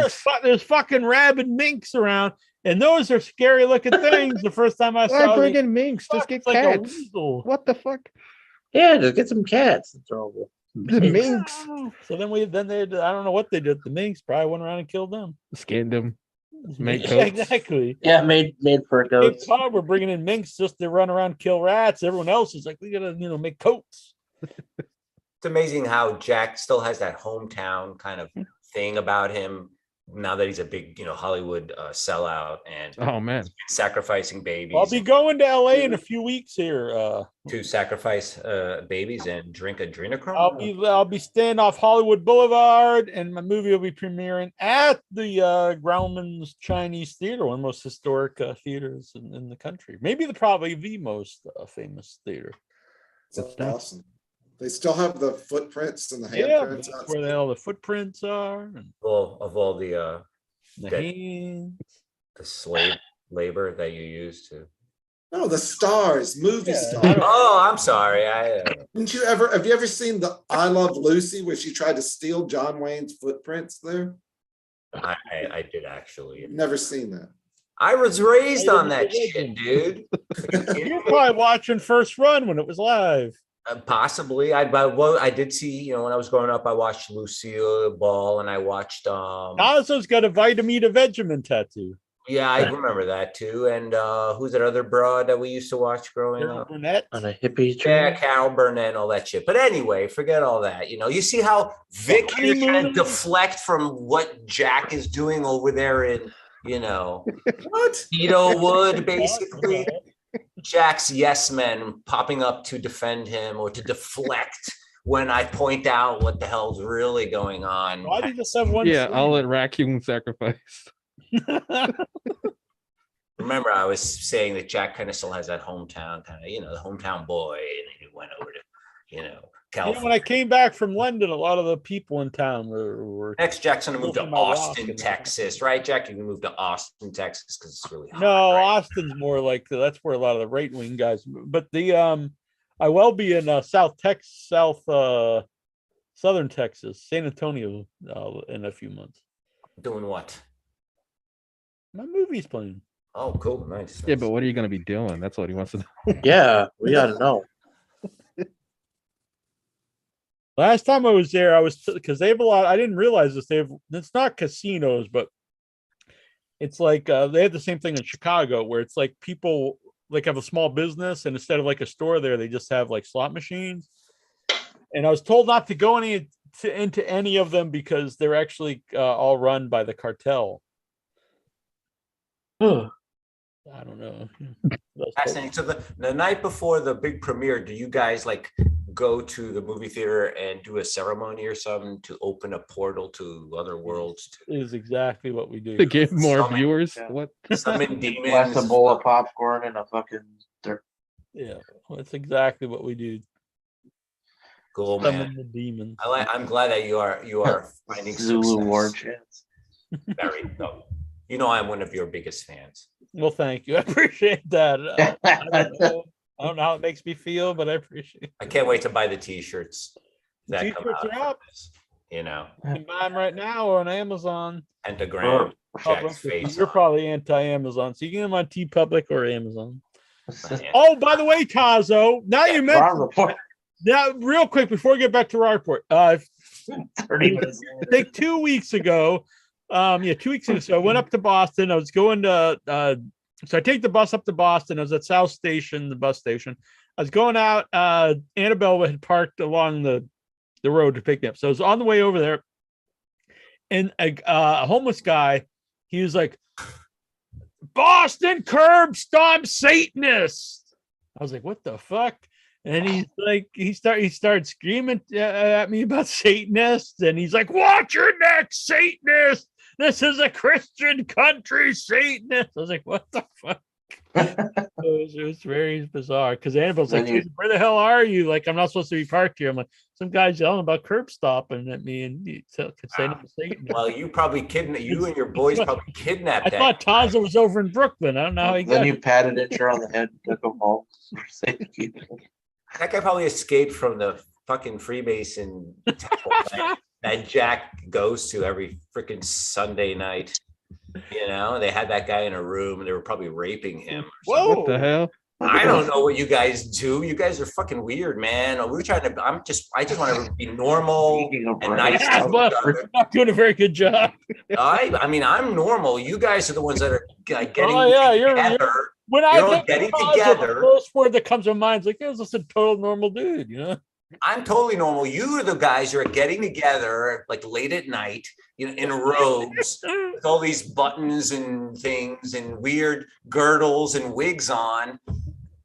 there's fucking rabid minks around, And those are scary looking things. The first time I Why saw bring it, in minks? Just get it's like a cats. weasel. What the fuck? Yeah, just get some cats and throw them. The minks. So then they I don't know what they did. The minks probably went around and killed them. Skinned them. Make Yeah, coats. exactly. Yeah, made for goats. We're bringing in minks just to run around and kill rats. Everyone else is like, we gotta make coats. It's amazing how Jack still has that hometown kind of thing about him now that he's a big, Hollywood sellout and Oh man, sacrificing babies. I'll be going to LA in a few weeks here. To sacrifice babies and drink adrenochrome. I'll be staying off Hollywood Boulevard, and my movie will be premiering at the Grauman's Chinese Theater, one of the most historic theaters in the country. Maybe probably the most famous theater. That's awesome. They still have the footprints and the Yeah, handprints. that's where all the footprints are, and Of all the hands. the slave labor that you use to. No, the stars, movie stars. Oh, I'm sorry. Have you ever seen the I Love Lucy where she tried to steal John Wayne's footprints there? I did actually. Never seen that. I was raised on that shit, dude. You were probably watching First Run when it was live. Possibly. I did see, when I was growing up, I watched Lucille Ball and I watched Ozzo's got a Vitamita Vegemin tattoo. Yeah, I remember that too. And who's that other broad that we used to watch growing up? Burnett. On a hippie tree. Yeah, Carol Burnett and all that shit. But anyway, forget all that. You see how Vic here trying to deflect from what Jack is doing over there in, What? Tito Wood, basically. Jack's yes men popping up to defend him or to deflect when I point out what the hell's really going on. Why do you just have one? Yeah, scene? I'll let raccoon sacrifice. Remember, I was saying that Jack kind of still has that hometown kind of, the hometown boy, and he went over to, California. When I came back from London, a lot of the people in town were Next, Jack's gonna move to Smoking my Austin, rock. Texas, right? Jack, you can move to Austin, Texas, because it's really hot. No, right? Austin's more like that's where a lot of the right wing guys move. But I will be in southern Texas, San Antonio, in a few months. Doing what? My movie's playing. Oh, cool, nice. Yeah, but what are you going to be doing? That's what he wants to know. Yeah, we gotta know. Last time I was there, because they have a lot. I didn't realize this. It's not casinos, but it's like they have the same thing in Chicago, where it's like people like have a small business, and instead of like a store there, they just have like slot machines. And I was told not to go into any of them because they're actually all run by the cartel. I don't know. Fascinating. So the night before the big premiere, do you guys like go to the movie theater and do a ceremony or something to open a portal to other worlds? Is exactly what we do. To get more Summon- viewers? yeah. What? Summon demons. Bless a bowl of popcorn and a fucking dirt. Yeah, that's exactly what we do. Cool, Summon man. the demons. I'm glad that you are finding Zulu success. war chants. Very no. I'm one of your biggest fans. Well, thank you. I appreciate that. I don't know how it makes me feel, but I appreciate it. I can't wait to buy the t-shirts that The come t-shirts out. are from up. this, You know, You can buy them right now on Amazon. pentagram, Jack's face. You're on. probably anti-Amazon, so you can get them on TeePublic or Amazon. Yeah. Oh, by the way, Tazo, now you Raw mentioned report. now, real quick before we get back to Raw Report. 30 minutes. I think 2 weeks ago. 2 weeks ago. So I went up to Boston. I was going to so I take the bus up to Boston. I was at South Station, the bus station. I was going out. Annabelle had parked along the road to pick me up. So I was on the way over there. And a homeless guy, he was like, Boston curb stomp Satanist. I was like, what the fuck? And he's like, he started screaming at me about Satanists, and he's like, "Watch your neck, Satanist! This is a Christian country, Satanist." I was like, "What the fuck?" It was very bizarre because Annabelle's like, "Where the hell are you? Like, I'm not supposed to be parked here." I'm like, "Some guy's yelling about curb stopping at me, and you could say I'm a Satanist." Well, you probably you and your boys probably kidnapped I that. thought Taza was over in Brooklyn. I don't know how he got Then you it. patted Itcher on the head and took him home. That guy probably escaped from the fucking Freemason temple that Jack goes to every freaking Sunday night. You know, they had that guy in a room and they were probably raping him. Whoa. What the hell? I don't know what you guys do. You guys are fucking weird, man. We're trying to. I just want to be normal and nice. Yeah, but we're not doing a very good job. I mean, I'm normal. You guys are the ones that are like getting together. When I think getting together, the first word that comes to mind is like, "This is a total normal dude," you know. I'm totally normal. You are the guys who are getting together like late at night, you know, in robes with all these buttons and things and weird girdles and wigs on.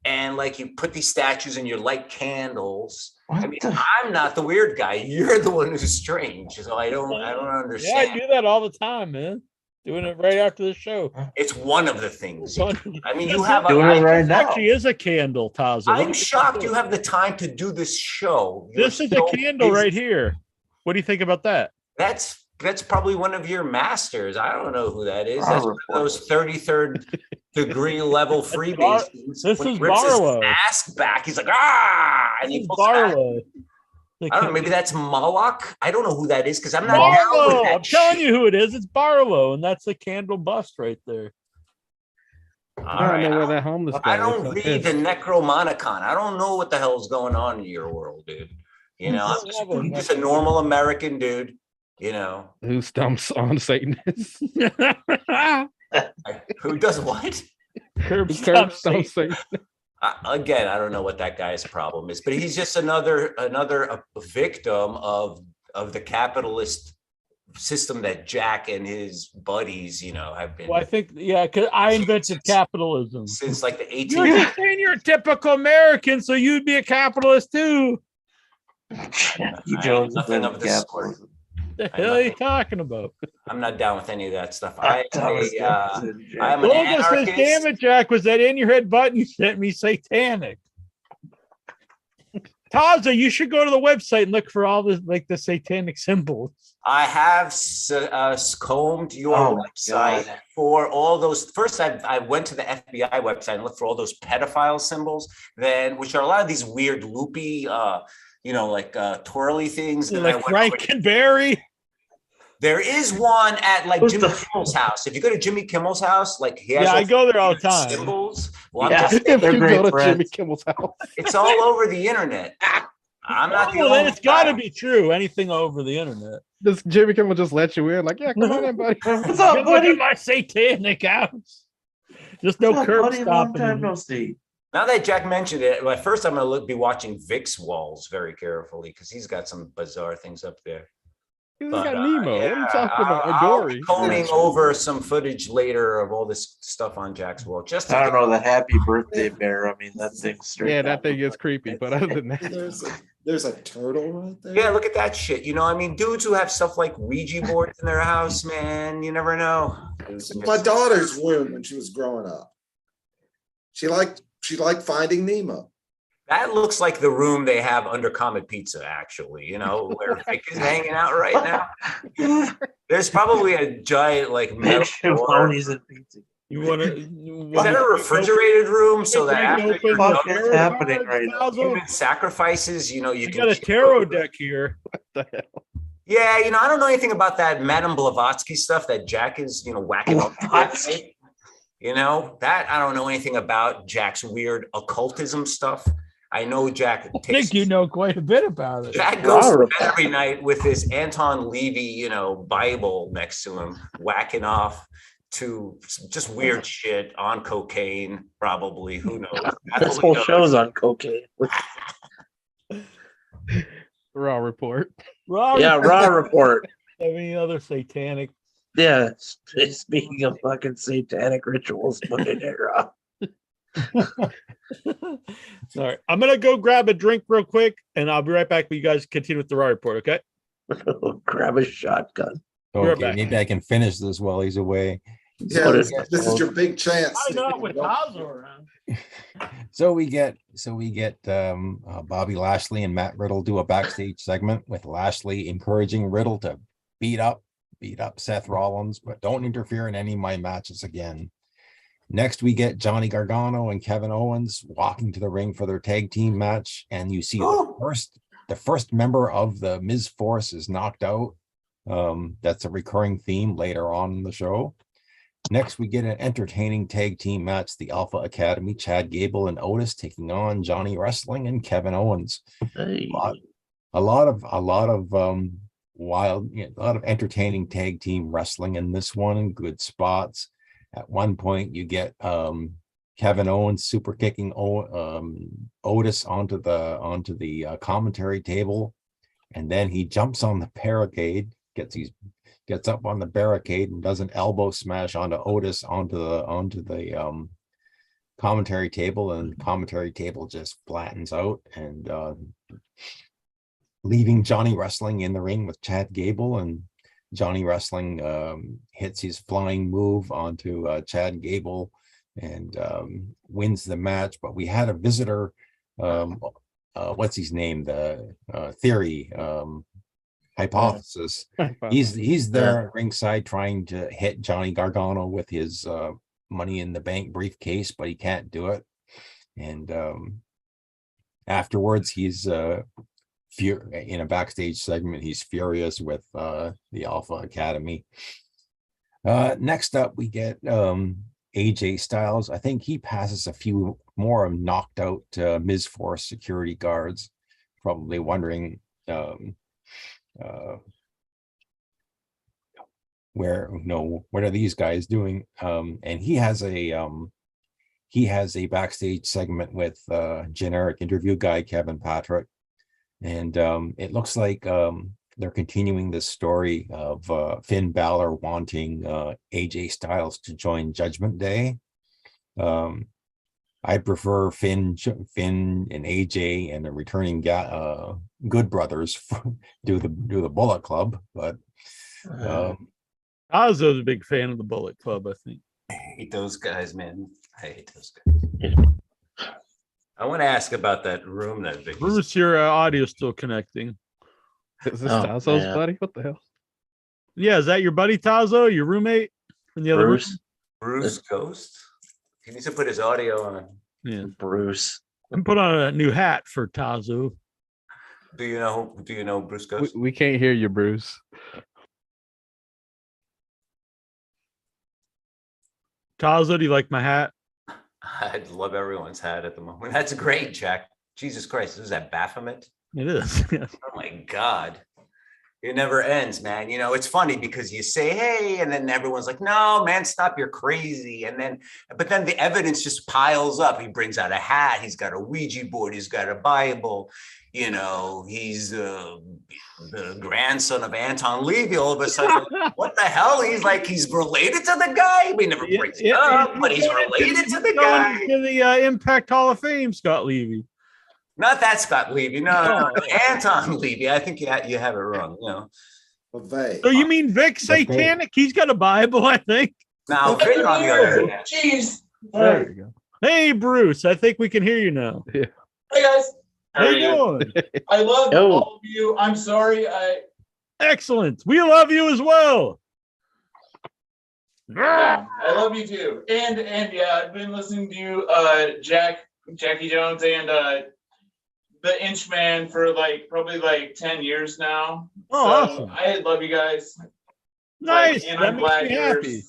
And like you put these statues and you light candles. I mean, I'm not the weird guy. You're the one who's strange. So I don't understand. Yeah, I do that all the time, man. Doing it right after the show. It's one of the things. I mean, you have doing it right now. Actually, is a candle, Taza. I'm shocked you have the time to do this show. This is a candle right here. What do you think about that? That's probably one of your masters. I don't know who that is. That's one of those 33rd degree level freemasons. This is Barlow. Ass back. He's like, and he pulls Barlow. I don't know. Maybe that's Moloch. I don't know who that is because I'm not Barlow. down with that I'm telling shit. you who it is. It's Barlow, and that's a candle bust right there. I don't know where that homeless guy I don't read the Necromonicon. I don't know what the hell's going on in your world, dude. You know, I'm just a normal American dude. You know, who stumps on Satanists. Who does what? Curb stumps Satan. Again, I don't know what that guy's problem is, but he's just another victim of the capitalist system that Jack and his buddies, you know, have been. Well, I think, yeah, because I invented capitalism since like the 18th. You're just saying you're a typical American, so you'd be a capitalist too. Nothing of the sort. The hell are you talking about? I'm not down with any of that stuff. I'm an Says, anarchist. damn it, Jack, was that in your head button you sent me satanic? Taza, you should go to the website and look for all the the satanic symbols. I have combed your website for all those. First, I went to the FBI website and looked for all those pedophile symbols, which are a lot of these weird loopy, twirly things. Yeah, like Frankenberry. There is one at Jimmy Kimmel's house. If you go to Jimmy Kimmel's house, he has I go there all the time. Symbols. Well, Jimmy Kimmel's house. It's all over the internet. I'm not the only then it's got to be true. Anything over the internet. Does Jimmy Kimmel just let you in? Like, yeah, come on in, buddy. What's up, buddy? Look at my satanic house. Just no curb stopping. No see. Now that Jack mentioned it, at first I'm going to be watching Vic's walls very carefully because he's got some bizarre things up there. He's got Nemo. What are you talking about? I'll be combing over some footage later of all this stuff on Jack's wall. I don't know, the happy birthday bear. I mean, that thing's straight. Yeah, that thing is creepy. But other than that, there's a turtle right there. Yeah, look at that shit. You know, I mean, dudes who have stuff like Ouija boards in their house, man, you never know. My daughter's room when she was growing up. She liked Finding Nemo. That looks like the room they have under Comet Pizza, actually, you know, where Vic is hanging out right now. There's probably a giant, metal door. You want to? Is that a refrigerated room so that after you're happening right now? Human sacrifices, you can got a tarot deck here. What the hell? Yeah, I don't know anything about that Madame Blavatsky stuff that Jack is, whacking up. That I don't know anything about. Jack's weird occultism stuff. I know Jack. I think you know quite a bit about it. Jack goes to bed every night with his Anton Levy, Bible next to him, whacking off to just weird shit on cocaine, probably. Who knows? This whole show's on cocaine. Raw report. Raw report. Any other satanic? Yeah, speaking of fucking satanic rituals, Monday Night Raw. Sorry, I'm gonna go grab a drink real quick, and I'll be right back. But you guys continue with the Raw report, okay? Grab a shotgun. Okay, maybe I can finish this while he's away. Yeah, this is your big chance. Why not with Tazo around? So we get Bobby Lashley and Matt Riddle do a backstage segment with Lashley encouraging Riddle to beat up Seth Rollins, but don't interfere in any of my matches again. Next, we get Johnny Gargano and Kevin Owens walking to the ring for their tag team match, and you see the first member of the Miz Force is knocked out. That's a recurring theme later on in the show. Next, we get an entertaining tag team match. The Alpha Academy, Chad Gable and Otis taking on Johnny Wrestling and Kevin Owens. Hey. A lot of wild, a lot of entertaining tag team wrestling in this one, in good spots. At one point, you get Kevin Owens super kicking Otis onto the commentary table, and then he jumps on the barricade, gets up on the barricade and does an elbow smash onto Otis onto the commentary table, and the commentary table just flattens out, and leaving Johnny Wrestling in the ring with Chad Gable, and Johnny Wrestling hits his flying move onto Chad Gable and wins the match. But we had a visitor, what's his name? The Theory, Hypothesis. He's there at ringside trying to hit Johnny Gargano with his Money in the Bank briefcase, but he can't do it. And afterwards, he's in a backstage segment, he's furious with the Alpha Academy. Next up, we get AJ Styles. I think he passes a few more knocked out Miz Force security guards, probably wondering what are these guys doing? And he has a backstage segment with generic interview guy Kevin Patrick, and it looks like they're continuing this story of Finn Balor wanting AJ Styles to join Judgment Day. I prefer Finn and AJ and the returning Good Brothers do the Bullet Club, but I was a big fan of the Bullet Club. I think I hate those guys, man. I hate those guys. I want to ask about that room that Vic. Bruce, your audio still connecting. Is this Tazo's buddy? What the hell? Yeah, is that your buddy Tazo, your roommate in the other room? Bruce Ghost. He needs to put his audio on. Yeah, Bruce. and put on a new hat for Tazo. Do you know Bruce Ghost? We can't hear you, Bruce. Tazo, do you like my hat? I love everyone's hat at the moment. That's great, Jack. Jesus Christ, is that Baphomet? It is. Oh my God. It never ends, man. It's funny because you say, hey, and then everyone's like, no, man, stop, you're crazy. But then the evidence just piles up. He brings out a hat. He's got a Ouija board. He's got a Bible. He's the grandson of Anton Levy. All of a sudden, what the hell? He's related to the guy. We never brings it up, but he's related to the guy. To the Impact Hall of Fame, Scott Levy. Not that Scott Levy. No. Anton Levy. I think you have it wrong. So you mean Vic Satanic? He's got a Bible, I think. Now, Vic on the other hand. Jeez. There you go. Hey, Bruce. I think we can hear you now. Yeah. Hey guys. How you doing? I love all of you. I'm sorry. Excellent. We love you as well. Yeah, I love you too. And yeah, I've been listening to you, Jackie Jones, and the Inchman for probably 10 years now. Oh, so awesome. I love you guys. Nice. And that I'm makes glad me you're. happy.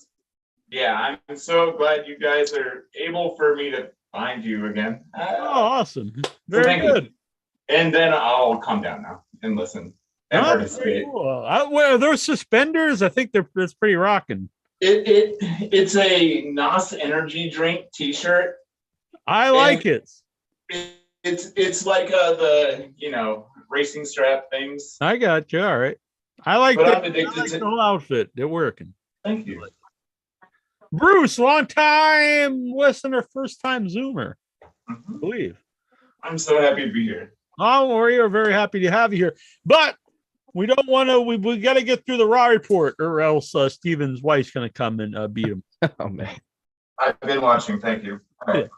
Yeah, I'm so glad you guys are able for me to find you again. Oh, awesome. Very thank you. good. And then I'll calm down now and listen and participate. Cool. Are those suspenders? I think that's pretty rocking. It's a NOS energy drink T-shirt. I like it. It's like the racing strap things. I got you. All right. I like the whole outfit. They're working. Thank you. Bruce, long time listener, first time Zoomer. I believe. I'm so happy to be here. Oh, we're very happy to have you here. But we don't want to, we got to get through the Raw report or else Steven's wife's going to come and beat him. Oh, man. I've been watching. Thank you. All right.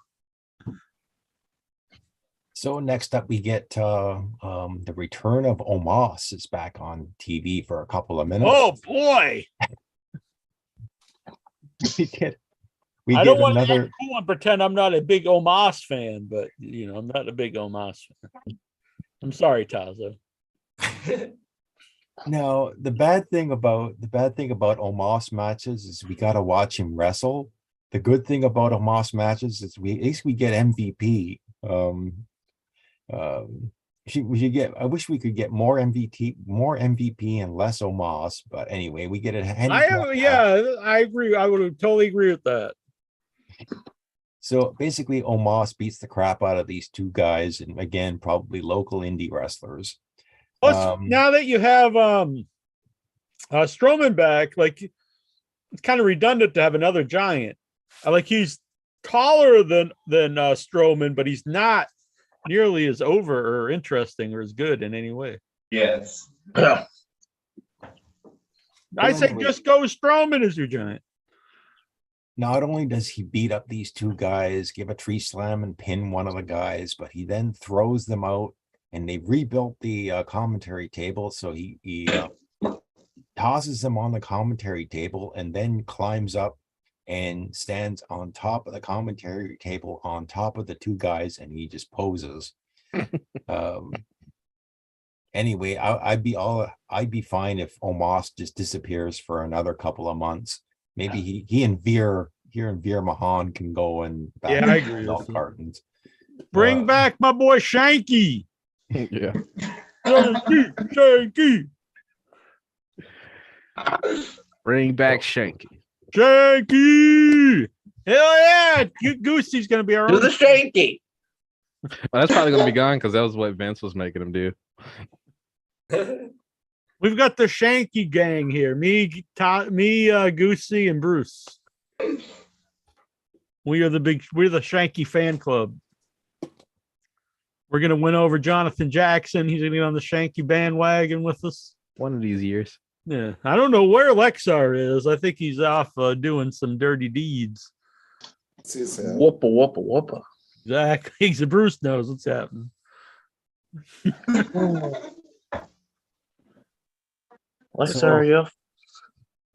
So next up, we get the return of Omos is back on TV for a couple of minutes. Oh, boy. I don't want to act cool and pretend I'm not a big Omos fan, but I'm not a big Omos fan. I'm sorry, Tazo. No, the bad thing about Omos matches is we gotta watch him wrestle. The good thing about Omos matches is at least we get MVP. We should get. I wish we could get more MVP and less Omos. But anyway, we get it. I agree. I would totally agree with that. So basically, Omos beats the crap out of these two guys, and again, probably local indie wrestlers. Plus, now that you have Strowman back, like it's kind of redundant to have another giant. Like he's taller than Strowman, but he's not nearly as over or interesting or as good in any way. Yes. I say just go Strowman as your giant. Not only does he beat up these two guys, give a tree slam and pin one of the guys, but he then throws them out, and they rebuilt the commentary table. So he tosses them on the commentary table and then climbs up and stands on top of the commentary table on top of the two guys, and he just poses. Anyway, I'd be fine if Omos just disappears for another couple of months. Maybe he and Veer Mahan can go and back I agree with cartons. Bring back my boy Shanky. Yeah. Shanky. Bring back Shanky. Shanky. Hell yeah. Goosey's gonna be our Do own. the Shanky. Well, that's probably gonna be gone because that was what Vince was making him do. We've got the Shanky gang here. Me, Goosey, and Bruce. We're the Shanky fan club. We're gonna win over Jonathan Jackson. He's gonna get on the Shanky bandwagon with us one of these years. Yeah, I don't know where Lexar is. I think he's off doing some dirty deeds. Whoopa whoopa whoopa. Exactly. So Bruce knows what's happening. Lexario.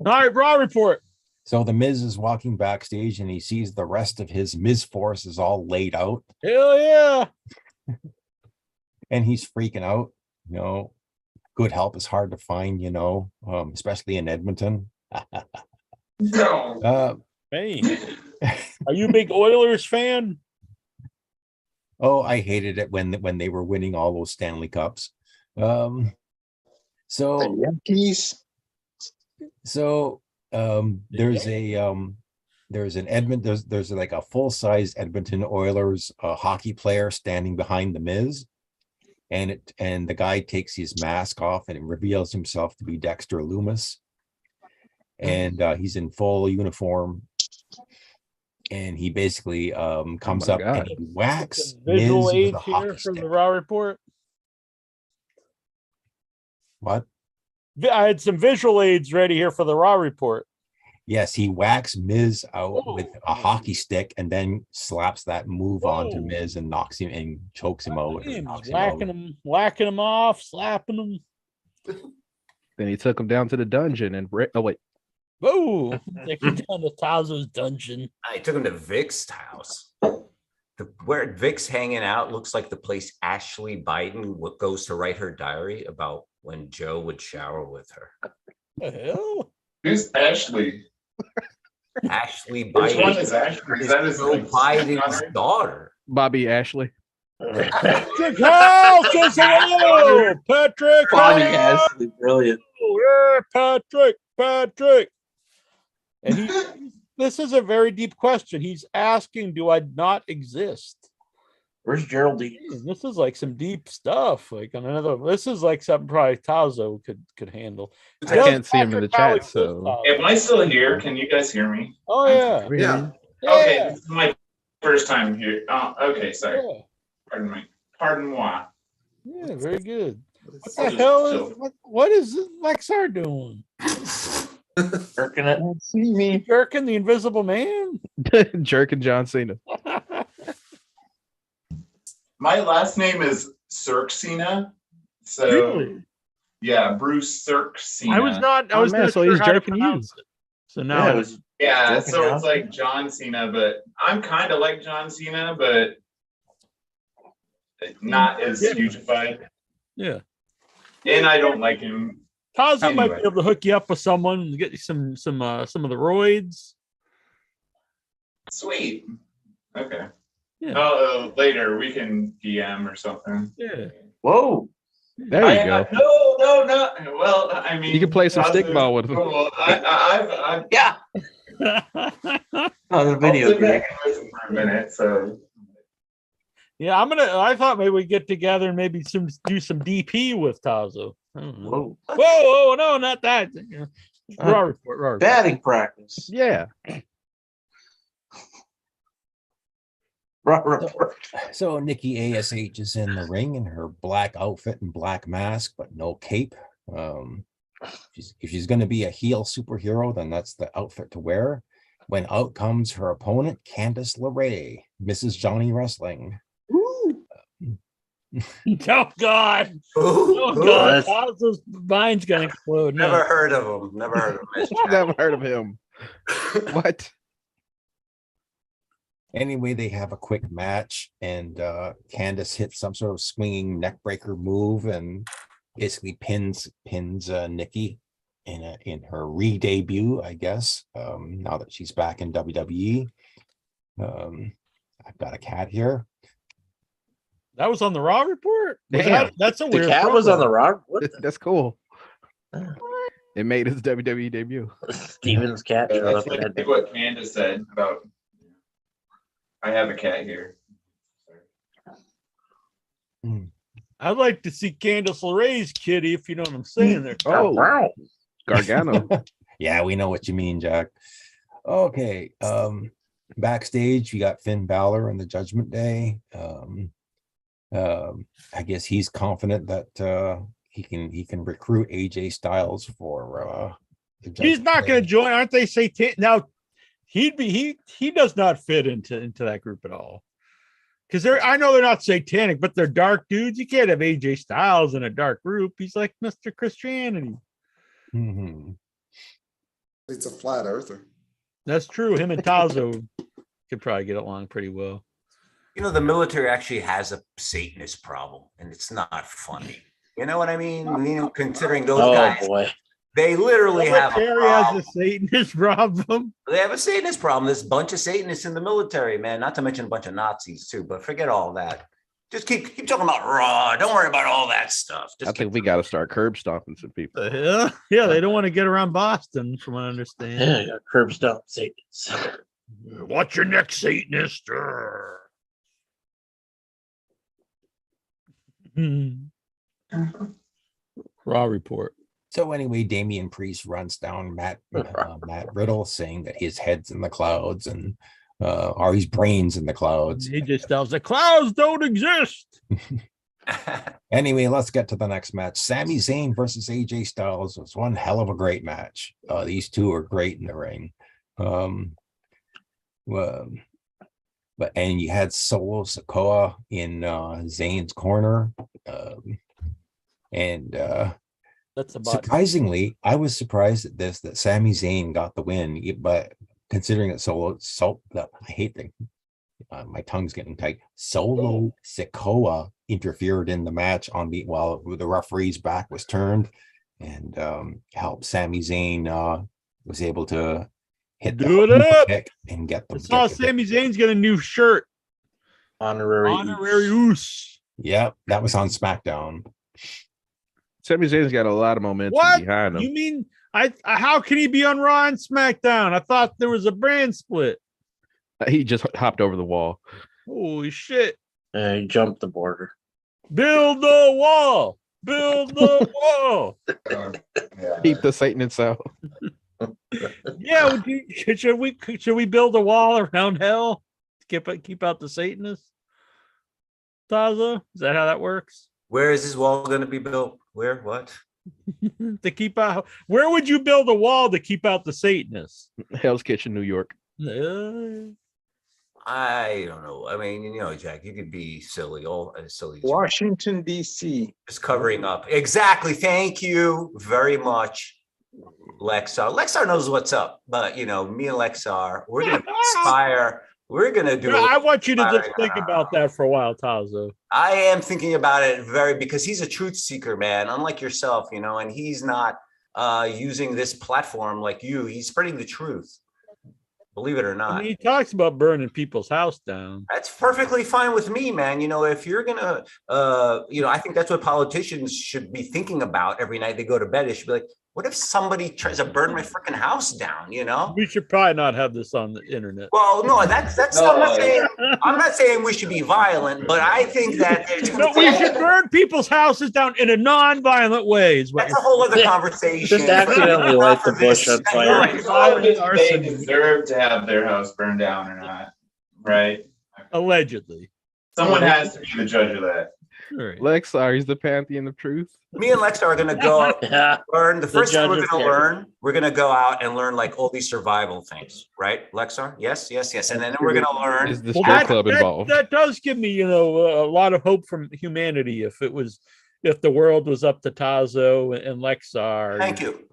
All right, Raw report. So the Miz is walking backstage and he sees the rest of his Miz force is all laid out. Hell yeah. And he's freaking out. Good help is hard to find, especially in Edmonton. Hey, are you a big Oilers fan? Oh, I hated it when they were winning all those Stanley Cups. So Yankees. So there's like a full-size Edmonton Oilers hockey player standing behind the Miz, and the guy takes his mask off and it reveals himself to be Dexter Loomis, and he's in full uniform, and he basically comes up and he whacks Miz Visual with aids a here hockey from stick. the Raw report. What? I had some visual aids ready here for the Raw report. Yes, he whacks Miz out with a hockey stick and then slaps that move onto Miz and knocks him and chokes him out. Whacking him off, slapping him. Then he took him down to the dungeon and Whoa! Take him down to Tazo's dungeon. I took him to Vic's house. Where Vic's hanging out looks like the place Ashley Biden goes to write her diary about when Joe would shower with her. The hell? Who's Ashley? Ashley Which Biden. one is Ashley? Is that his Joe Biden's daughter? Bobby Ashley. Patrick House says hello. Patrick Bobby House. Ashley, brilliant. Yeah, Patrick. And this is a very deep question. He's asking, do I not exist? Where's Geraldine? This is like some deep stuff. This is like something probably Tazo could handle. I can't see him in the chat, so. Am I still here? Can you guys hear me? Oh yeah. Yeah. Okay, this is my first time here. Oh, okay, sorry. Yeah. Pardon me. Pardon moi. Yeah, very good. What the hell is what is Lexar doing? Jerking it. See me. Jerking the Invisible Man? Jerking John Cena. My last name is Cirksina. So Really? yeah, Bruce Cirksina. I was not so sure he's how to jerking you. pronounce it. So now Yeah, Jerking so John it's like John Cena, but I'm kind of like John Cena, but not as hugified. yeah. And I don't like him Tazo might Anyway. be able to hook you up with someone and get you some of the roids. Sweet. Okay. Yeah. Later we can DM or something. Yeah. Whoa. There you go. No. Well, I mean, You can play some Tazo- stickball with him. Cool. I've Yeah. On the video I'll sit game. back and listen for a minute. So Yeah, I thought maybe we'd get together and maybe do some DP with Tazo. I don't know. Whoa, no, not that. Raw report. Batting practice. Yeah. Raw report. So Nikki ASH is in the ring in her black outfit and black mask, but no cape. If she's going to be a heel superhero, then that's the outfit to wear. When out comes her opponent, Candace LeRae, Mrs. Johnny Wrestling. Oh God! Ooh, Oh ooh, God! Tazo's mind's gonna explode. No. Never heard of him. Never heard of him. Never heard of him. What? Anyway, they have a quick match, and Candace hits some sort of swinging neck breaker move and basically pins Nikki in her re-debut, I guess. Now that she's back in WWE. I've got a cat here. That was on the Raw report. Damn. That's a The weird. cat was on the Raw. What That's cool. It made his WWE debut. Steven's cat showed that's up. like, And like what Candace said about. I have a cat here. I'd like to see Candace LeRae's kitty, if you know what I'm saying there. Oh, wow. Gargano. Yeah, we know what you mean, Jack. Okay. Backstage, you got Finn Balor and the Judgment Day. I guess he's confident that he can recruit AJ Styles for the He's Judgment not Day. going to join, aren't they? Now he does not fit into that group at all. Because I know they're not satanic, but they're dark dudes. You can't have AJ Styles in a dark group. He's like Mr. Christianity. Mhm. It's a flat earther. That's true. Him and Tazo could probably get along pretty well. You know, the military actually has a Satanist problem, and it's not funny. You know what I mean? Considering those guys, boy. they literally have a Military has problem. a Satanist problem. They have a Satanist problem. There's a bunch of Satanists in the military, man. Not to mention a bunch of Nazis too. But forget all that. Just keep talking about Raw. Don't worry about all that stuff. I Just think we got to start curb stomping some people. Yeah, they don't want to get around Boston, from what I understand. Yeah, curb stomp Satans. Watch your neck, Satanist. Raw report. So anyway, Damian Priest runs down Matt Riddle, saying that his head's in the clouds and or his brains in the clouds. He just tells the clouds don't exist. Anyway, let's get to the next match. Sami Zayn versus AJ Styles was one hell of a great match. These two are great in the ring. And you had Solo Sikoa in Zayn's corner. That's about Surprisingly, I was surprised at this, that Sami Zayn got the win, but considering that I hate the my tongue's getting tight. Solo Sikoa interfered in the match while the referee's back was turned, and helped Sami Zayn was able to hit the kick and get I saw Sami Zayn's got a new shirt. Honorary Oos. Yep, that was on SmackDown. Sami Zayn's got a lot of momentum What? behind him. You mean how can he be on Raw and SmackDown? I thought there was a brand split. He just hopped over the wall. Holy shit. He jumped the border. Build the wall. Build the wall. Keep the Satanists out. Yeah, should we build a wall around hell to keep out the Satanists? Taza, is that how that works? Where is this wall going to be built? Where? What? To keep out, where would you build a wall to keep out the Satanists? Hell's Kitchen, New York. I don't know. I mean, you know, Jack, you could be silly, all silly. Washington, D.C. Just covering up. Exactly. Thank you very much, Lexar. Lexar knows what's up, but you know, me and Lexar, we're gonna inspire. We're gonna do. I want you to just think about that for a while, Tazo. I am thinking about it because he's a truth seeker, man. Unlike yourself, you know, and he's not using this platform like you. He's spreading the truth. Believe it or I not. mean, he talks about burning people's house down. That's perfectly fine with me, man. If you're gonna, I think that's what politicians should be thinking about every night they go to bed. They should be like, what if somebody tries to burn my freaking house down? We should probably not have this on the internet. Well, no, that's. I'm not saying we should be violent, but I think that we should burn people's houses down in a non-violent way. That's a whole other conversation. Just accidentally light the bush on fire. They deserve to have their house burned down or not, right? Allegedly. Someone has to be the judge of that. Right. Lexar, he's the pantheon of truth. Me and Lexar are going to go learn. The first thing we're going to learn, we're going to go out and learn like all these survival things, right, Lexar? Yes. And then we're going to learn. Is the strip club involved? That does give me, a lot of hope from humanity. If the world was up to Tazo and Lexar. Thank you.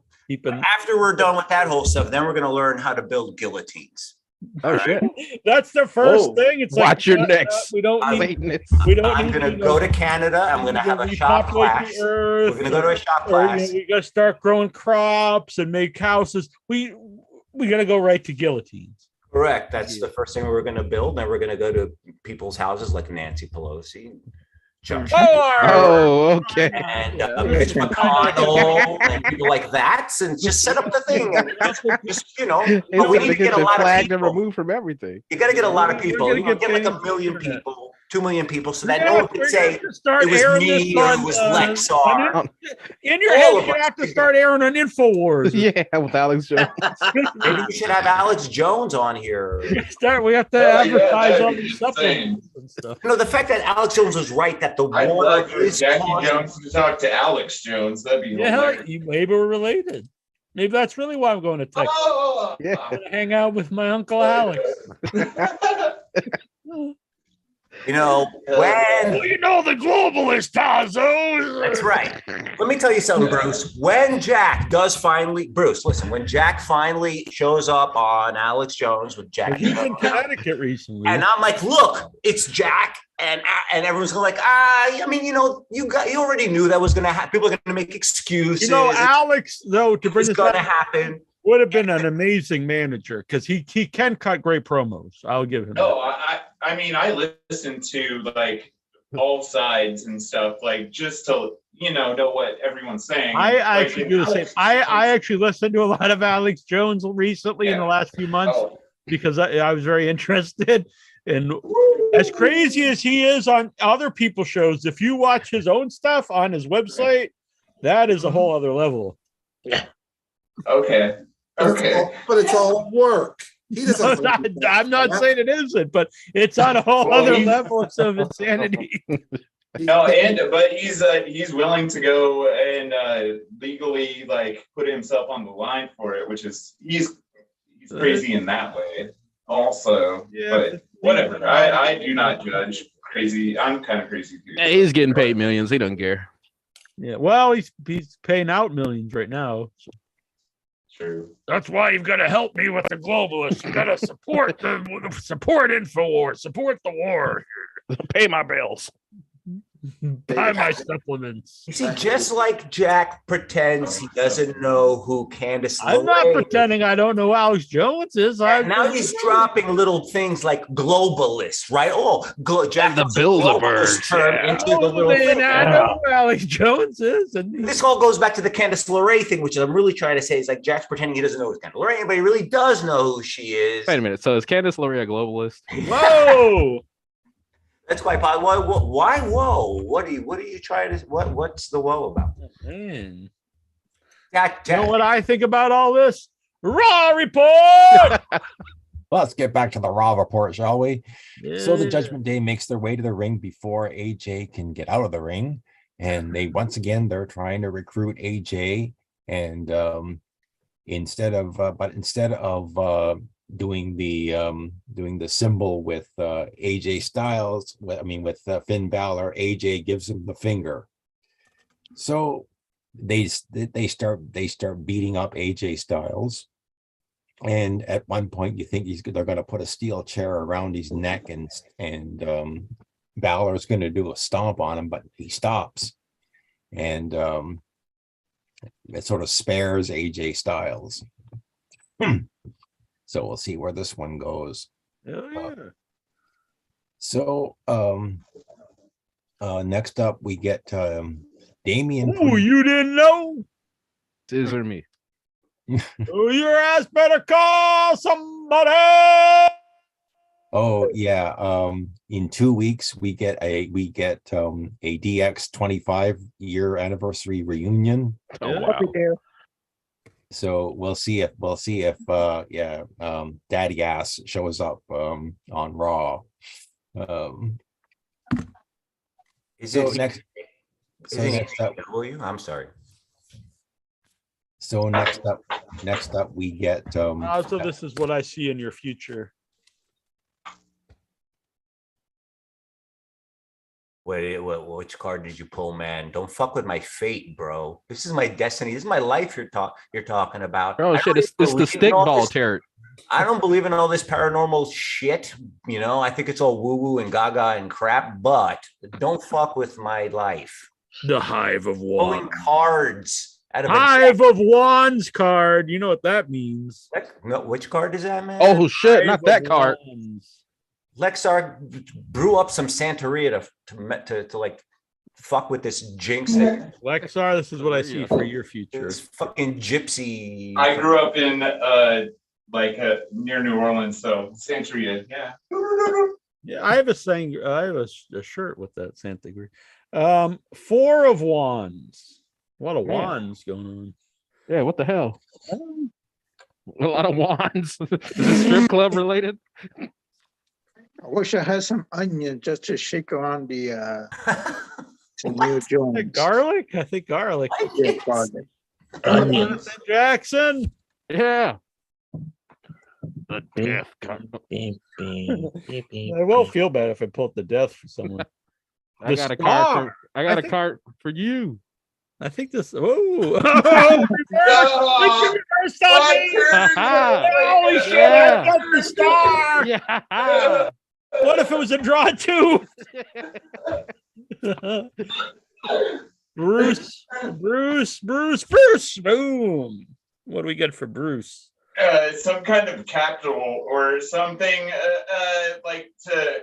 After we're done with that whole stuff, then we're going to learn how to build guillotines. Oh shit! That's the first thing. It's watch your necks. We don't I'm going to go to Canada. I'm going to have a shop class. We're going to go to a shop class. We got to start growing crops and make houses. We got to go right to guillotines. Correct. That's the first thing we're going to build. Then we're going to go to people's houses like Nancy Pelosi. Okay. And Mitch McConnell and people like that, and just set up the thing. And just, but we need to get a lot of people removed from everything. You got to get a lot of people. You get like 1 million people, 2 million people, so that no one can say it was me or it was Lexar. In your head, you have to start airing on InfoWars. Yeah, with Alex Jones. Maybe we should have Alex Jones on here. We have to advertise all these supplements and stuff. The fact that Alex Jones was right that the war is Jackie Jones to talk to Alex Jones. That'd be hilarious. Maybe we're related. Maybe that's really why I'm going to Texas. Yeah. I'm gonna hang out with my Uncle Alex. The globalist, Tazo. That's right. Let me tell you something, Bruce. When Jack finally shows up on Alex Jones with Jack. He's in Connecticut recently. And I'm like, look, it's Jack. And everyone's going you already knew that was going to happen. People are going to make excuses. Alex, though, to bring this going to happen. Would have been an amazing manager because he can cut great promos. I'll give him. No, I listen to like all sides and stuff, like just to know what everyone's saying. I actually do the same. I actually listened to a lot of Alex Jones recently in the last few months because I was very interested. And as crazy as he is on other people's shows, if you watch his own stuff on his website, that is a whole other level. Yeah. Okay. But it's all work. He doesn't. I'm not saying it isn't, but it's on a whole other level of insanity. But he's willing to go and legally put himself on the line for it, which is he's crazy in that way. Also, but whatever. I do not judge crazy. I'm kind of crazy too. Yeah, he's getting paid millions. He doesn't care. Yeah, well, he's paying out millions right now. So. True. That's why you've got to help me with the globalists. You got to support support InfoWars, support the war, pay my bills, buy my supplements. You see, just like Jack pretends he doesn't know who Candace Larae I'm not pretending I don't know who Alex Jones is. Now he's dropping little things like globalist, right? Jack the Bilderberg turned into the little thing. I know who Alex Jones is. And this all goes back to the Candace Larae thing, which I'm really trying to say is like Jack's pretending he doesn't know who Candace Larae, but he really does know who she is. Wait a minute. So is Candace Larae a globalist? Whoa! That's quite possible. Why whoa? What are you trying to? What's the whoa about? Man. Jack. You know what I think about all this? Raw report. Let's get back to the Raw report, shall we? Yeah. So the Judgment Day makes their way to the ring before AJ can get out of the ring, and they're trying to recruit AJ, and instead of doing the symbol with AJ Styles, with Finn Balor, AJ gives him the finger. So they start beating up AJ Styles, and at one point you think they're going to put a steel chair around his neck, and Balor's going to do a stomp on him, but he stops, and it sort of spares AJ Styles. So we'll see where this one goes. Oh, yeah. So next up we get Damian. Oh, you didn't know? Scissor me. Oh, your ass better call somebody. Oh yeah. In 2 weeks we get a DX 25-year anniversary reunion. Oh, Yeah. wow. So we'll see if Daddy Ass shows up on Raw. Next up, I'm sorry. so next up we get So this is what I see in your future. Wait, which card did you pull, man? Don't fuck with my fate, bro. This is my destiny. This is my life you're talking about. Oh shit, it's the stickball turret. I don't believe in all this paranormal shit. You know, I think it's all woo-woo and gaga and crap, but don't fuck with my life. The Hive of Pulling Wands. cards out of Hive of Wands card. You know what that means. No, which card is that, man? Oh shit, Hive not of that card. Wands. Lexar brew up some Santeria to like fuck with this jinx. Lexar, this is what I see for your future. This fucking gypsy. I grew up in near New Orleans, so Santeria, yeah. Yeah, I have a saying. I have a shirt with that Santa Gris. 4 of Wands. A lot of wands going on. Yeah, what the hell? A lot of wands. Is this strip club related? I wish I had some onion just to shake around the New Jones. Garlic? I think garlic. Yeah, garlic. Onions. Jackson. Yeah. The death card. I will feel bad if I pull up the death for someone. I got a card. I got a card for you. I think this. Oh, holy shit! Yeah. I got the star. Yeah. What if it was a draw too? Bruce. Boom. What do we get for Bruce? Some kind of capital or something like to.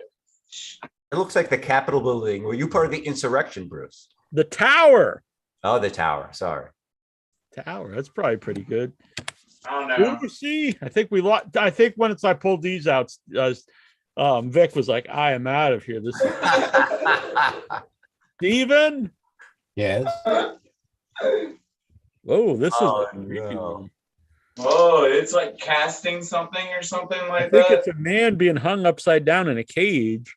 It looks like the Capitol building. Were you part of the insurrection, Bruce? The Tower. Oh, the tower. Sorry. Tower. That's probably pretty good. I don't know. Lucy. I think we lost. I think once I pulled these out, Vic was like, "I am out of here." This is Steven. yes. Whoa, this is Oh, a creepy no. one. Oh, it's like casting something or something I like think that. it's a man being hung upside down in a cage.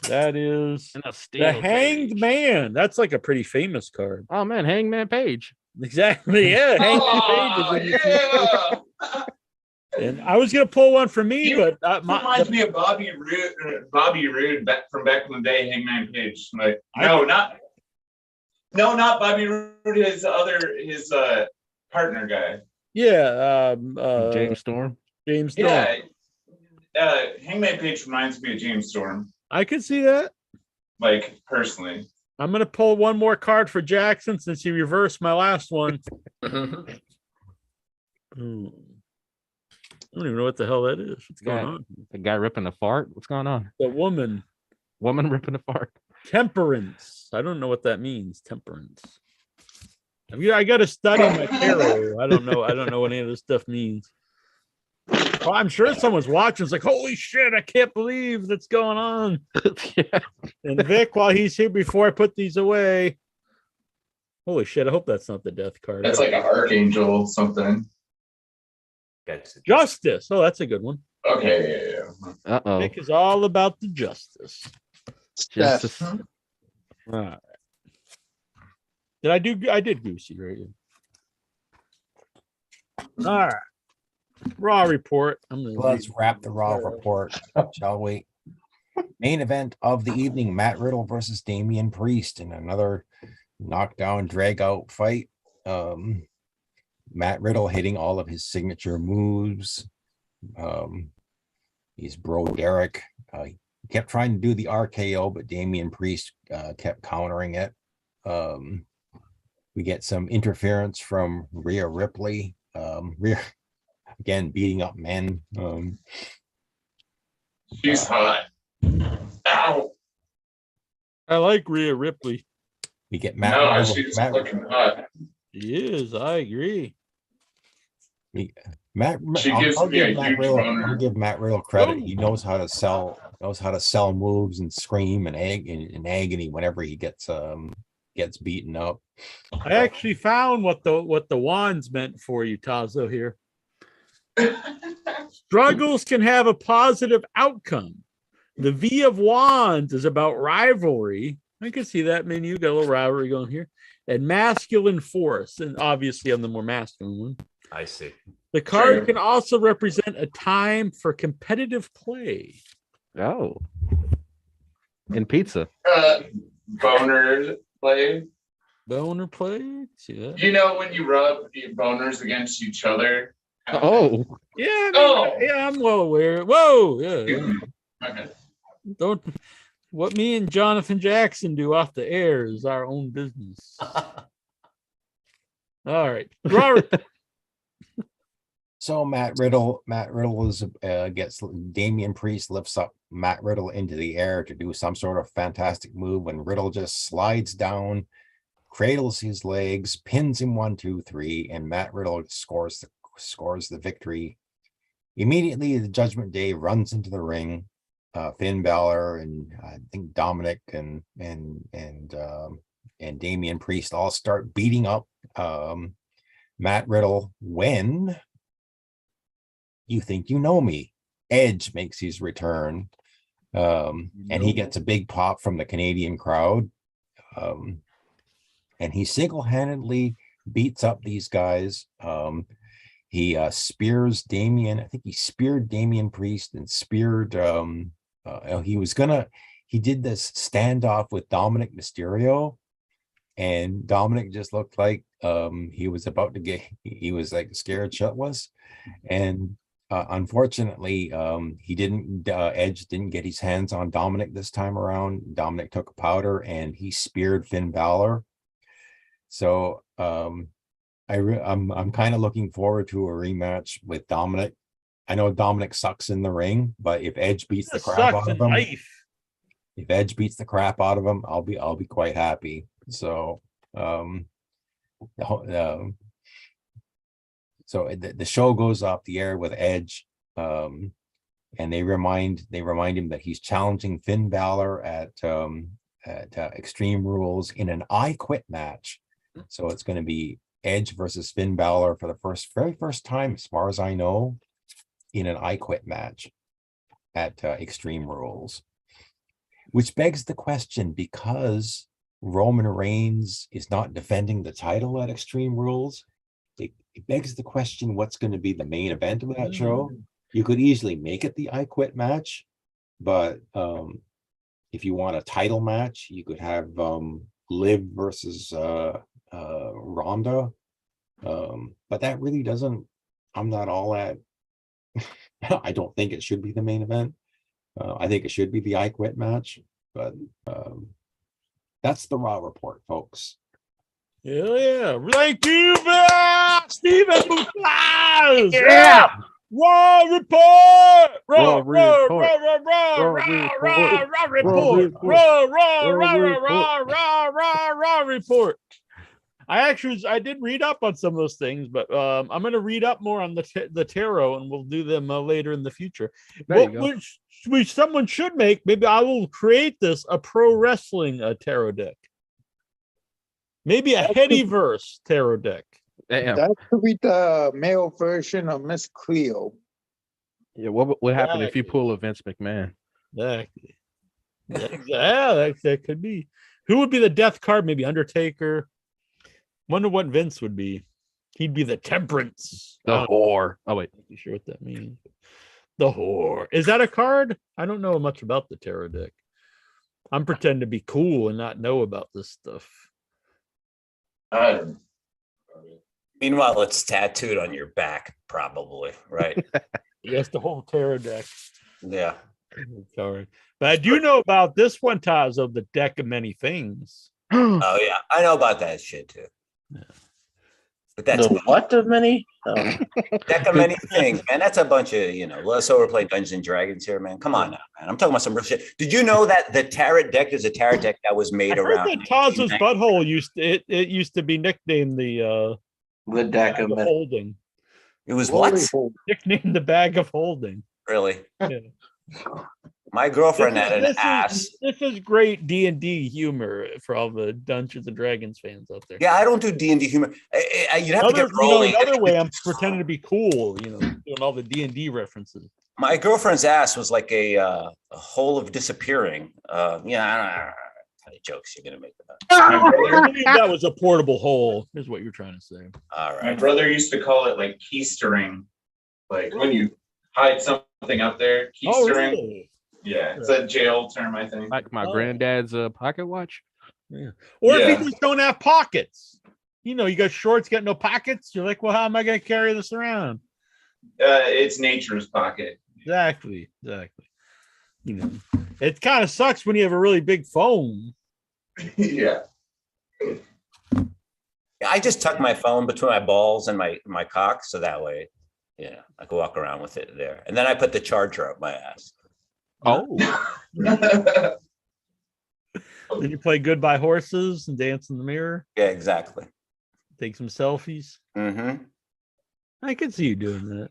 That is And a the steel Hanged cage. Man. That's like a pretty famous card. Oh man, Hangman Page. Exactly. Yeah. Hanged Oh, Page is in yeah. And I was gonna pull one for me, but Reminds me of Bobby Roode from back in the day, Hangman Page. Like, not Bobby Roode, his partner guy. yeah, James Storm. James Storm. Yeah. Hangman Page reminds me of James Storm, I could see that. like personally. I'm gonna pull one more card for Jackson since he reversed my last one. Hmm. I don't even know what the hell that is. What's going on? The guy ripping a fart. What's going on? The woman. Woman ripping a fart. Temperance. I don't know what that means. Temperance. I got to study my tarot. I don't know what any of this stuff means. Well, I'm sure someone's watching. It's like, holy shit! I can't believe that's going on. Yeah. And Vic, while he's here, before I put these away, holy shit! I hope that's not the death card. That's like an archangel something. Justice. Oh, that's a good one. Okay. Uh-oh. Vic is all about the justice. Justice. All right. I did Goosey, right? All right. Raw report. Let's wrap the Raw report, shall we? Main event of the evening: Matt Riddle versus Damian Priest in another knockdown, drag out fight. Matt Riddle hitting all of his signature moves. He's Bro Derek. He kept trying to do the RKO, but Damian Priest kept countering it. We get some interference from Rhea Ripley. Rhea again beating up men. She's hot. Ow. I like Rhea Ripley. We get Matt. No, Riddle, she's Matt, looking hot. She is. I agree. Matt. She I'll, gives I'll me a give Matt huge Riddle. boner. I'll give Matt Riddle credit. He knows how to sell. Knows how to sell moves and scream and in agony whenever he gets beaten up. I actually found what the wands meant for you, Tazo. Here, struggles can have a positive outcome. The V of Wands is about rivalry. I can see that menu. You got a little rivalry going here. And masculine force. And obviously, I'm the more masculine one. I see. The card can also represent a time for competitive play. Oh. And pizza. Boner play. Boner play? See that? You know when you rub your boners against each other? Oh. Yeah, I mean, Oh. yeah, I'm well aware. Whoa, yeah. Okay. Don't what me and Jonathan Jackson do off the air is our own business. All right. Robert. So Matt Riddle is gets Damian Priest lifts up Matt Riddle into the air to do some sort of fantastic move, and Riddle just slides down, cradles his legs, pins him 1, 2, 3, and Matt Riddle scores the victory. Immediately, the Judgment Day runs into the ring. Finn Balor and I think Dominic and Damian Priest all start beating up Matt Riddle when You Think You Know Me. Edge makes his return, and he gets a big pop from the Canadian crowd, and he single-handedly beats up these guys. He spears Damian. I think he speared Damian Priest and speared he did this standoff with Dominic Mysterio, and Dominic just looked like he was about to get, he was like scared shitless. And unfortunately, Edge didn't get his hands on Dominic this time around. Dominic took a powder and he speared Finn Balor. So I'm kind of looking forward to a rematch with Dominic. I know Dominic sucks in the ring, but if Edge beats the crap out of him, I'll be quite happy. So the show goes off the air with Edge, and they remind him that he's challenging Finn Balor at Extreme Rules in an I Quit match. So it's going to be Edge versus Finn Balor for the very first time, as far as I know, in an I Quit match at Extreme Rules, which begs the question, because Roman Reigns is not defending the title at Extreme Rules, it begs the question, what's going to be the main event of that show? You could easily make it the I Quit match, but if you want a title match, you could have Liv versus Ronda, but that really doesn't, I'm not all that I don't think it should be the main event. I think it should be the I Quit match, but that's the Raw report, folks. Hell yeah. Thank you, Stephen Buflas. Yeah. Raw report. Raw report. report. I did read up on some of those things, but I'm going to read up more on the tarot, and we'll do them later in the future. Which someone should make. Maybe I will create this a pro wrestling tarot deck. Maybe a Headyverse tarot deck. Damn. That could be the male version of Miss Cleo. Yeah, what happened if you pull a Vince McMahon? Exactly. Yeah, that could be. Who would be the death card? Maybe Undertaker. Wonder what Vince would be. He'd be the Temperance. The whore. Oh, wait. I'm not sure what that means. The whore. Is that a card? I don't know much about the tarot deck. I'm pretending to be cool and not know about this stuff. Meanwhile, it's tattooed on your back, probably, right? Yes, the whole tarot deck. Yeah. Sorry. But I do know about this one, Taz, of the deck of many things. Oh, yeah. I know about that shit, too. But that's The what of many? Oh. Deck of many things, man. That's a bunch of, let's overplay Dungeons and Dragons here, man. Come on now, man. I'm talking about some real shit. Did you know that the tarot deck is a tarot deck that was made I heard around? that Taz's butthole used to be nicknamed the deck of of holding. It was what? Nicknamed the bag of holding. Really? Yeah. My girlfriend had an ass. This is great D&D humor for all the Dungeons and Dragons fans out there. Yeah, I don't do D&D humor. You'd have to get rolling. Another way I'm pretending to be cool, doing all the D&D references. My girlfriend's ass was like a hole of disappearing. I don't know how many jokes you're gonna make about it. I believe that was a portable hole, is what you're trying to say. All right. My brother used to call it like keystering, like when you hide something up there. Keystering. Oh, really? Yeah, it's a jail term, I think. Like my granddad's pocket watch. Yeah. Or if you just don't have pockets, you got shorts, got no pockets. You're like, well, how am I going to carry this around? It's nature's pocket. Exactly. It kind of sucks when you have a really big phone. Yeah. I just tuck my phone between my balls and my cock, so that way, I can walk around with it there. And then I put the charger up my ass. Oh. Then you play Goodbye Horses and dance in the mirror. Yeah, exactly. Take some selfies. Mm-hmm. I can see you doing that.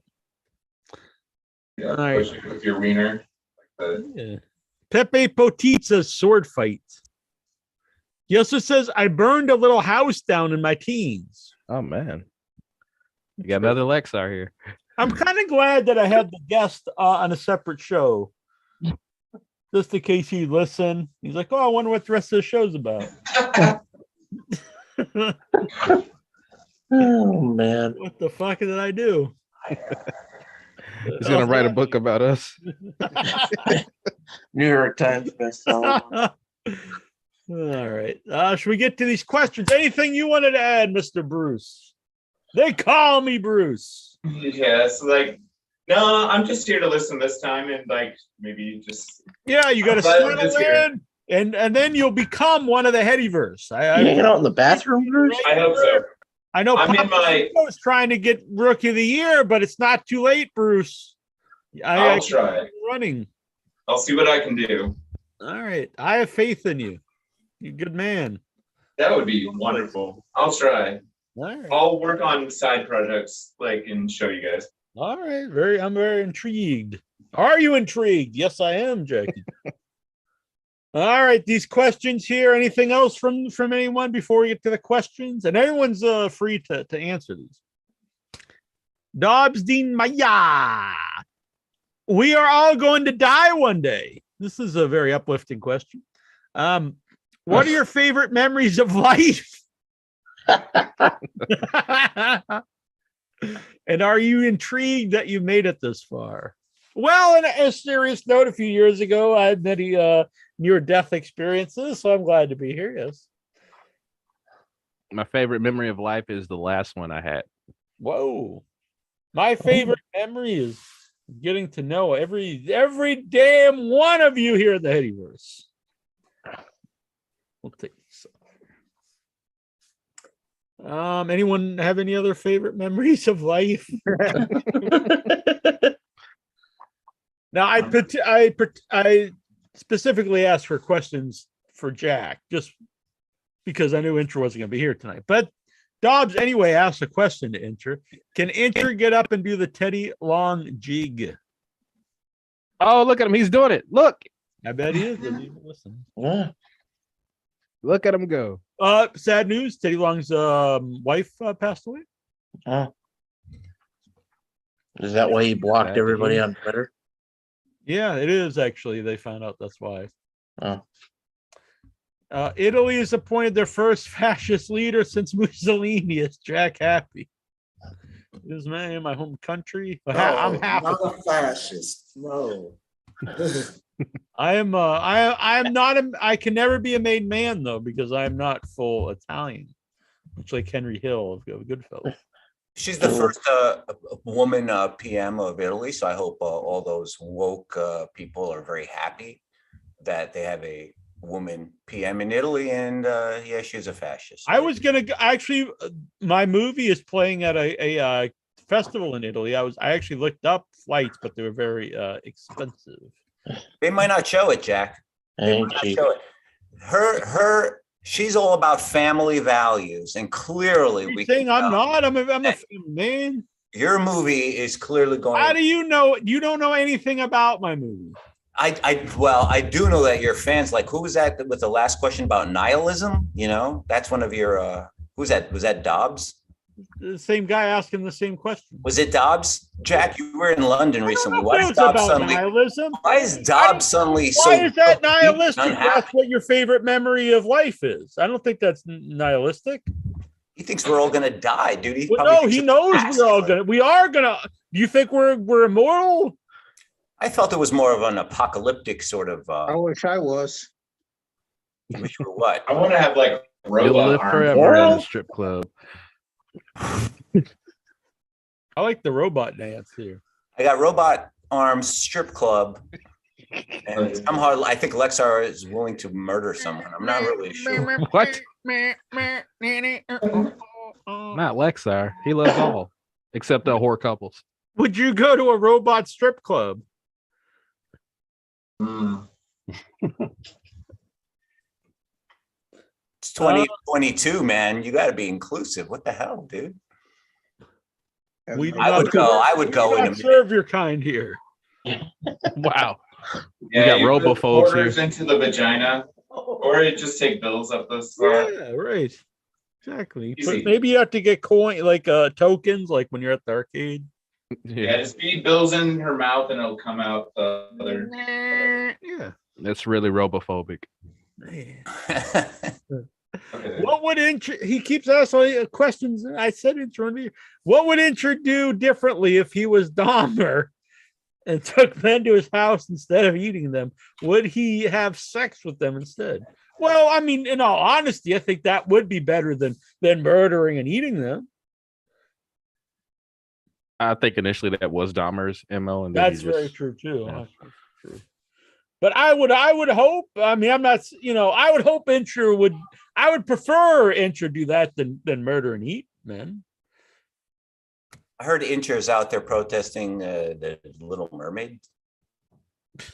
Yeah, all right. with your wiener. Yeah. Pepe Potitza's sword fight. He also says, I burned a little house down in my teens. Oh, man. You got another Lexar here. I'm kind of glad that I had the guest on a separate show. Just in case he'd listen. He's like, oh, I wonder what the rest of the show's about. Oh, man. What the fuck did I do? He's going to write a book about us. New York Times bestseller. All right. Should we get to these questions? Anything you wanted to add, Mr. Bruce? They call me Bruce. Yeah, so no, I'm just here to listen this time and maybe just. Yeah, you got to settle in, and then you'll become one of the Headyverse. You hanging out in the bathroom, Bruce? I hope so. I know I'm in I was trying to get Rookie of the Year, but it's not too late, Bruce. I'll try. Running. I'll see what I can do. All right. I have faith in you. You're a good man. That would be wonderful. I'll try. All right. I'll work on side projects and show you guys. All right. I'm very intrigued. Are you intrigued? Yes, I am, Jackie. All right. These questions here. Anything else from anyone before we get to the questions? And everyone's free to answer these. Dobbs Dean Maya. We are all going to die one day. This is a very uplifting question. What are your favorite memories of life? And are you intrigued that you made it this far? Well, on a serious note, a few years ago, I had many near-death experiences, so I'm glad to be here, yes. My favorite memory of life is the last one I had. Whoa. My favorite memory is getting to know every damn one of you here at the Headyverse. We'll take this off. Anyone have any other favorite memories of life? Now, I specifically asked for questions for Jack, just because I knew Inter wasn't going to be here tonight. But Dobbs, anyway, asked a question to Inter. Can Inter get up and do the Teddy Long jig? Oh, look at him. He's doing it. Look. I bet he is. Listen. Yeah. Look at him go. Sad news. Teddy Long's wife passed away. Is that why he blocked everybody on Twitter? Yeah, it is actually. They found out that's why. Oh. Italy has appointed their first fascist leader since Mussolini. Is Jack happy? Is my home country? No, I'm happy. not a fascist. No. I am not I can never be a made man though, because I'm not full Italian, much like Henry Hill of Goodfellas. She's the first woman PM of Italy, so I hope all those woke people are very happy that they have a woman PM in Italy, and yeah, she's a fascist. I was gonna actually. My movie is playing at a festival in Italy. I actually looked up flights, but they were very expensive. They might not show it, Jack. They might not show it. She's all about family values, and clearly we think I'm not. I'm a man. Your movie is clearly going. How do you know? You don't know anything about my movie. I do know that your fans, like, who was that with the last question about nihilism? You know, that's one of your who's that? Was that Dobbs? The same guy asking the same question. Was it Dobbs? Jack, you were in London recently. Why is Dobbs suddenly nihilism? Why is Dobbs suddenly why is that nihilistic? That's what your favorite memory of life is. I don't think that's nihilistic. He thinks we're all gonna die, dude. He knows we are gonna. Do you think we're immortal? I felt it was more of an apocalyptic sort of. I wish I was. You wish you were what? I want to have like You'll live forever in a strip club. I like the robot dance here. I got robot arms strip club, and somehow I think Lexar is willing to murder someone. I'm not really sure. What? Not Lexar. He loves all except the whore couples. Would you go to a robot strip club? It's 2022, man. You got to be inclusive. What the hell, dude? I would go. I would go in a serve your kind here. Wow. Yeah, we got robophobes here. Into the vagina, or you just take bills up the slot. Yeah, right. Exactly. But maybe you have to get coin like tokens, like when you're at the arcade. Yeah, just feed bills in her mouth and it'll come out the other. Yeah. That's really robophobic. What would he keeps asking questions? I said what would Incher do differently if he was Dahmer and took men to his house instead of eating them? Would he have sex with them instead? Well, I mean, in all honesty, I think that would be better than murdering and eating them. I think initially that was Dahmer's MO, and that's very true too. Yeah. But I would hope. I mean, I'm not. I would hope Incher would. I would prefer Incher do that than murder and eat men. I heard Incher's out there protesting the Little Mermaid.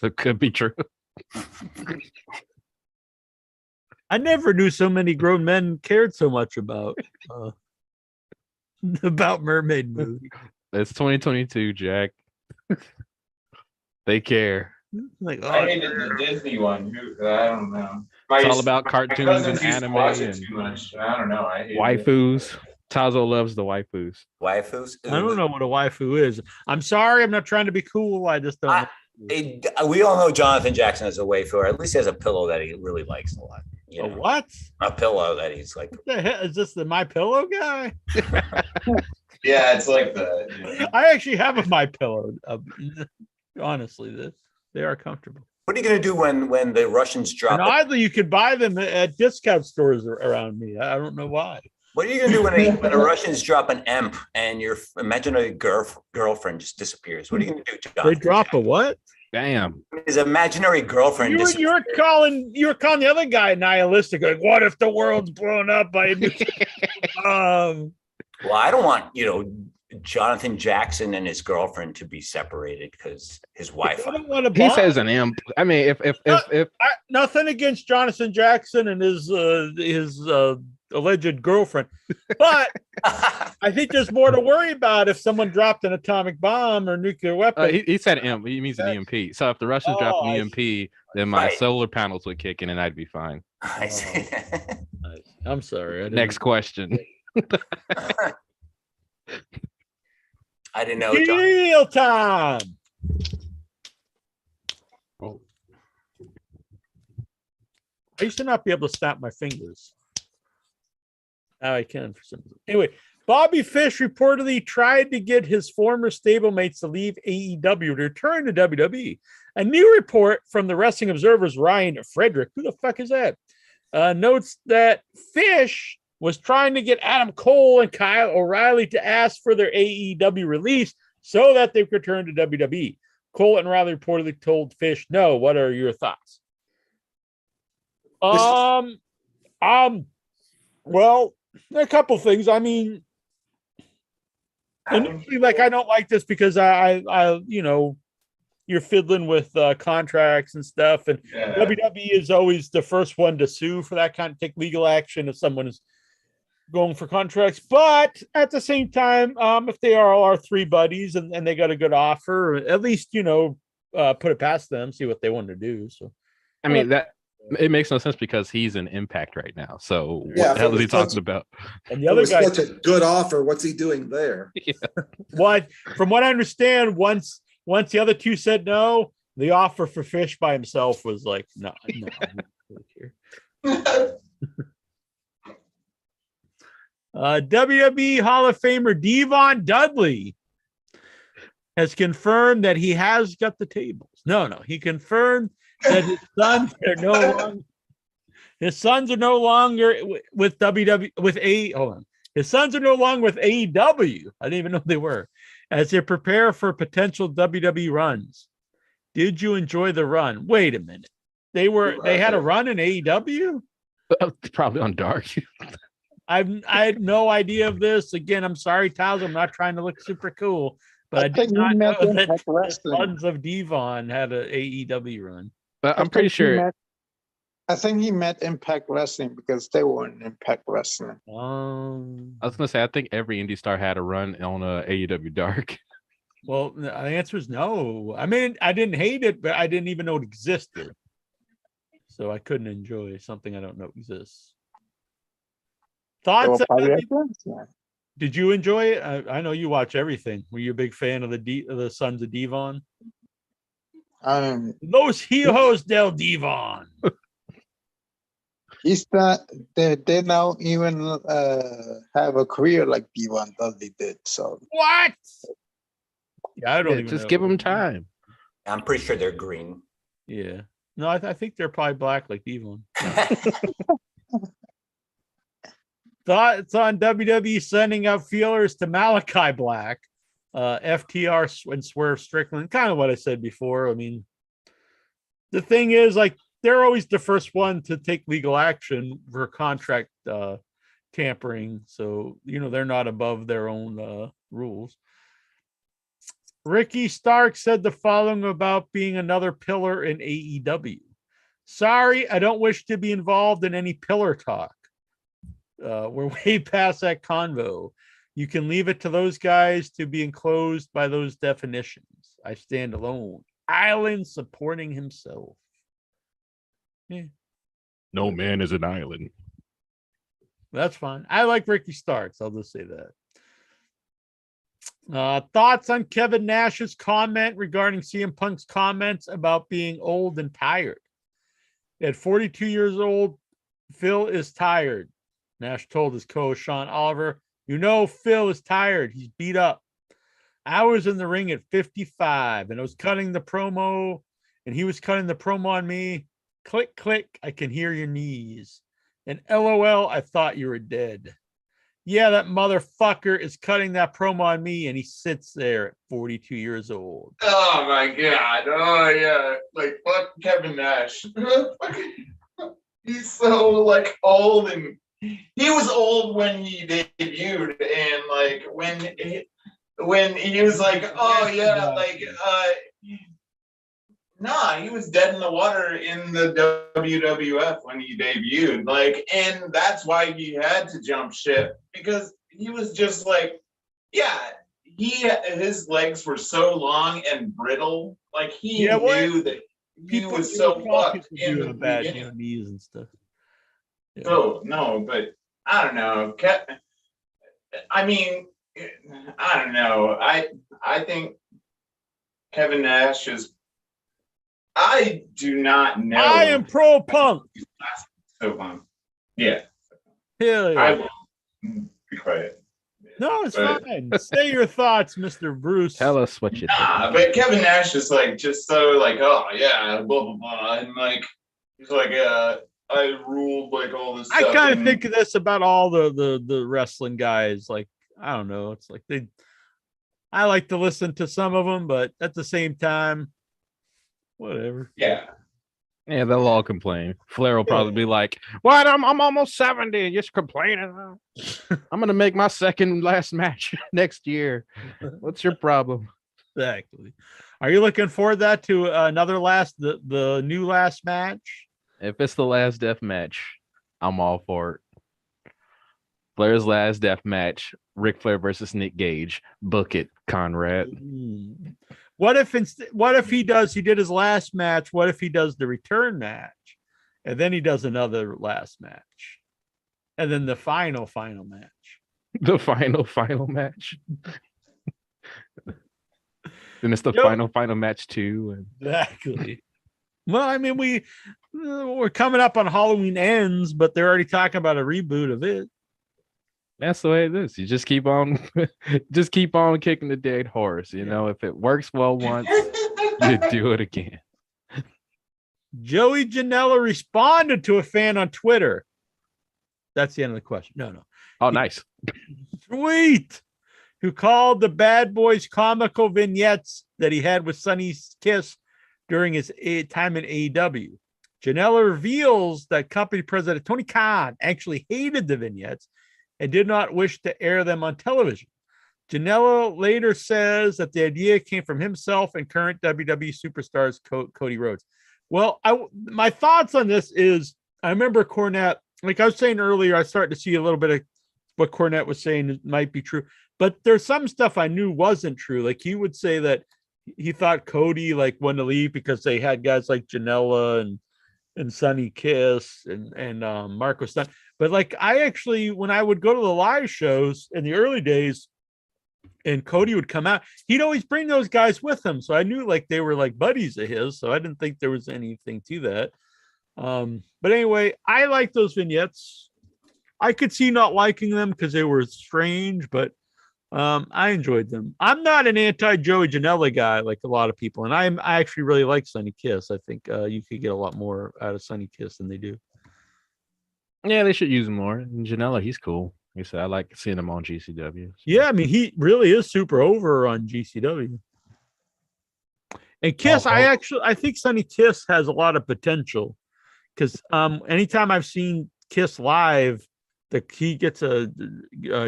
It could be true. I never knew so many grown men cared so much about mermaid movie. It's 2022, Jack. They care. Like, I hated the Disney one. I don't know. It's all about cartoons and anime and too much. I don't know. I hate waifus. Tazo loves the waifus. Waifus? I don't know what a waifu is. I'm sorry. I'm not trying to be cool. I just don't. We all know Jonathan Jackson as a waifu, or at least he has a pillow that he really likes a lot. You know? What? A pillow that he's like. What the hell? Is this the My Pillow guy? Yeah, it's like the. Yeah. I actually have a My Pillow. Honestly, they are comfortable. What are you going to do when the Russians drop? And oddly, you could buy them at discount stores around me. I don't know why. What are you going to do when the Russians drop an EMP and your imaginary girlfriend just disappears? What are you going to do, Jonathan? They drop a what? Damn. His imaginary girlfriend. You're calling the other guy nihilistic. Like, what if the world's blown up by? Well, I don't want Jonathan Jackson and his girlfriend to be separated because his wife. He says an imp. I mean, if nothing against Jonathan Jackson and his alleged girlfriend, but I think there's more to worry about if someone dropped an atomic bomb or nuclear weapon. He said imp. He means an EMP. So if the Russians dropped an EMP, then my solar panels would kick in and I'd be fine. I see. I'm sorry. Next question. I didn't know. Real time. Oh. I used to not be able to snap my fingers. Now I can for some reason. Anyway, Bobby Fish reportedly tried to get his former stablemates to leave AEW to return to WWE. A new report from the Wrestling Observer's Ryan Frederick, who the fuck is that, notes that Fish was trying to get Adam Cole and Kyle O'Reilly to ask for their AEW release so that they could return to WWE. Cole and O'Reilly reportedly told Fish, no, what are your thoughts? Well, a couple things. I mean, initially, like, I don't like this because I you're fiddling with contracts and stuff, and WWE is always the first one to sue for that kind of take legal action if someone is going for contracts. But at the same time, if they are all our three buddies and they got a good offer, at least put it past them, see what they want to do. So, I mean that. It makes no sense because he's in Impact right now. So what the hell is he talking about? And the other guy, such a good offer. What's he doing there? Yeah. From what I understand, once the other two said no, the offer for Fish by himself was like, no. WWE Hall of Famer Devon Dudley has confirmed that he has got the tables. No, he confirmed that his sons are no longer with WWE His sons are no longer with AEW. I didn't even know they were, as they prepare for potential WWE runs. Did you enjoy the run? Wait a minute. They had a run in AEW? Probably on Dark. I had no idea of this. Again, I'm sorry, Taz. I'm not trying to look super cool, but I did not know that the Sons of Devon had an AEW run. But I'm pretty sure. I think he met Impact Wrestling because they were in Impact Wrestling. I was gonna say I think every indie star had a run on AEW Dark. Well, the answer is no. I mean, I didn't hate it, but I didn't even know it existed, so I couldn't enjoy something I don't know exists. Thoughts? Did you enjoy it? I know you watch everything. Were you a big fan of the Sons of Devon? Los Hijos del Devon. He's not. They don't even have a career like Devon Dudley did. So what? Yeah, I don't even just know. give them time. I'm pretty sure they're green. Yeah. No, I think they're probably black like Devon. Thoughts on WWE sending out feelers to Malachi Black, FTR and Swerve Strickland? Kind of what I said before. I mean, the thing is, like, they're always the first one to take legal action for contract tampering. So, they're not above their own rules. Ricky Stark said the following about being another pillar in AEW. Sorry, I don't wish to be involved in any pillar talk. We're way past that convo. You can leave it to those guys to be enclosed by those definitions. I stand alone. Island supporting himself. Yeah. No man is an island. That's fine. I like Ricky Starks. I'll just say that. Thoughts on Kevin Nash's comment regarding CM Punk's comments about being old and tired? At 42 years old, Phil is tired. Nash told his co-host Sean Oliver, Phil is tired. He's beat up. I was in the ring at 55 and I was cutting the promo and he was cutting the promo on me. Click, click. I can hear your knees. And LOL, I thought you were dead. Yeah, that motherfucker is cutting that promo on me and he sits there at 42 years old. Oh my God. Oh yeah. Like, fuck Kevin Nash. He's so like old, and he was old when he debuted, and like when he was like, oh yeah, like nah, he was dead in the water in the WWF when he debuted, like, and that's why he had to jump ship, because he was just like, yeah, his legs were so long and brittle, like he knew that he was so fucked in the bad knees and stuff. Yeah. So no, but I don't know. I mean, I don't know. I think Kevin Nash is. I do not know. I am pro Punk. So long. Yeah. Hell yeah. I will be quiet. No, it's fine. Say your thoughts, Mr. Bruce. Tell us what you think. But Kevin Nash is like just so like, oh yeah, blah blah blah, and like he's like, I ruled like all this stuff. I kind of think of this about all the wrestling guys. Like, I don't know. It's like I like to listen to some of them, but at the same time, whatever. Yeah. Yeah, they'll all complain. Flair will probably be like, "What? I'm almost 70. You're just complaining. I'm gonna make my second last match next year. What's your problem?" Exactly. Are you looking forward that to another the new last match? If it's the last death match, I'm all for it. Flair's last death match, Ric Flair versus Nick Gage. Book it, Conrad. What if he did his last match? What if he does the return match, and then he does another last match, and then the final match? The final match. Then it's the final match too. Exactly. Well, I mean, we're coming up on Halloween Ends, but they're already talking about a reboot of it. That's the way it is. You just keep on kicking the dead horse. You know, if it works well once, you do it again. Joey Janela responded to a fan on Twitter. That's the end of the question. No. Oh, nice. Sweet. Who called the Bad Boys comical vignettes that he had with Sonny's Kiss during his time in AEW. Janela reveals that company president Tony Khan actually hated the vignettes and did not wish to air them on television. Janela later says that the idea came from himself and current WWE superstars Cody Rhodes. Well, my thoughts on this is, I remember Cornette, like I was saying earlier, I started to see a little bit of what Cornette was saying might be true, but there's some stuff I knew wasn't true. Like he would say that he thought Cody wanted to leave because they had guys like Janela and Sonny Kiss and Marco Stunt. But I actually, when I would go to the live shows in the early days and Cody would come out, he'd always bring those guys with him. So I knew they were buddies of his. So I didn't think there was anything to that. But anyway, I like those vignettes. I could see not liking them because they were strange, but I enjoyed them. I'm not an anti-Joey Janela guy like a lot of people, and I actually really like Sonny Kiss. I think you could get a lot more out of Sonny Kiss than they do. Yeah, they should use him more. And Janela, he's cool. Like I said, I like seeing him on GCW. So. Yeah, I mean, he really is super over on GCW. And Kiss, I think Sonny Kiss has a lot of potential because anytime I've seen Kiss live, he gets a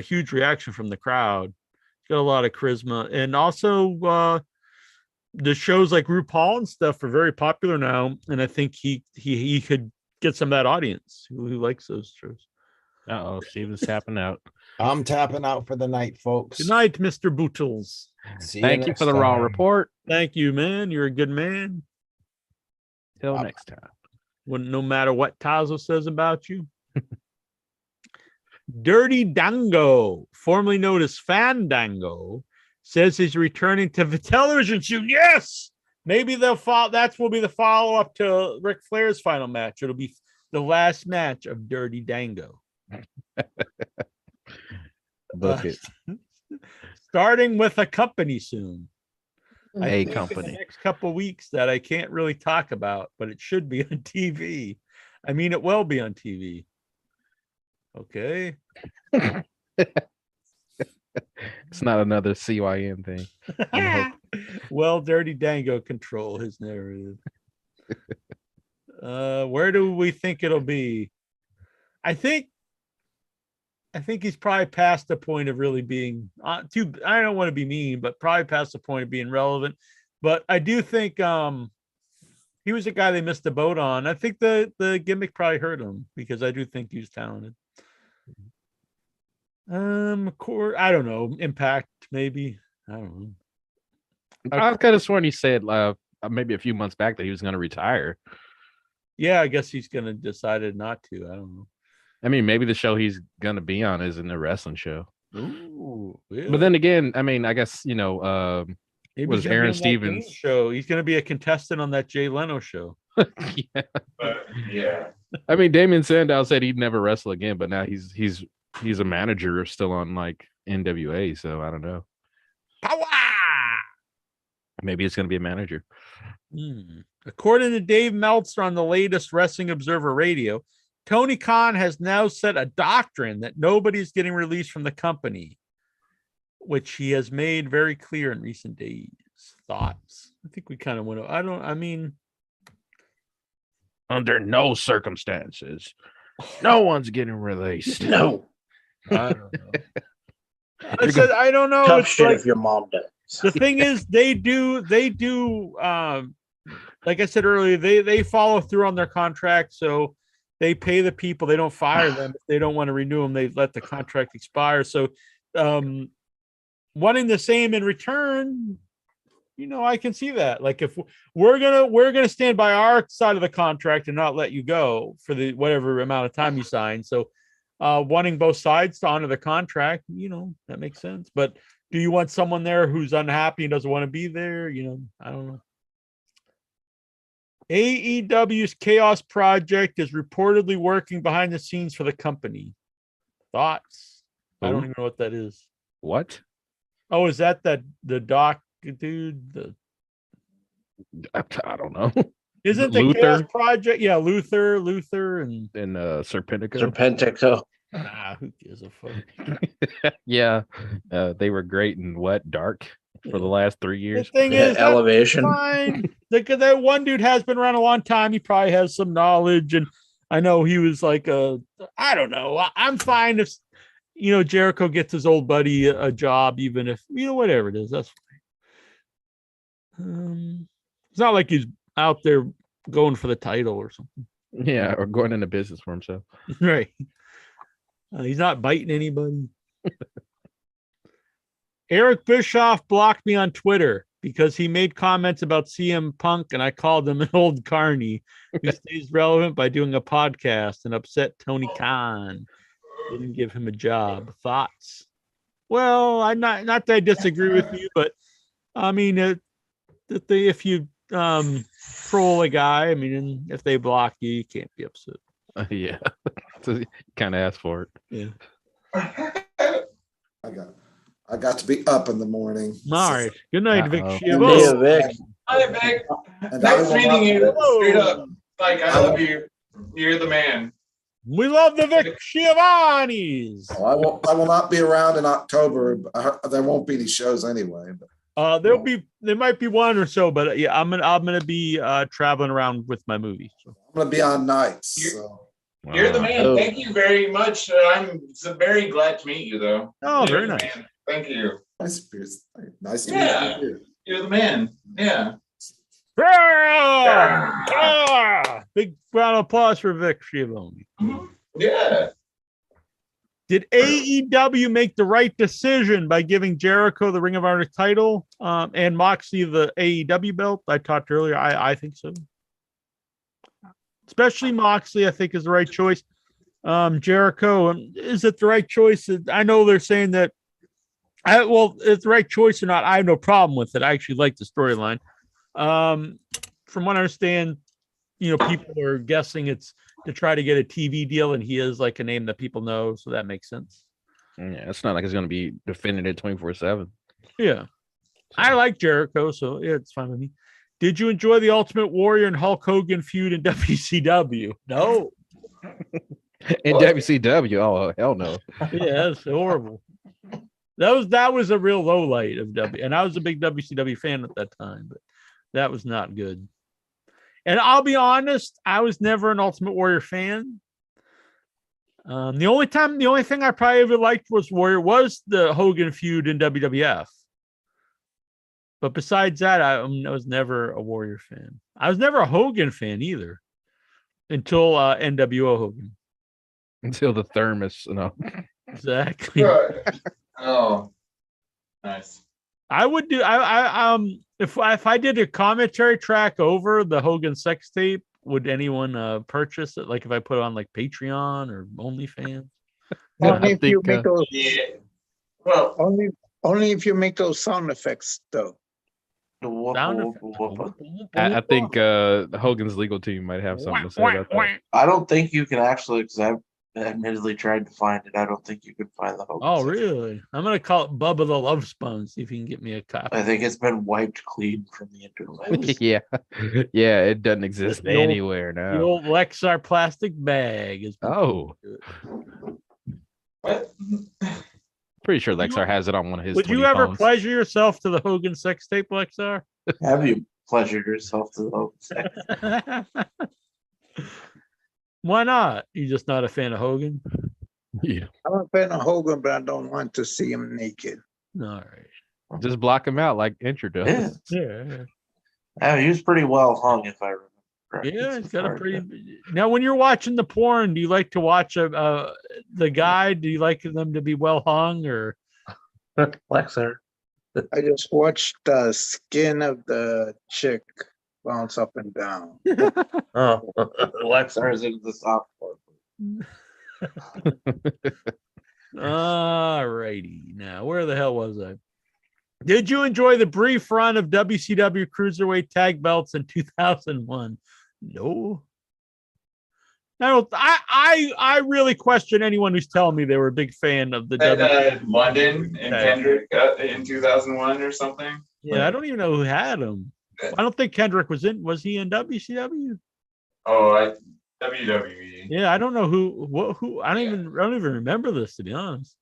huge reaction from the crowd. He's got a lot of charisma, and also the shows like RuPaul and stuff are very popular now. And I think he could get some of that audience who likes those shows. Uh-oh, Steven's tapping out. I'm tapping out for the night, folks. Good night, Mr. Bootles. Thank you for the Raw report. Thank you, man. You're a good man. Till next time. No matter what Tazo says about you. Dirty Dango, formerly known as Fandango, says he's returning to the television soon. Yes, maybe that will be the follow-up to Ric Flair's final match. It'll be the last match of Dirty Dango. Book it. Starting with a company soon. A company. The next couple of weeks that I can't really talk about, but it should be on TV. I mean, it will be on TV. Okay. It's not another CYN thing. Well, Dirty Dango control his narrative. Where do we think it'll be? I think he's probably past the point of really being I don't want to be mean, but probably past the point of being relevant. But I do think he was a guy they missed the boat on. I think the gimmick probably hurt him because I do think he's talented. I don't know. Impact, maybe. I don't know. I could have sworn he said maybe a few months back that he was going to retire. Yeah, I guess he's going to decided not to. I don't know. I mean, maybe the show he's going to be on isn't a wrestling show. Ooh, yeah. But then again, I mean, I guess, was Aaron Stevens show. He's going to be a contestant on that Jay Leno show. Yeah. Yeah. I mean, Damien Sandow said he'd never wrestle again, but now he's a manager still on NWA, so I don't know. Power! Maybe it's going to be a manager. According to Dave Meltzer on the latest Wrestling Observer Radio, Tony Khan has now set a doctrine that nobody's getting released from the company, which he has made very clear in recent days. Thoughts? I think we kind of went. Under no circumstances. No one's getting released. No. I don't know. I said I don't know. Tough It's shit like, if your mom does. the thing is, they do like I said earlier, they follow through on their contract, so they pay the people, they don't fire them. If they don't want to renew them, they let the contract expire. So wanting the same in return, I can see that. Like, if we're gonna stand by our side of the contract and not let you go for the whatever amount of time you sign. So wanting both sides to honor the contract, that makes sense. But do you want someone there who's unhappy and doesn't want to be there? I don't know. AEW's Chaos Project is reportedly working behind the scenes for the company. Thoughts? I don't even know what that is. What? Oh, is that the doc dude? I don't know. Isn't the Luther? Chaos Project? Yeah, Luther, and Serpentico. Serpentico. who gives a fuck? Yeah, they were great in Dark for the last 3 The years. thing is, Elevation. that's fine. That one dude has been around a long time. He probably has some knowledge, and I know he was like I don't know. I'm fine if Jericho gets his old buddy a job, even if whatever it is. That's fine. It's not like he's out there going for the title or something. Yeah, or going into business for himself. Right. He's not biting anybody. Eric Bischoff blocked me on Twitter because he made comments about CM Punk, and I called him an old carny who stays relevant by doing a podcast, and upset Tony Khan. Didn't give him a job. Thoughts? Well, I'm not that I disagree with you, but I mean, if you troll a guy, I mean, if they block you, you can't be upset. Yeah, so kind of asked for it. Yeah. I got to be up in the morning. All right. Good night, Vic. Yeah, Vic. Hi, Vic. And Nice I will meeting not- you. Straight up. Like, I love you. You're the man. We love the Vic Giovannis. I will not be around in October. There won't be any shows anyway. But There might be one or so, but yeah, I'm gonna be traveling around with my movie. So. I'm gonna be on nights. So. You're the man. Oh. Thank you very much. I'm very glad to meet you, though. Oh, You're very the nice. man. Thank you. Nice to Yeah. meet you. You're the man. Yeah. Big round of applause for Vic Giovanni. Yeah. Did AEW make the right decision by giving Jericho the Ring of Honor title and Moxley the AEW belt? I talked earlier. I think so. Especially Moxley, I think, is the right choice. Jericho, is it the right choice? I know they're saying that. It's the right choice or not. I have no problem with it. I actually like the storyline. From what I understand, people are guessing it's to try to get a TV deal, and he is like a name that people know, so that makes sense. Yeah, it's not like it's going to be defended at 24/7. Yeah, I like Jericho, so yeah, it's fine with me. Did you enjoy the Ultimate Warrior and Hulk Hogan feud in WCW? No. In WCW, oh hell no. Yeah, that's horrible. That was a real low light of W, and I was a big WCW fan at that time, but that was not good. And I'll be honest, I was never an Ultimate Warrior fan. The only thing I probably ever liked was the Hogan feud in WWF. But besides that, I was never a Warrior fan. I was never a Hogan fan either until NWO Hogan. Until the thermos, Exactly. Oh, nice. I would do. If I did a commentary track over the Hogan sex tape, would anyone purchase it? Like if I put it on like Patreon or OnlyFans? Only if you make those. Yeah. Well, only if you make those sound effects, though. Sound I think Hogan's legal team might have something to say about that. I don't think you can actually, because I've admittedly tried to find it. I don't think you can find the Hogan. Oh, really? I'm gonna call it Bubba the Love Sponge. See if you can get me a copy. I think it's been wiped clean from the internet. yeah, it doesn't exist anywhere now. The old Lexar plastic bag is. Oh, what? pretty sure Lexar has it on one of his. Would you 20 ever phones. pleasure yourself to the Hogan sex tape, Lexar? Have you pleasured yourself to the Hogan sex? Why not? You're just not a fan of Hogan? Yeah. I'm a fan of Hogan, but I don't want to see him naked. All right. Just block him out like Enter does. Yeah. He was pretty well hung, if I remember. correctly. Yeah, It's it's got a hard pretty. to- Now, when you're watching the porn, do you like to watch the guy? Do you like them to be well hung or? Lexer. I just watched the skin of the chick bounce up and down. Oh, Lexer is into the soft part. All righty. Now, where the hell was I? Did you enjoy the brief run of WCW Cruiserweight Tag Belts in 2001? No. I really question anyone who's telling me they were a big fan of the At London and Kendrick in 2001 or something. Yeah, I don't even know who had him. I don't think Kendrick was in. Was he in WCW? Oh, WWE. Yeah, I don't know who. I don't even remember this, to be honest.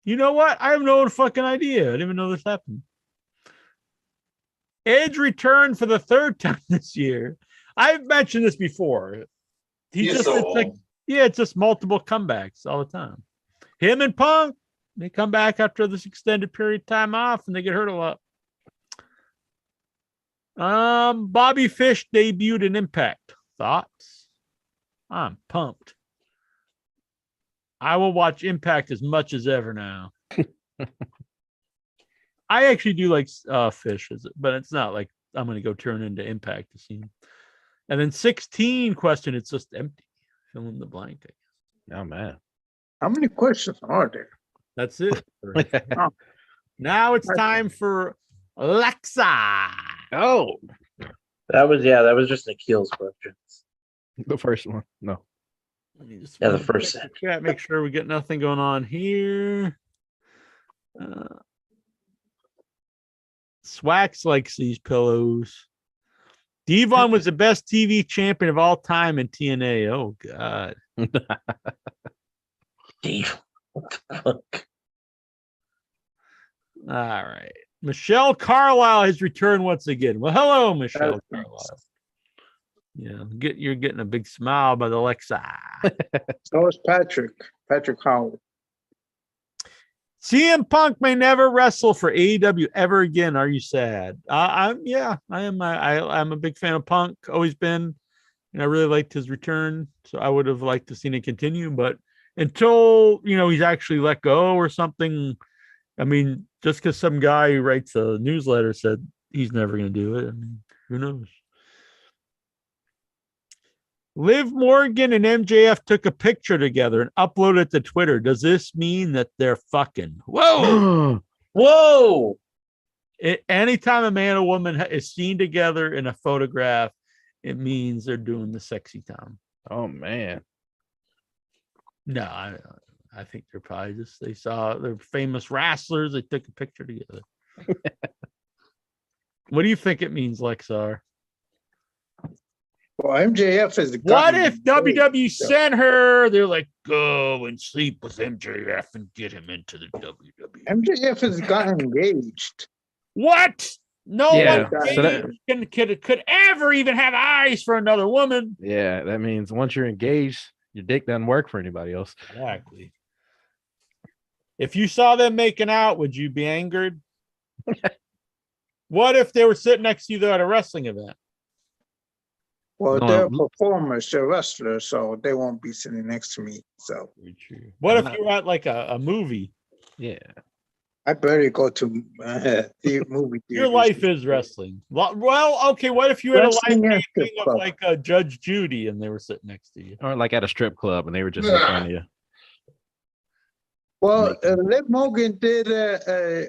You know what? I have no fucking idea. I didn't even know this happened. Edge returned for the third time this year. I've mentioned this before. He's so old. It's just multiple comebacks all the time. Him and Punk, they come back after this extended period of time off and they get hurt a lot. Bobby Fish debuted in Impact. Thoughts? I'm pumped. I will watch Impact as much as ever now. I actually do like Fish, but it's not like I'm going to go turn into Impact to see him. And then 16 question, it's just empty. Fill in the blank. Oh, man. How many questions are there? That's it. Now it's time for Alexa. Oh, That was just Nikhil's questions. the first one. No. Yeah, the first set. Chat, make sure we get nothing going on here. Swax likes these pillows. Devon was the best TV champion of all time in TNA. Oh, God. Dave, what the fuck? All right. Michelle Carlisle has returned once again. Well, hello, Michelle Carlisle. Yeah, you're getting a big smile by the Alexa. So is Patrick Howard. CM Punk may never wrestle for AEW ever again. Are you sad? I am. I'm a big fan of Punk. Always been, and I really liked his return. So I would have liked to see it continue, but until he's actually let go or something. I mean, just because some guy who writes a newsletter said he's never going to do it. I mean, who knows? Liv Morgan and MJF took a picture together and uploaded it to Twitter. Does this mean that they're fucking? Whoa! Whoa! Anytime a man or woman is seen together in a photograph, it means they're doing the sexy time. Oh, man. No, I think they're probably they saw their famous wrestlers. They took a picture together. What do you think it means, Lexar? Well, MJF is the What if WWE sent her? They're like, go and sleep with MJF and get him into the WWE. MJF has gotten engaged. What? No Yeah, one so could ever even have eyes for another woman. Yeah, that means once you're engaged, your dick doesn't work for anybody else. Exactly. If you saw them making out, would you be angered? What if they were sitting next to you though at a wrestling event? Well, No, they're performers, they're wrestlers, so they won't be sitting next to me. So What if you were at like a movie? Yeah. I better go to the movie theater. Your life is wrestling. Well, okay. What if you had Wrestling a and life strip taping of club. like a Judge Judy and they were sitting next to you? Or like at a strip club and they were just in front of you. Well, Liv Morgan did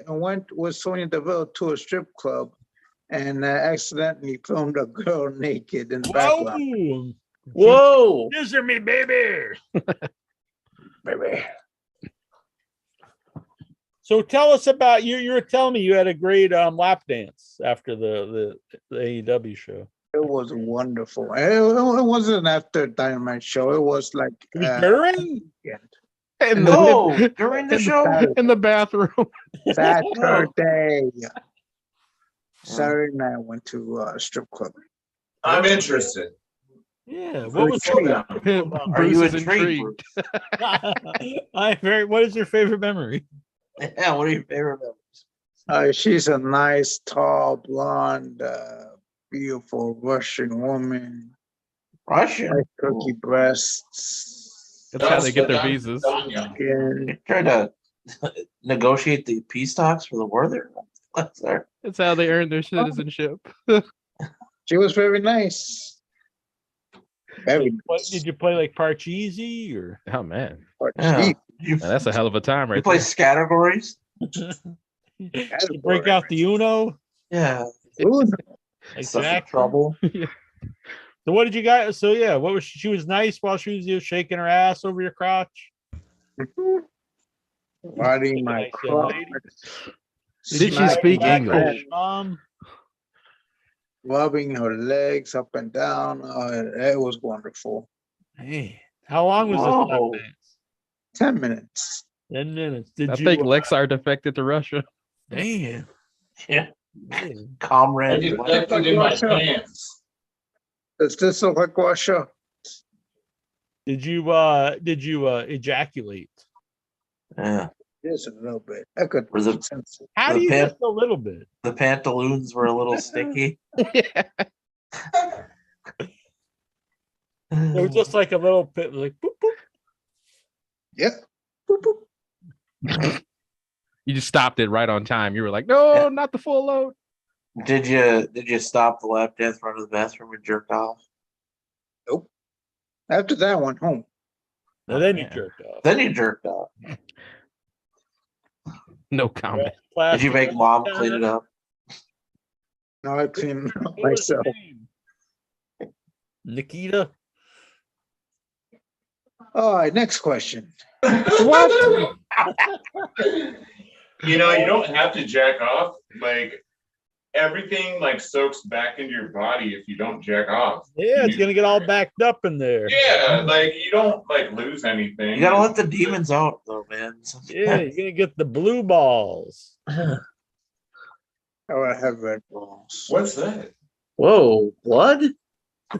went with Sonya Deville to a strip club and accidentally filmed a girl naked in the background. Whoa! Scissor me, baby. Baby. So tell us about you. You were telling me you had a great lap dance after the AEW show. It was wonderful. It wasn't after Dynamite show. It was like during. During the show? In the bathroom. Saturday. Saturday night I went to a strip club. I'm interested. Yeah. What was so memorable about Are you Bruce is intrigued? What is your favorite memory? Yeah, what are your favorite memories? She's a nice, tall, blonde, beautiful Russian woman. Russian. Nice cookie breasts. That's how they get their visas. Skin. Trying to negotiate the peace talks for the war there. That's how they earn their citizenship. She was very nice. Very What did you play, like Parcheesi or? Oh man, Yeah. Man, that's a hell of a time, You right play there. categories? You break out the Uno? Yeah. Exactly. Trouble. So what did you guys? So yeah, what was she was nice while she was shaking her ass over your crotch? Riding my Nice young crotch. lady. Did she speak English? Rubbing her legs up and down. It was wonderful. Hey, how long was Whoa. this? 10 minutes. 10 minutes. Did I you? think Lexar defected to Russia. Damn. Yeah. Man. Comrade. I put in my pants. Does this look like Russia? Did you ejaculate? Yeah. Yes, a little bit. I could. Were the, How the do you pant- just a little bit? the pantaloons were a little sticky. It was just like a little bit, like boop boop. Yep. You just stopped it right on time. You were like, no, not the full load. Did you stop the lap dance, run to the bathroom, and jerk off? Nope. After that, I went home. And then you jerked off. Then you jerked off. No comment. Did you make mom clean it up? No, I cleaned it up What was her myself. name? Nikita. All right, next question. What? You know, you don't have to jack off. Like everything like soaks back into your body if you don't jack off. Yeah, it's gonna get all backed up in there. Yeah, like you don't like lose anything. You gotta let the demons out, though, man. Yeah, you're gonna get the blue balls. Oh, I have red balls. What's that? Whoa, blood?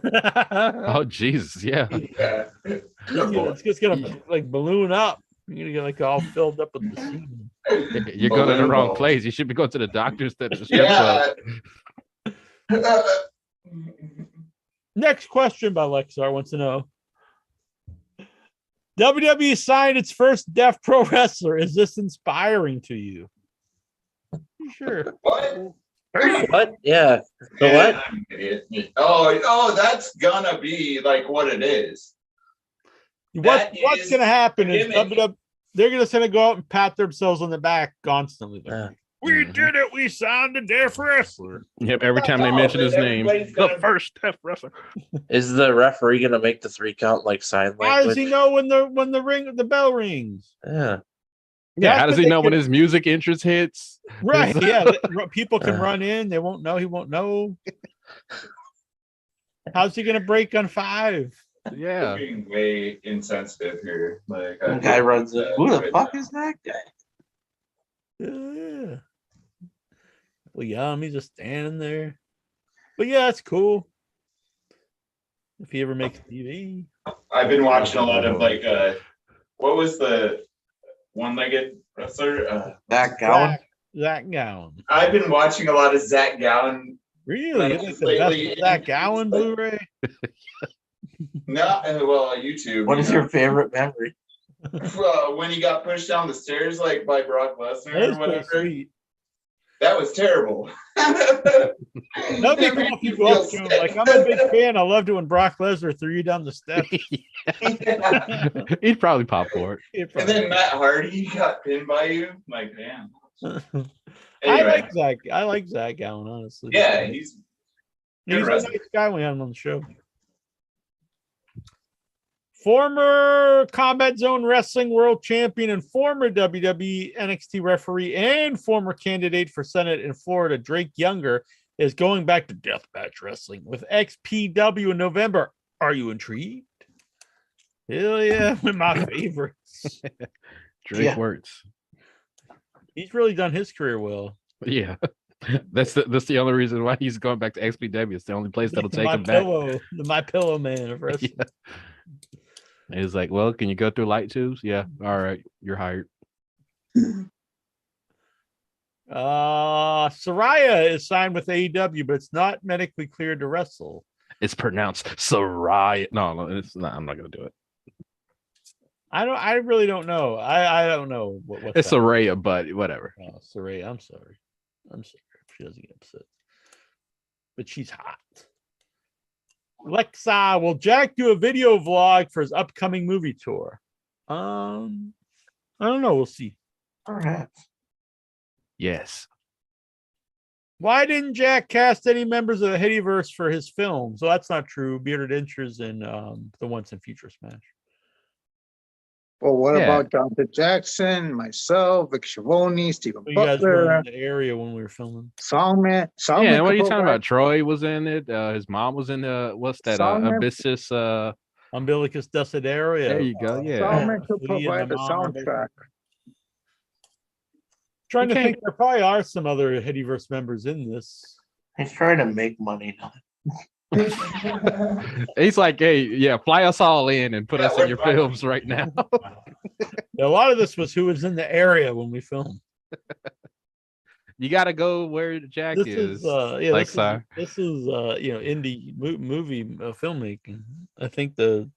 Oh Jesus, yeah. Yeah. It's just gonna like balloon up. You're gonna get like all filled up with the semen. You're going to the wrong place. You should be going to the doctors that just Yeah. Next question by Lexar wants to know. WWE signed its first deaf pro wrestler. Is this inspiring to you? Sure. What? What? Yeah. The what? I'm an idiot. Oh, that's gonna be like what it is. That What's is gonna happen is gimmick. they're just gonna go out and pat themselves on the back constantly. Like, Yeah. we did it. We signed a deaf wrestler. Yep, every time they mention his name. Everybody's The gonna- first deaf wrestler. Is the referee gonna make the 3 count like sign How does language? he know when the bell rings? Yeah. Yeah, how That's does what he they know when could- his music entrance hits? Right. Yeah. People can run in. They won't know. He won't know. How's he gonna break on 5? Yeah. We're being way insensitive here. Like The guy runs in. Who the fuck is that guy? Yeah. Well, Yami's just standing there. But yeah, it's cool. If he ever makes TV. I've been watching a lot of like what was the one-legged wrestler? That Gowan? Zach Gowan. I've been watching a lot of Zach Gowan. Really? You like the Lately, best of Zach Gowan Blu-ray? Not well, YouTube. What is you know. your favorite memory? When he got pushed down the stairs like by Brock Lesnar That or is pretty whatever? sweet. That was terrible. That'd be cool if you go up to him. Like, I'm a big fan. I loved it when Brock Lesnar threw you down the steps. He'd probably pop for it. And then Matt Hardy got pinned by you. Like, damn. I like Zach Gowan, honestly. Yeah, he's He's a wrestler. nice guy when we had him on the show. Former Combat Zone Wrestling World Champion and former WWE NXT referee and former candidate for Senate in Florida, Drake Younger, is going back to Deathmatch Wrestling with XPW in November. Are you intrigued? Hell yeah, one of my favorites. Drake works. He's really done his career well. Yeah. That's the only reason why he's going back to XPW. It's the only place that'll take him back. The My Pillow man of wrestling. Yeah. He's like, well, can you go through light tubes? Yeah. All right. You're hired. Saraya is signed with AEW, but it's not medically cleared to wrestle. It's pronounced Saraya. No, it's not. I'm not gonna do it. I really don't know. I don't know what's It's Saraya, but whatever. Oh, Saraya, I'm sorry if she doesn't get upset. But she's hot. Alexa, will Jack do a video vlog for his upcoming movie tour? I don't know. We'll see. Perhaps. Yes. Why didn't Jack cast any members of the Hideaverse for his film? So that's not true. Bearded Inchers in the Once and Future Smash. Well, what about Jonathan Jackson, myself, Vic Schiavone, Stephen You guys were Butler, in the area when we were filming. Songman? Yeah, what are you could talking go about? Troy was in it. His mom was in what's that? Songman- Abyssus. Umbilicus Desiderio. There you go. Yeah. Songman could Flea and provide the the Mom are soundtrack. Trying You to can't- think, there probably are some other Hideaverse members in this. He's trying to make money now. He's like, hey, yeah, fly us all in and put Yeah, us in we're your fine. films right now. A lot of this was who was in the area when we filmed. You got to go where Jack This is. is yeah, like, this sorry. is indie movie filmmaking. I think I don't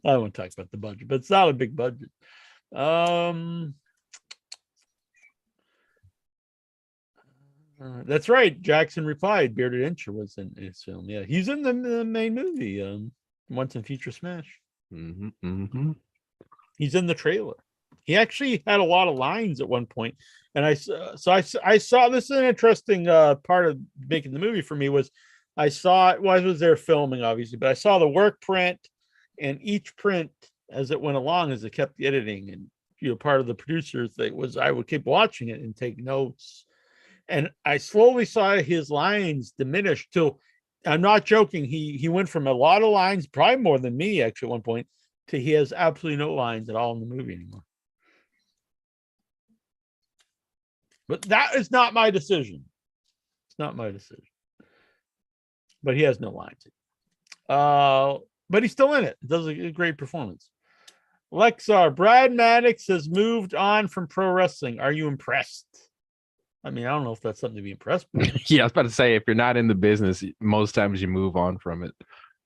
want to talk about the budget, but it's not a big budget. That's right. Jackson replied. Bearded Incher was in his film. Yeah, he's in the main movie. Once in Future Smash. He's in the trailer. He actually had a lot of lines at one point, and I saw this is an interesting part of making the movie for me was I saw it. Well, I was there filming, obviously, but I saw the work print, and each print as it went along, as it kept editing, and part of the producers thing was I would keep watching it and take notes. And I slowly saw his lines diminish till, I'm not joking, he went from a lot of lines, probably more than me actually at one point, to he has absolutely no lines at all in the movie anymore. But that is not my decision. It's not my decision. But he has no lines. But he's still in it. Does a great performance. Lexar, Brad Maddox has moved on from pro wrestling. Are you impressed? I mean, I don't know if that's something to be impressed with. Yeah, I was about to say, if you're not in the business, most times you move on from it.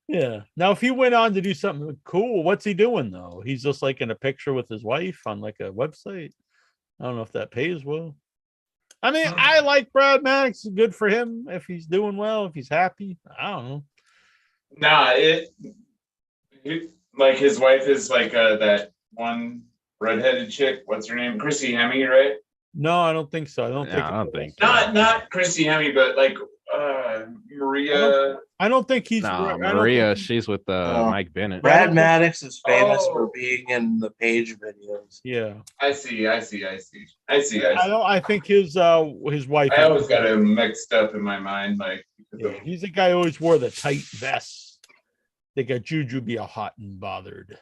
Yeah. Now, if he went on to do something cool, what's he doing though? He's just like in a picture with his wife on like a website. I don't know if that pays well. I mean, I like Brad Maddox. Good for him if he's doing well, if he's happy. I don't know. Nah, like his wife is like that one redheaded chick. What's her name? Chrissy Hemme, right? No, I don't think so. I don't think. Not Chrissy Hemme, but like Maria. I don't think he's. No, Maria. She's with Mike Bennett. Brad Maddox is famous for being in the Page videos. Yeah, I see. I think his wife. I always got him mixed up in my mind, like. Yeah, he's the guy who always wore the tight vests. They got Juju be a hot and bothered.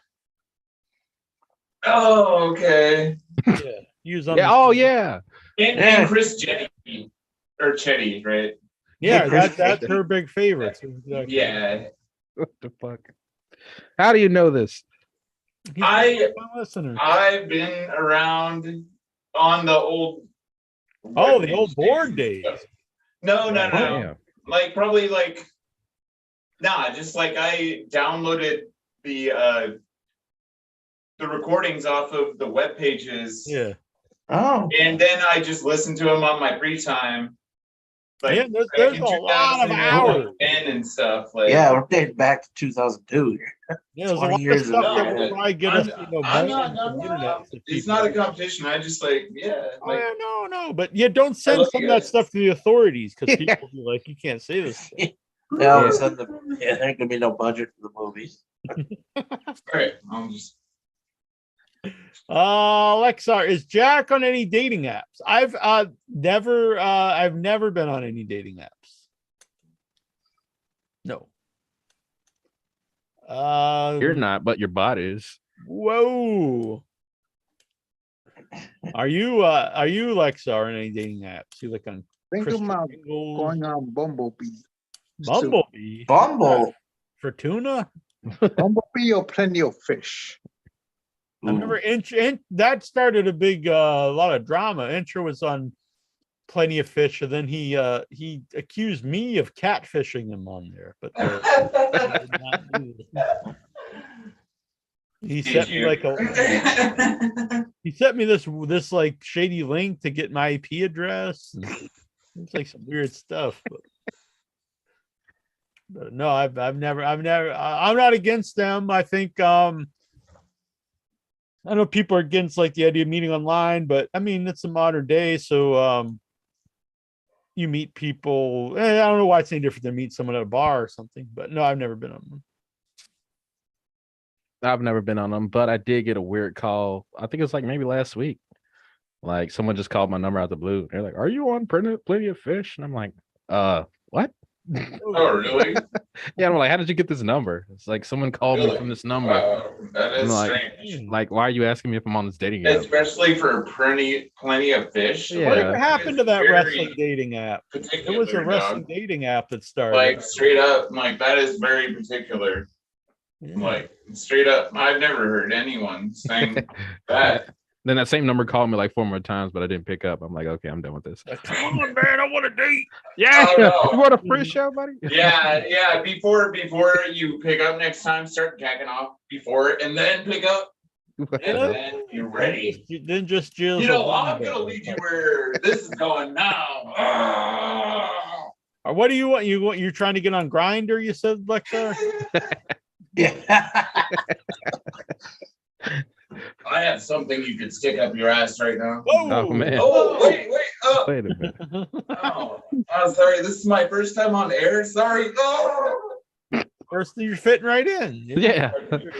Oh, okay. Yeah. He was on And Chris Chetty, or Chetty, right? Yeah, that's her big favorite. Exactly. Yeah. What the fuck? How do you know this? I've been around on the old. The old board days. No. Like probably like. Just like I downloaded the recordings off of the web pages. Yeah. Oh. And then I just listened to them on my free time. Like yeah, there's a lot of hours and stuff. Like we're dating back to 2002. Yeah, there's a lot of stuff that will probably get us. It's not a competition. I just like no, but don't send some of that stuff to the authorities because people will be like, you can't say this. All of a sudden, there could be no budget for the movies. All right, I'll just. Lexar, is Jack on any dating apps? I've never been on any dating apps. No. You're not, but your bot is. Whoa. Are you Lexar on any dating apps? You like on Think Christian about Engels, going on Bumblebee. Bumblebee, Bumble. for tuna. Bumblebee or Plenty of Fish. I remember that started a big lot of drama. Intro was on Plenty of Fish, and then he accused me of catfishing him on there, but I did not do this. He sent me like this like shady link to get my IP address. It's like some weird stuff. But no, I'm not against them. I think I know people are against like the idea of meeting online, but I mean it's a modern day, so you meet people. I don't know why it's any different than meet someone at a bar or something. But no, I've never been on one. I've never been on them, but I did get a weird call. I think it was like maybe last week. Like someone just called my number out the blue. They're like, "Are you on Plenty of Fish?" And I'm like, what? Oh, really? Yeah, I'm like, how did you get this number? It's like someone called me from this number. Wow, that is strange. Like, why are you asking me if I'm on this dating app? Especially for plenty of fish. Yeah. Whatever happened to that very wrestling dating app? It was a wrestling dating app that started. Like straight up, like that is very particular. Yeah. Like straight up, I've never heard anyone saying that. Then that same number called me like 4 more times, but I didn't pick up. I'm like, okay, I'm done with this. Come on, man, I want a date. Yeah, Oh, no. you want a free show, buddy? Yeah. Before you pick up next time, start jacking off before and then pick up. And then you're ready. Then just I'm gonna lead you where this is going now. Or what do you want? You're trying to get on Grindr, you said, Lexa? Yeah. I have something you could stick up your ass right now. Oh man. Oh, wait. Wait a minute. Oh, I'm sorry. This is my first time on air. Sorry. Oh. First, you're fitting right in. Yeah.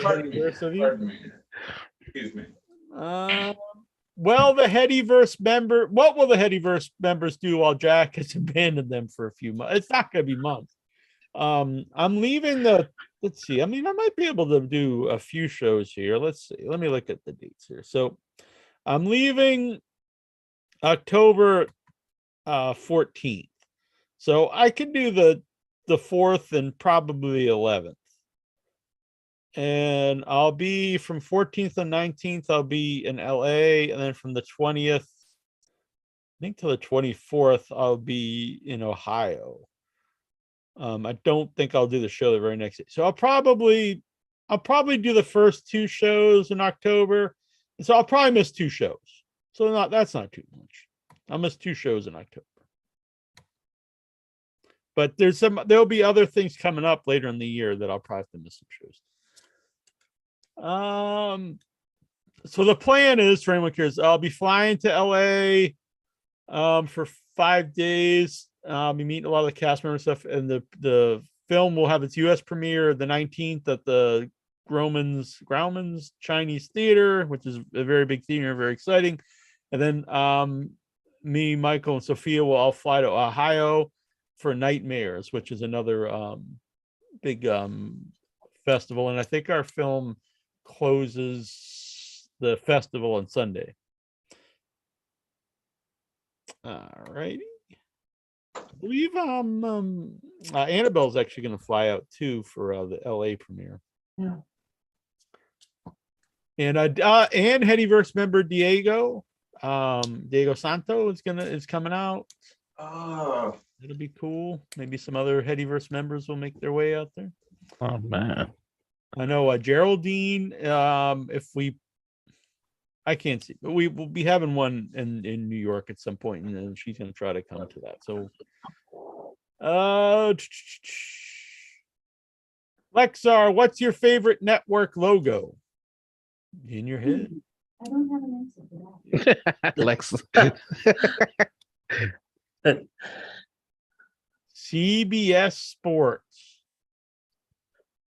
Pardon me. Excuse me. Well, the Headyverse member. What will the Headyverse members do while Jack has abandoned them for a few months? It's not going to be months. I'm leaving the. Let's see. I mean, I might be able to do a few shows here. Let's see. Let me look at the dates here. So, I'm leaving October 14th. So I can do the 4th and probably 11th. And I'll be from 14th and 19th, I'll be in LA. And then from the 20th, I think to the 24th, I'll be in Ohio. I don't think I'll do the show the very next day. So I'll probably do the first 2 shows in October. And so I'll probably miss 2 shows. So that's not too much. I'll miss 2 shows in October. But there'll be other things coming up later in the year that I'll probably have to miss some shows. So the plan is, for anyone who cares, I'll be flying to LA for 5 days. I'll be meeting a lot of the cast member stuff, and the film will have its US premiere the 19th at the Grauman's Chinese Theater, which is a very big theater, very exciting. And then me, Michael, and Sophia will all fly to Ohio for Nightmares, which is another big festival. And I think our film closes the festival on Sunday. All righty. I believe Annabelle's actually going to fly out too for the LA premiere. Yeah. And Headyverse member Diego Santo is coming out. Oh, it'll be cool. Maybe some other Headyverse members will make their way out there. Oh man. I know Geraldine, I can't see, but we will be having one in New York at some point, and then she's going to try to come to that. So, Lexar, what's your favorite network logo in your head? I don't have an answer for that. Lex. CBS Sports.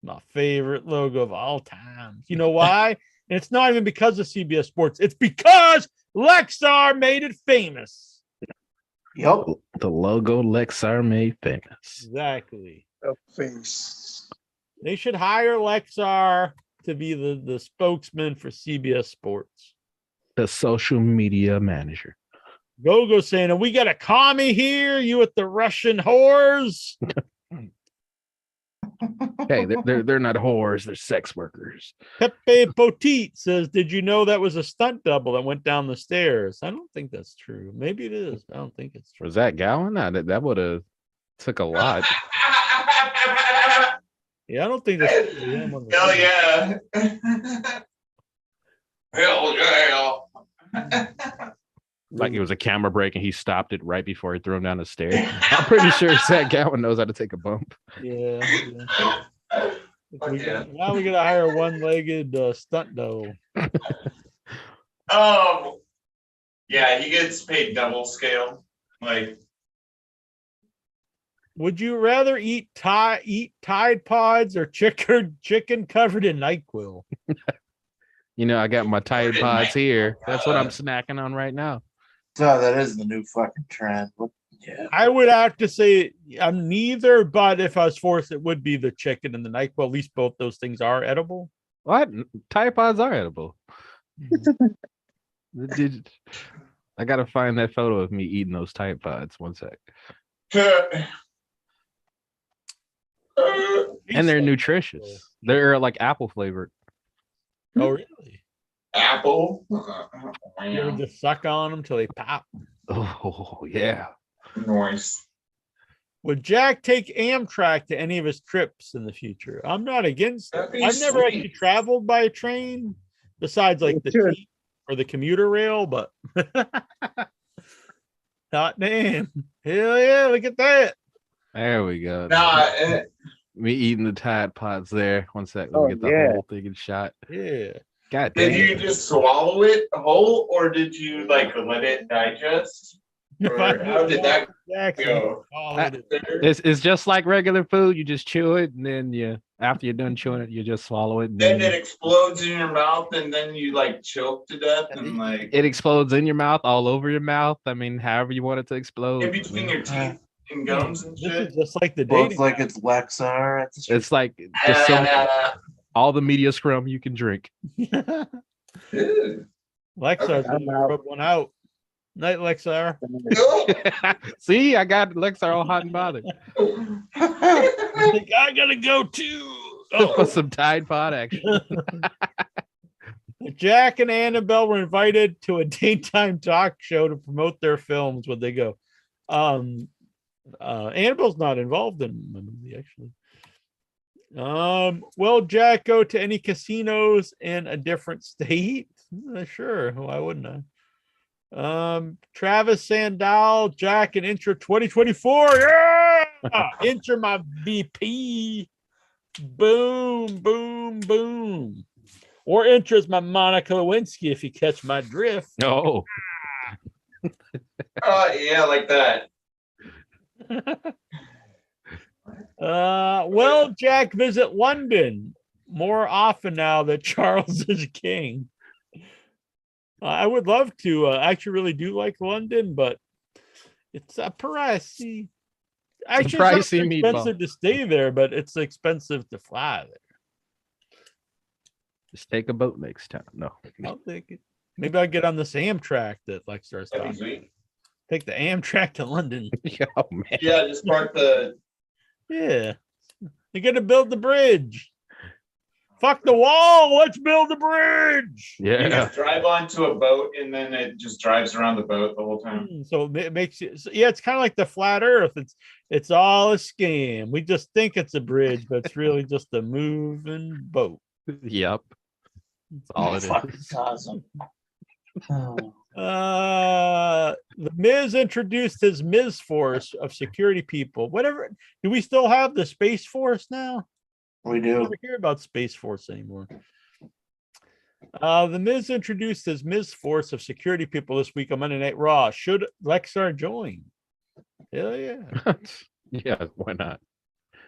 My favorite logo of all time. You know why? And it's not even because of CBS Sports. It's because Lexar made it famous. Yep. The logo Lexar made famous. Exactly. The face. They should hire Lexar to be the spokesman for CBS Sports. The social media manager. Gogo saying, "We got a commie here. You with the Russian whores?" Hey, they're not whores, they're sex workers. Pepe Potit says, "Did you know that was a stunt double that went down the stairs?" I don't think that's true. Maybe it is. I don't think it's true. Was that Gowan? Nah, that would have took a lot. Yeah, I don't think that's him on the Hell screen. yeah. Hell yeah. Like it was a camera break and he stopped it right before he threw him down the stairs. I'm pretty sure Zach Gowan knows how to take a bump. Yeah. Fuck yeah. Now we gotta hire a one-legged stunt double. Yeah, he gets paid double scale. Like, Would you rather eat Tide Pods or chicken covered in NyQuil? You know, I got my Tide Pods here. That's what I'm snacking on right now. So that is the new fucking trend. Yeah. I would have to say I'm neither, but if I was forced, it would be the chicken and the NyQuil. At least both those things are edible. What? Tide Pods are edible. I gotta find that photo of me eating those Tide Pods. One sec. And they're nutritious. They're like apple flavored. Oh, really? Apple. You ever just suck on them till they pop? Oh, yeah. Nice. Would Jack take Amtrak to any of his trips in the future? I'm not against it. That'd be I've never sweet. actually traveled by a train besides like the Sure. T or the commuter rail, but hot damn. Hell yeah, look at that. There we go. Nah, Me eating the Tide Pods there. One sec. Let Oh, me get the yeah. whole thing in shot. Yeah. God did damn. you just swallow it whole, or did you like let it digest? Or how did that go? It's just like regular food. You just chew it, and then after you're done chewing it, you just swallow it. And Then it explodes in your mouth, and then you like choke to death, and like it explodes in your mouth, all over your mouth. I mean, however you want it to explode. in between your teeth and gums and This shit. is just like the Well, dating. it's like it's Lexar. It's like just all the media scrum you can drink. Ew. Lexar's I'm gonna out. rub one out. Night, Lexar. See, I got Lexar all hot and bothered. I think I gotta go too. For Oh. some Tide Pod action. Jack and Annabelle were invited to a daytime talk show to promote their films. Would they go? Annabelle's not involved in the movie, actually. Will Jack go to any casinos in a different state? Sure. Why wouldn't I? Travis Sandal, Jack and Intro 2024. Yeah! Enter my VP. Boom, boom, boom. Or enters my Monica Lewinsky if you catch my drift. No. Yeah, like that. Will Jack visit London more often now that Charles is king? I would love to. I actually really do like London, but it's pricey. Actually, it's not pricey expensive meatball. to stay there, but it's expensive to fly there. Just take a boat next time. No. I'll take it. Maybe I'll get on this Amtrak that Lexar's That'd be talking. sweet. Take the Amtrak to London. Oh, man. Yeah, just park the. Yeah. You're gonna build the bridge. Fuck the wall. Let's build the bridge. You Yeah. just drive onto a boat, and then it just drives around the boat the whole time. So it makes you, yeah, it's kind of like the flat earth. It's all a scam. We just think it's a bridge, but it's really just a moving boat. Yep. That's all it Fucking is. awesome. Oh. The Miz introduced his Miz Force of security people. Whatever. Do we still have the Space Force now? We I do. never hear about Space Force anymore. The Miz introduced his Miz Force of security people this week on Monday Night Raw. Should Lexar join? Hell yeah. Yeah, why not?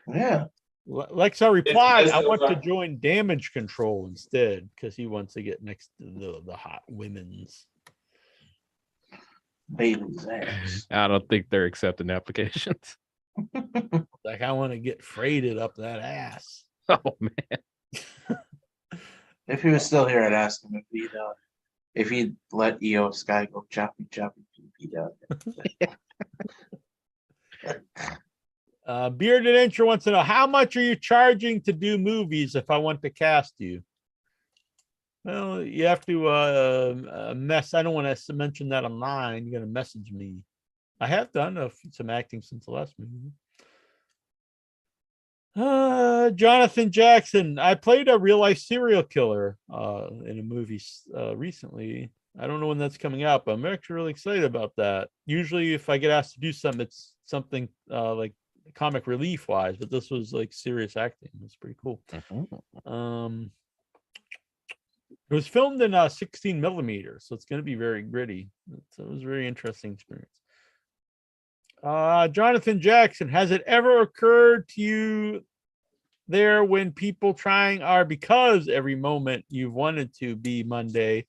Yeah. Lexar replied, It's I want to fun. join damage control instead because he wants to get next to the hot women's. Bailey's ass. I don't think they're accepting applications. Like, I want to get freighted up that ass. Oh, man. If he was still here, I'd ask him if he'd If he'd let Io Sky go choppy pee down. Bearded Intro wants to know, how much are you charging to do movies if I want to cast you? Well, you have to I don't want to mention that online. You're going to message me. I have done some acting since the last movie. Jonathan Jackson. I played a real life serial killer in a movie recently. I don't know when that's coming out, but I'm actually really excited about that. Usually if I get asked to do something, it's something like comic relief wise, but this was like serious acting. It's pretty cool. It was filmed in 16 millimeters, so it's going to be very gritty. It was a very interesting experience. Jonathan Jackson, has it ever occurred to you there when people trying are because every moment you've wanted to be Monday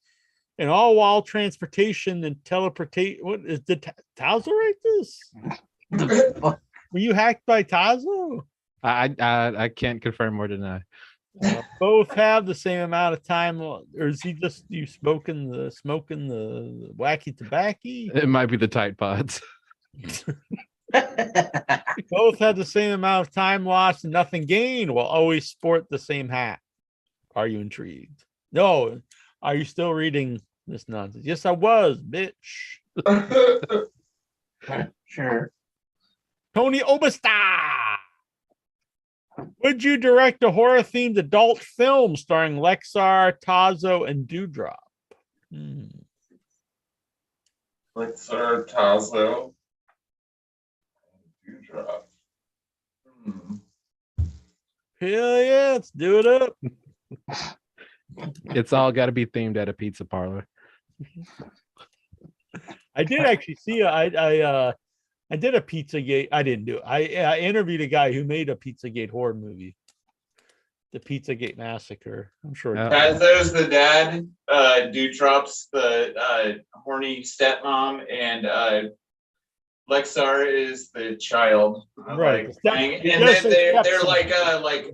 and all while transportation and teleportation? What is did Tazo write this? Were you hacked by Tazo? I can't confirm or deny. Both have the same amount of time, or is he just you smoking the wacky tobacco? It might be the Tide Pods. Both had the same amount of time lost and nothing gained. Will always sport the same hat. Are you intrigued? No. Are you still reading this nonsense? Yes, I was, bitch. Sure. Tony Obesta. Would you direct a horror-themed adult film starring Lexar, Tazo, and Dewdrop? Lexar, Tazo, Dewdrop. Hell yeah, let's do it up. It's all got to be themed at a pizza parlor. I did actually see I did a Pizzagate. I didn't do it. I interviewed a guy who made a Pizzagate horror movie, the Pizzagate Massacre. I'm sure. Tazo's the dad. Dewdrop's the horny stepmom, and Lexar is the child. Right. Like, and then they're like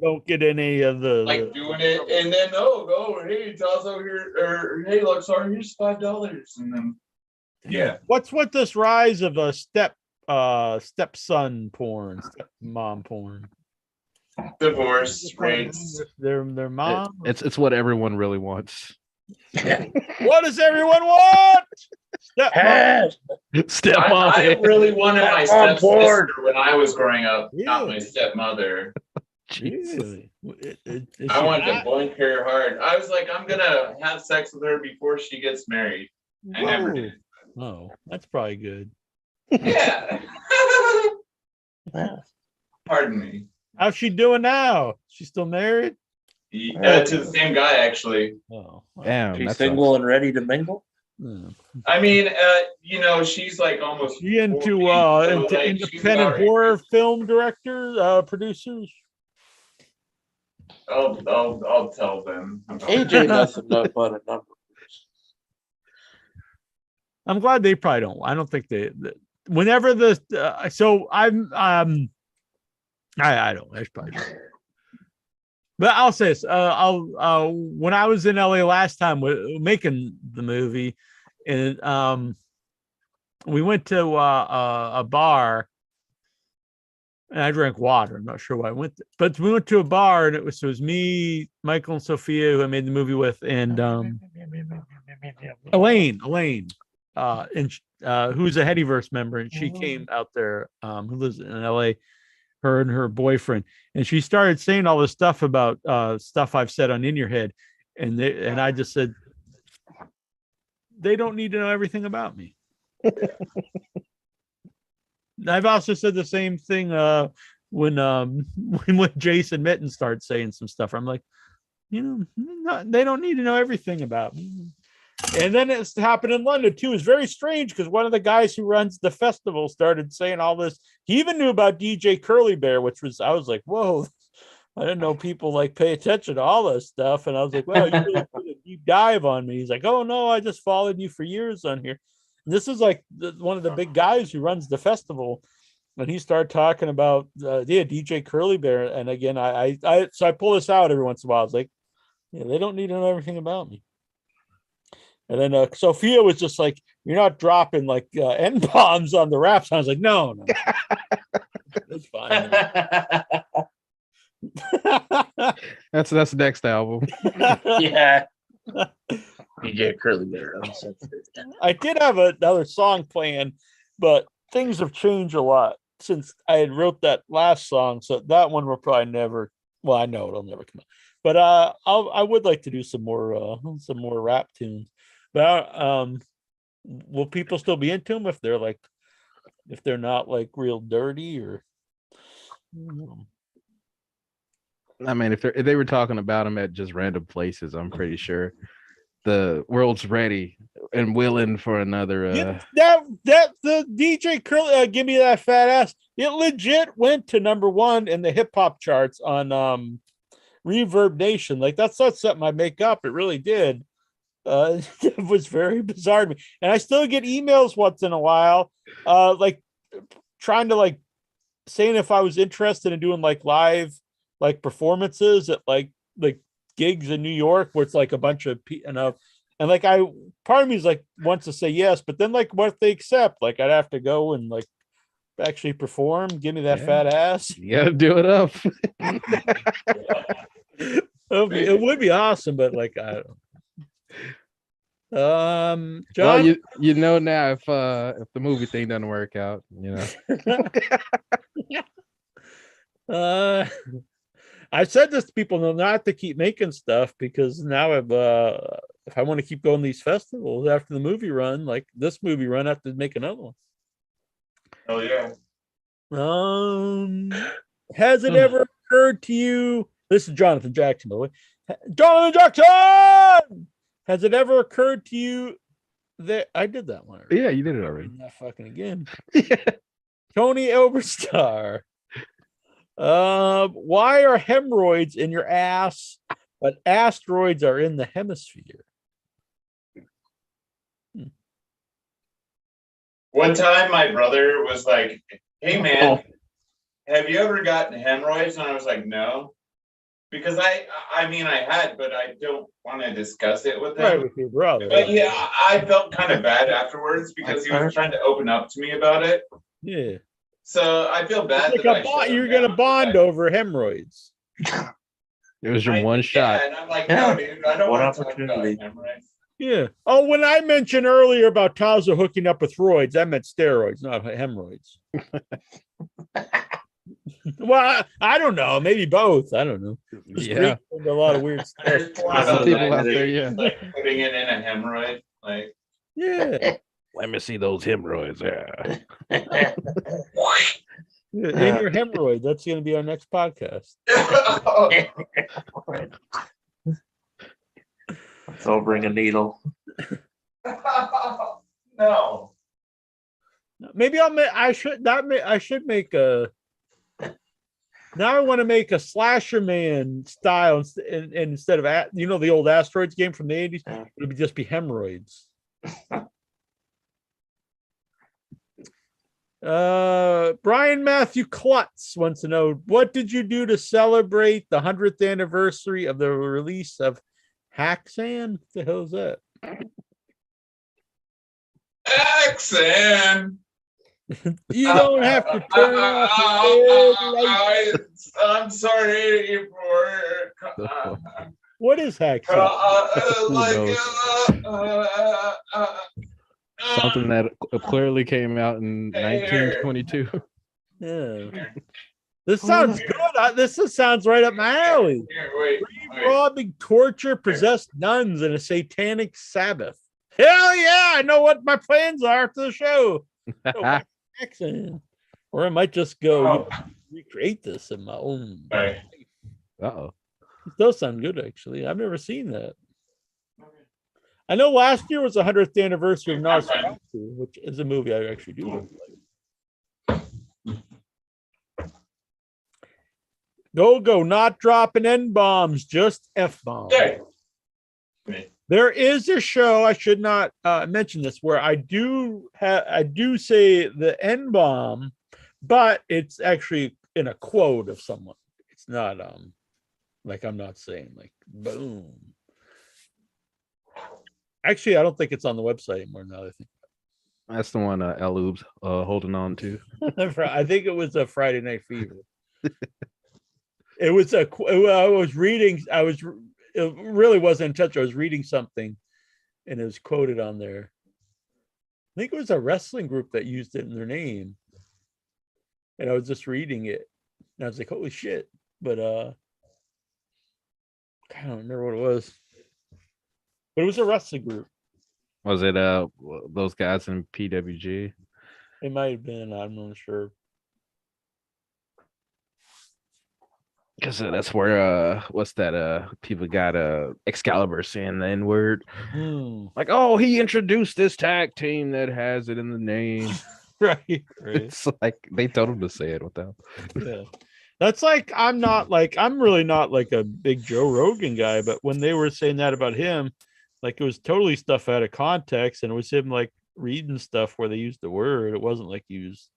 don't get any of the doing it, and then hey Tazo here, or hey Lexar, here's $5, and then yeah. What's with this rise of a stepson porn, stepmom porn? Divorce rates. Their mom. It's what everyone really wants. What does everyone want? Stepmom. I really wanted my stepsister when I was growing up, not my stepmother. Really? I wanted to blink her hard. I was like, I'm gonna have sex with her before she gets married. I never did. Oh, that's probably good. Yeah. Pardon me. How's she doing now? She's still married? To the same guy, actually. Oh, damn. She's single and ready to mingle. I mean, she's like almost. She into 40, so, like, independent horror film director, producers. I'll tell them. AJ doesn't know but a number. I'm glad they probably don't. I don't think whenever so I'm I don't. That's probably true. But I'll say this. When I was in LA last time making the movie, and we went to a bar, and I drank water. I'm not sure why I went there. But we went to a bar, and it was me, Michael, and Sophia, who I made the movie with, and Elaine, who's a Headyverse member, and she came out there, who lives in LA, her and her boyfriend, and she started saying all this stuff about stuff I've said on In Your Head, and I just said, they don't need to know everything about me. I've also said the same thing when Jason Mitten started saying some stuff. I'm like, they don't need to know everything about me. And then it's happened in London too. It's very strange because one of the guys who runs the festival started saying all this. He even knew about DJ Curly Bear, I was like, whoa, I didn't know people like pay attention to all this stuff. And I was like, well, you really put a deep dive on me. He's like, oh no, I just followed you for years on here. And this is like one of the big guys who runs the festival. And he started talking about DJ Curly Bear. And again, so I pull this out every once in a while. I was like, they don't need to know everything about me. And then Sophia was just like, "You're not dropping like N bombs on the raps." I was like, "No, no, it's fine." That's the next album. Yeah. DJ Curly Bear. I did have another song planned, but things have changed a lot since I had wrote that last song. So that one will probably never. Well, I know it'll never come out. But I would like to do some more rap tunes. But will people still be into them if they're not like real dirty or? I mean, if they were talking about them at just random places, I'm pretty sure the world's ready and willing for another. That the DJ Curly, give me that fat ass. It legit went to #1 in the hip hop charts on Reverb Nation. Like that's not something I make up. It really did. It was very bizarre to me, and I still get emails once in a while, like trying to like saying if I was interested in doing like live like performances at like gigs in New York where it's like a bunch of and like part of me is like wants to say yes, but then like what if they accept? Like I'd have to go and like actually perform. Give me that fat ass. You gotta do it up. It would be awesome, but like I don't. John, well, you know now if the movie thing doesn't work out, you know. I've said this to people not to keep making stuff because now if I want to keep going to these festivals after the movie run, like this movie run, I have to make another one. Oh yeah. Has it ever occurred to you? This is Jonathan Jackson, by the way. Jonathan Jackson! Has it ever occurred to you that I did that one already? Yeah, you did it already. Not fucking again. Tony Elberstar. Why are hemorrhoids in your ass, but asteroids are in the hemisphere? One time my brother was like, "Hey man, have you ever gotten hemorrhoids?" And I was like, "No." Because I mean I had, but I don't want to discuss it with him. Right, with your brother. But yeah, I felt kind of bad afterwards because he was trying to open up to me about it. Yeah. So I feel bad. Like you're gonna bond over hemorrhoids. It was your one shot. Yeah, and I'm like, no, dude, I don't want to talk about hemorrhoids. Yeah. Oh, when I mentioned earlier about Tazo hooking up with roids, I meant steroids, not hemorrhoids. Well, I don't know. Maybe both. I don't know. Yeah. A lot of weird stuff. There's people out there, yeah. Like putting it in a hemorrhoid, like. Yeah. Let me see those hemorrhoids. Yeah. In your hemorrhoid. That's going to be our next podcast. So bring a needle. No. Maybe I should make a. Now I want to make a Slasher Man style and instead of the old Asteroids game from the 80s, it would just be hemorrhoids. Brian Matthew Klutz wants to know, what did you do to celebrate the 100th anniversary of the release of Haxan? What the hell is that? Haxan. You don't have to turn off the I'm sorry for. What is Haxan? Something that clearly came out in 1922. Yeah. This sounds good. This sounds right up my alley. Wait. Robbing, torture, possessed nuns, and a satanic Sabbath. Hell yeah! I know what my plans are after the show. Excellent. Or I might just go recreate this in my own. Uh-oh. It does sound good, actually. I've never seen that. I know last year was the 100th anniversary of Nosferatu, which is a movie I actually do like. Go, not dropping N-bombs, just F-bombs. There is a show, I should not mention this, where I do say the N-bomb, but it's actually in a quote of someone. It's not like I'm not saying like boom. Actually, I don't think it's on the website anymore. Now that I think. That's the one El Oob's holding on to. I think it was a Friday Night Fever. It was I was reading. It really wasn't in touch. I was reading something, and it was quoted on there. I think it was a wrestling group that used it in their name, and I was just reading it, and I was like, "Holy shit!" But I don't remember what it was. But it was a wrestling group. Was it those guys in PWG? It might have been. I'm not sure. Because that's where what's that? People got Excalibur saying the N-word. Like, oh, he introduced this tag team that has it in the name. Right. It's like they told him to say it without. Yeah. That's like I'm really not like a big Joe Rogan guy, but when they were saying that about him, like it was totally stuff out of context, and it was him like reading stuff where they used the word. It wasn't like he was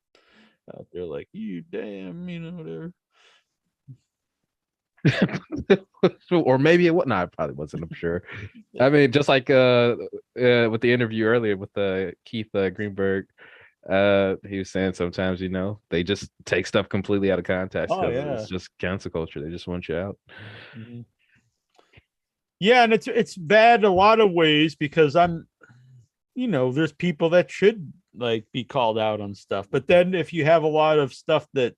out there like you damn, whatever. Or maybe it wasn't. No, it probably wasn't. I'm sure. I mean, just like with the interview earlier with Keith Greenberg, he was saying sometimes they just take stuff completely out of context. Oh, yeah. It's just cancel culture. They just want you out. Mm-hmm. Yeah, and it's bad in a lot of ways because there's people that should like be called out on stuff, but then if you have a lot of stuff that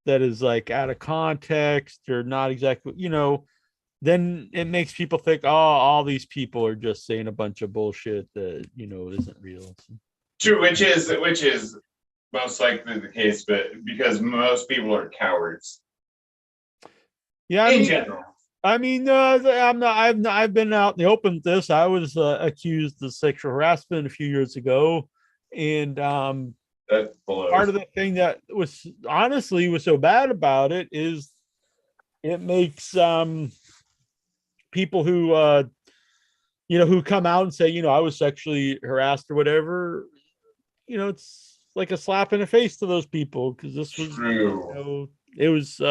is like out of context or not exactly, then it makes people think, oh, all these people are just saying a bunch of bullshit that isn't real. True, which is most likely the case, but because most people are cowards. Yeah, in general. I've been out in the open with this. I was accused of sexual harassment a few years ago, and part of the thing that was so bad about it is it makes people who who come out and say I was sexually harassed or whatever, it's like a slap in the face to those people because this was true. It was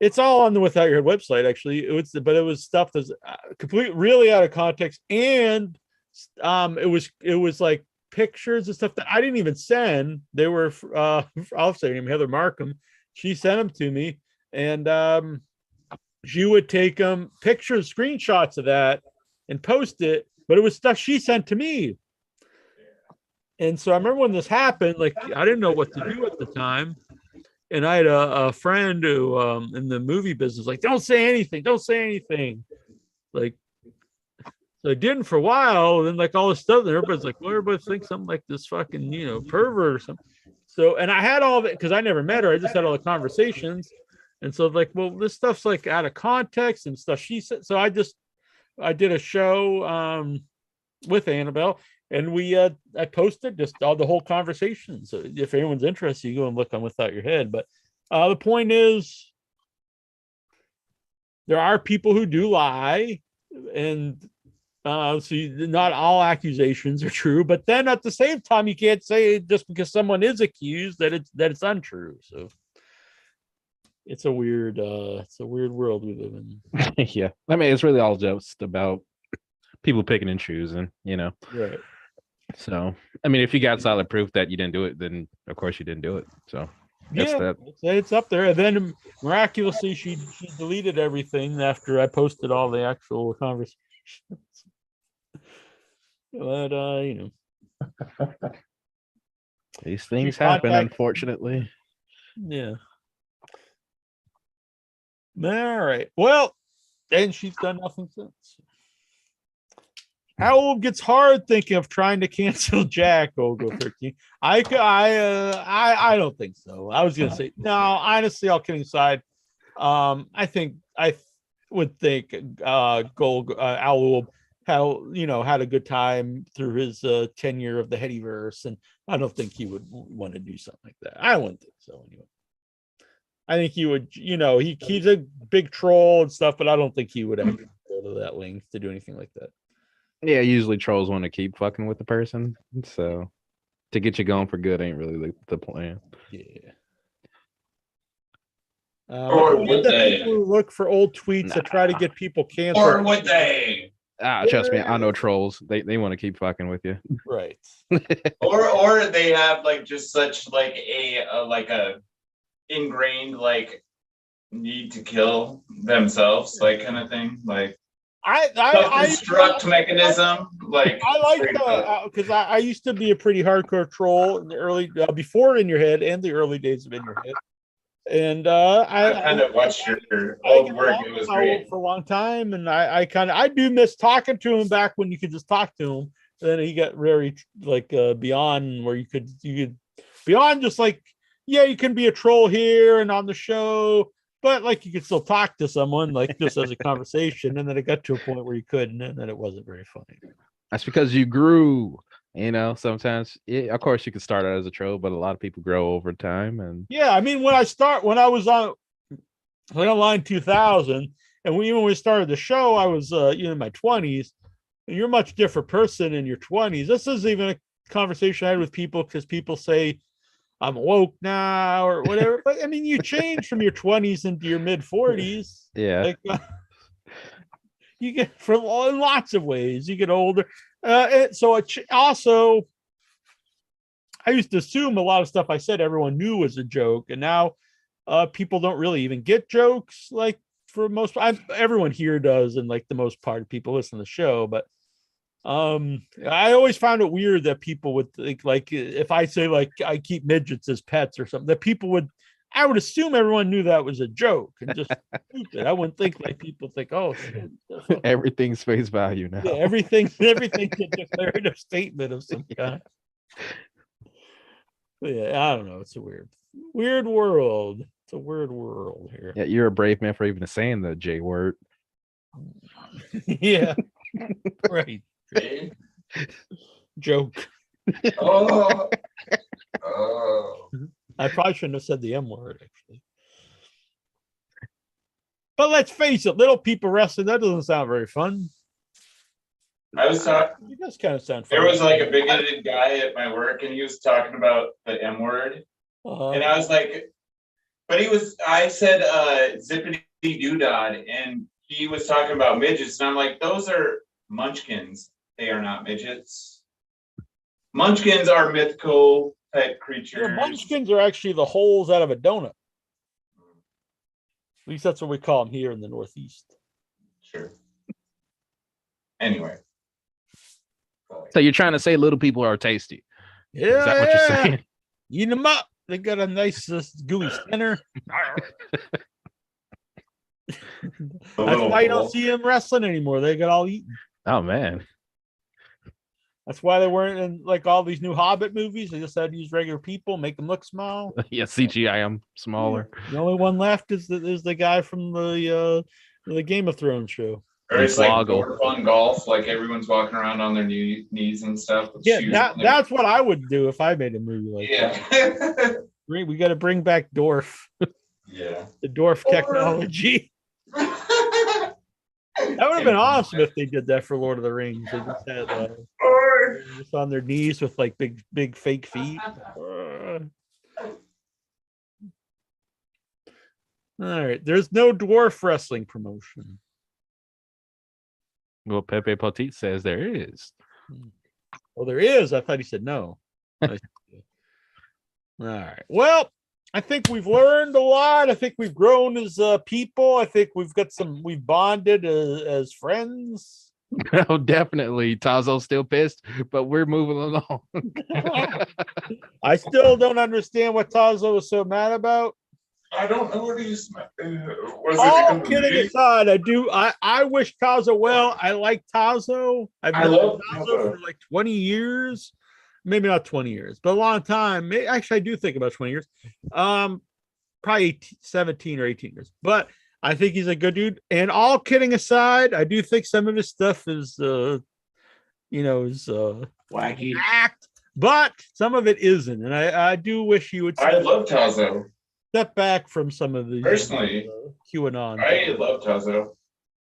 it's all on the Without Your Head website, actually. It was stuff that's completely really out of context, and it was like pictures and stuff that I didn't even send. They were I'll say her name, Heather Markham. She sent them to me, and she would take them pictures, screenshots of that, and post it. But it was stuff she sent to me, and so I remember when this happened. Like I didn't know what to do at the time. And I had a friend who in the movie business, like, don't say anything. Like, so I didn't for a while. And then like all this stuff, and everybody's like, well, everybody thinks I'm like this fucking, pervert or something. So, and I had all of it because I never met her. I just had all the conversations. And so like, well, this stuff's like out of context and stuff she said. So I did a show with Annabelle. And I posted just all the whole conversation. So if anyone's interested, you go and look on Without Your Head. But the point is, there are people who do lie, and so not all accusations are true. But then at the same time, you can't say just because someone is accused that it's untrue. So it's a weird world we live in. Yeah, I mean, it's really all just about people picking and choosing, Right. So, I mean, if you got solid proof that you didn't do it, then of course you didn't do it. So, it's up there. And then miraculously, she deleted everything after I posted all the actual conversations. But these things happen, unfortunately. Yeah. All right. Well, and she's done nothing since. How gets hard thinking of trying to cancel Jack Ogo 13. I don't think so. I was gonna say no. Honestly, all kidding aside, I would think Al had a good time through his tenure of the Headyverse, and I don't think he would want to do something like that. I wouldn't think so anyway. I think he would. He's a big troll and stuff, but I don't think he would ever go to that length to do anything like that. Yeah, usually trolls want to keep fucking with the person, so to get you going for good ain't really the plan. Yeah. Or would they look for old tweets that try to get people canceled? Or would they? Trust me, I know trolls. They want to keep fucking with you. Right. Or they have like just such like a ingrained like need to kill themselves, like kind of thing, like self-destruct mechanism. Like I like because I used to be a pretty hardcore troll in the early before In Your Head and the early days of In Your Head. And I kind of watched your old work. It was great for a long time, and I do miss talking to him back when you could just talk to him. Then he got very like beyond where you could beyond just like, yeah, you can be a troll here and on the show, but like you could still talk to someone like just as a conversation. And then it got to a point where you couldn't, and then it wasn't very funny. That's because you grew. Sometimes, of course, you can start out as a troll, but a lot of people grow over time. And yeah, I mean, when I was online 2000, and even when we started the show, I was in my 20s. And you're a much different person in your 20s. This is even a conversation I had with people because people say I'm woke now or whatever. But I mean, you change from your 20s into your mid 40s. Yeah, you get in lots of ways. You get older. So also, I used to assume a lot of stuff I said everyone knew was a joke, and now people don't really even get jokes. Like for most, everyone here does, and like the most part of people listen to the show. But I always found it weird that people would think, like, if I say like I keep midgets as pets or something, that people would. I would assume everyone knew that was a joke and just stupid. I wouldn't think like people think, oh, shit. Everything's face value now. Yeah, everything's a declarative statement of some kind. Yeah, I don't know. It's a weird world. It's a weird world here. Yeah, you're a brave man for even saying the J word. Yeah, right. Joke. Oh. I probably shouldn't have said the M word, actually. But let's face it, little people wrestling, that doesn't sound very fun. I was talking. It does kind of sound fun. There was like a bigoted guy at my work, and he was talking about the M word. And I was like, but I said zippity doodad, and he was talking about midgets, and I'm like, those are munchkins. They are not midgets. Munchkins are mythical type creatures. Yeah, munchkins are actually the holes out of a donut. At least that's what we call them here in the Northeast. Sure. Anyway. So you're trying to say little people are tasty? Yeah. Is that what you're saying? Eat them up. They got a nice gooey center. That's why you don't see them wrestling anymore. They got all eaten. Oh man. That's why they weren't in like all these new Hobbit movies. They just had to use regular people, make them look small. Yeah, CGI them smaller. The only one left is the guy from the Game of Thrones show. Or it's like dwarf on golf, like everyone's walking around on their knees and stuff. Yeah, that's what I would do if I made a movie like that. We got to bring back dwarf. Yeah, the dwarf technology. That would have been awesome if they did that for Lord of the Rings. They just had just on their knees with like big fake feet. All right, there's no dwarf wrestling promotion. Well, Pepe Petit says there is. Oh, there is. I thought he said no. All right. Well, I think we've learned a lot. I think we've grown as people. I think we've bonded as friends. Oh, definitely. Tazo's still pissed, but we're moving along. I still don't understand what Tazo was so mad about. I don't know what he's. All kidding aside, I wish Tazo well. I like Tazo. I love Tazo for like 20 years. Maybe not 20 years, but a long time. Actually, I do think about 20 years. Probably 17 or 18 years. But I think he's a good dude. And all kidding aside, I do think some of his stuff is wacky act, but some of it isn't. And I do wish he would. I love Tazo. Step back from some of the personally QAnon. I love Tazo.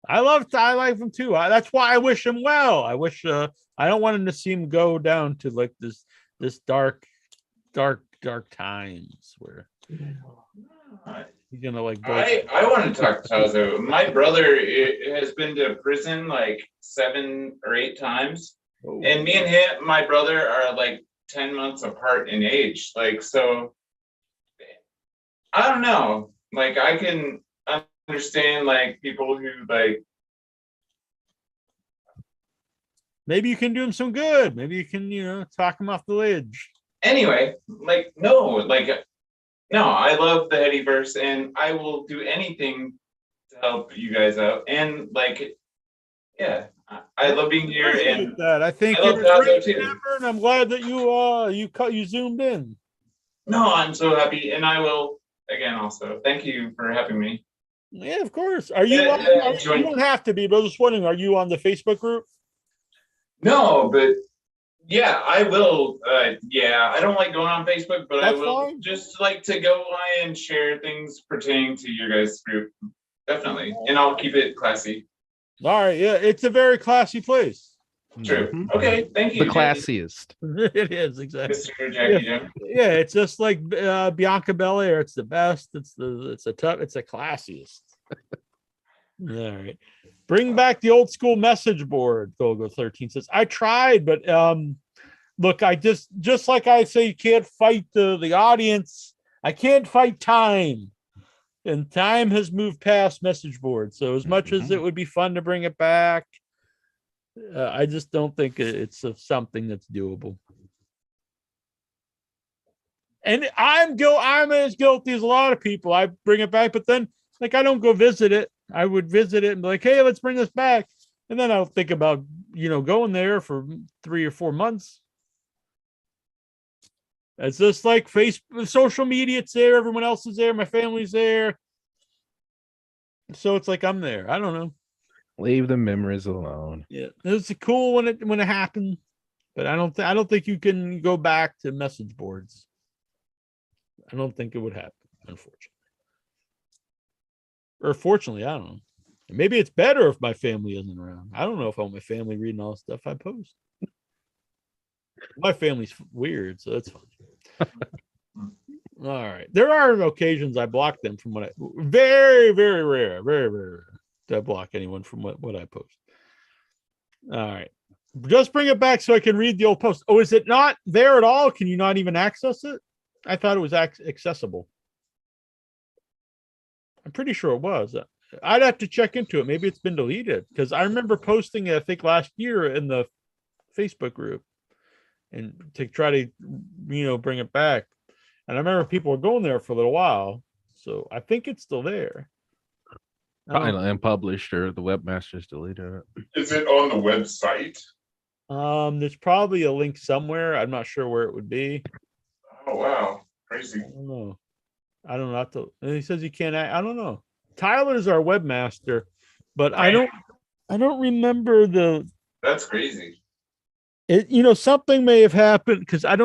I like him too. That's why I wish him well. I wish I don't want him to see him go down to like this dark dark times where Uh, he's gonna like. I want to talk to Tazo. My brother has been to prison like 7 or 8 times, and me and him, my brother, are like 10 months apart in age. Like, so I don't know. Like, I can understand like people who like. Maybe you can do him some good. Maybe you can, talk him off the ledge. Anyway, like, no, I love the Headyverse, and I will do anything to help you guys out. And like, yeah, I love being here, and that. I think I love you're a Tazo great too. member, and I'm glad that you zoomed in. No, I'm so happy, and I will again also. Thank you for having me. Yeah, of course. Are you? You don't have to be, but I was just wondering. Are you on the Facebook group? No, but yeah, I will. Yeah, I don't like going on Facebook, but I will just like to go by and share things pertaining to your guys' group. Definitely, and I'll keep it classy. All right. Yeah, it's a very classy place. True. Okay. Thank you. The classiest. It is exactly. Mr. Jackie Jim. Yeah, it's just like Bianca Belair. It's the best. It's the classiest. All right. Bring back the old school message board. Gogo 13 says, I tried, but look, I just like I say, you can't fight the audience. I can't fight time. And time has moved past message board. So as much as it would be fun to bring it back, I just don't think it's something that's doable. And I'm as guilty as a lot of people. I bring it back, but then like I don't go visit it. I would visit it and be like, hey, let's bring this back. And then I'll think about, going there for 3 or 4 months. It's just like Facebook, social media, it's there. Everyone else is there. My family's there. So it's like I'm there. I don't know. Leave the memories alone. Yeah, it's cool when it happened, but I don't think you can go back to message boards. I don't think it would happen, unfortunately. Or fortunately, I don't know. Maybe it's better if my family isn't around. I don't know if I want my family reading all the stuff I post. My family's weird, so that's fun. All right. There are occasions I block them from what very, very rare, very, very rare to block anyone from what I post. All right. Just bring it back so I can read the old post. Oh, is it not there at all? Can you not even access it? I thought it was accessible. I'm pretty sure it was. I'd have to check into it. Maybe it's been deleted because I remember posting it, I think last year in the Facebook group and to try to, bring it back. And I remember people were going there for a little while. So I think it's still there. Probably unpublished or the webmasters deleted it. Is it on the website? There's probably a link somewhere. I'm not sure where it would be. Oh, wow. Crazy. I don't know. And he says you can't. I don't know. Tyler's our webmaster, but I don't remember the. That's crazy. Something may have happened because I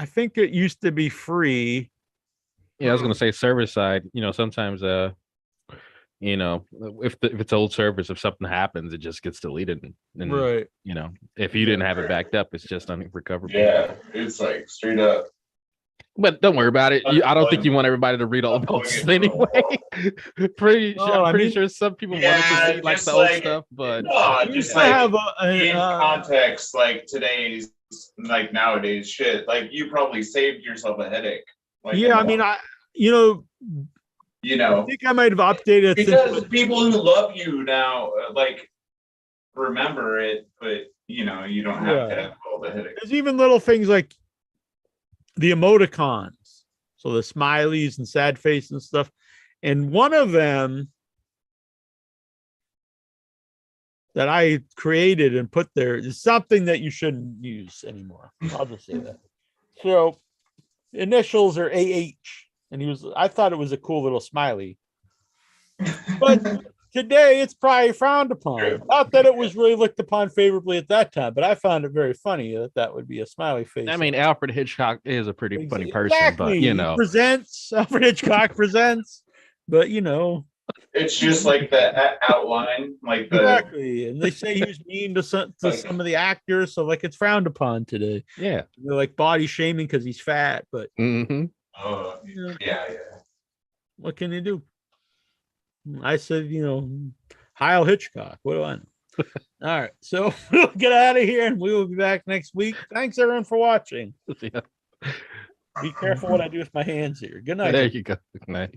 think it used to be free. Yeah, I was gonna say server side. Sometimes if it's old servers, if something happens, it just gets deleted. And, right. If you didn't have it backed up, it's just unrecoverable. Yeah, it's like straight up. But don't worry about it. I don't think you want everybody to read all the posts anyway. I'm pretty sure some people wanted to see like the old stuff, but just like in context, like today's, like nowadays shit. Like you probably saved yourself a headache. Like, I think I might have updated because people who love you now, like remember it, but you don't have to have all the headache. There's even little things like the emoticons, so the smileys and sad face and stuff, and one of them that I created and put there is something that you shouldn't use anymore. I'll just say that. So initials are AH, and I thought it was a cool little smiley, but today it's probably frowned upon. Not that it was really looked upon favorably at that time, but I found it very funny that would be a smiley face. I mean, Alfred Hitchcock is a pretty funny person, but Alfred Hitchcock presents, but It's just like the outline, like the Exactly. And they say he was mean to some of the actors, so like it's frowned upon today. Yeah. They're like body shaming because he's fat, but Mm-hmm. yeah. what can you do? I said, Heil Hitchcock. What do I know? All right, so we'll get out of here and we will be back next week. Thanks everyone for watching. Yeah. Be careful what I do with my hands here. Good night. There you go. Good night.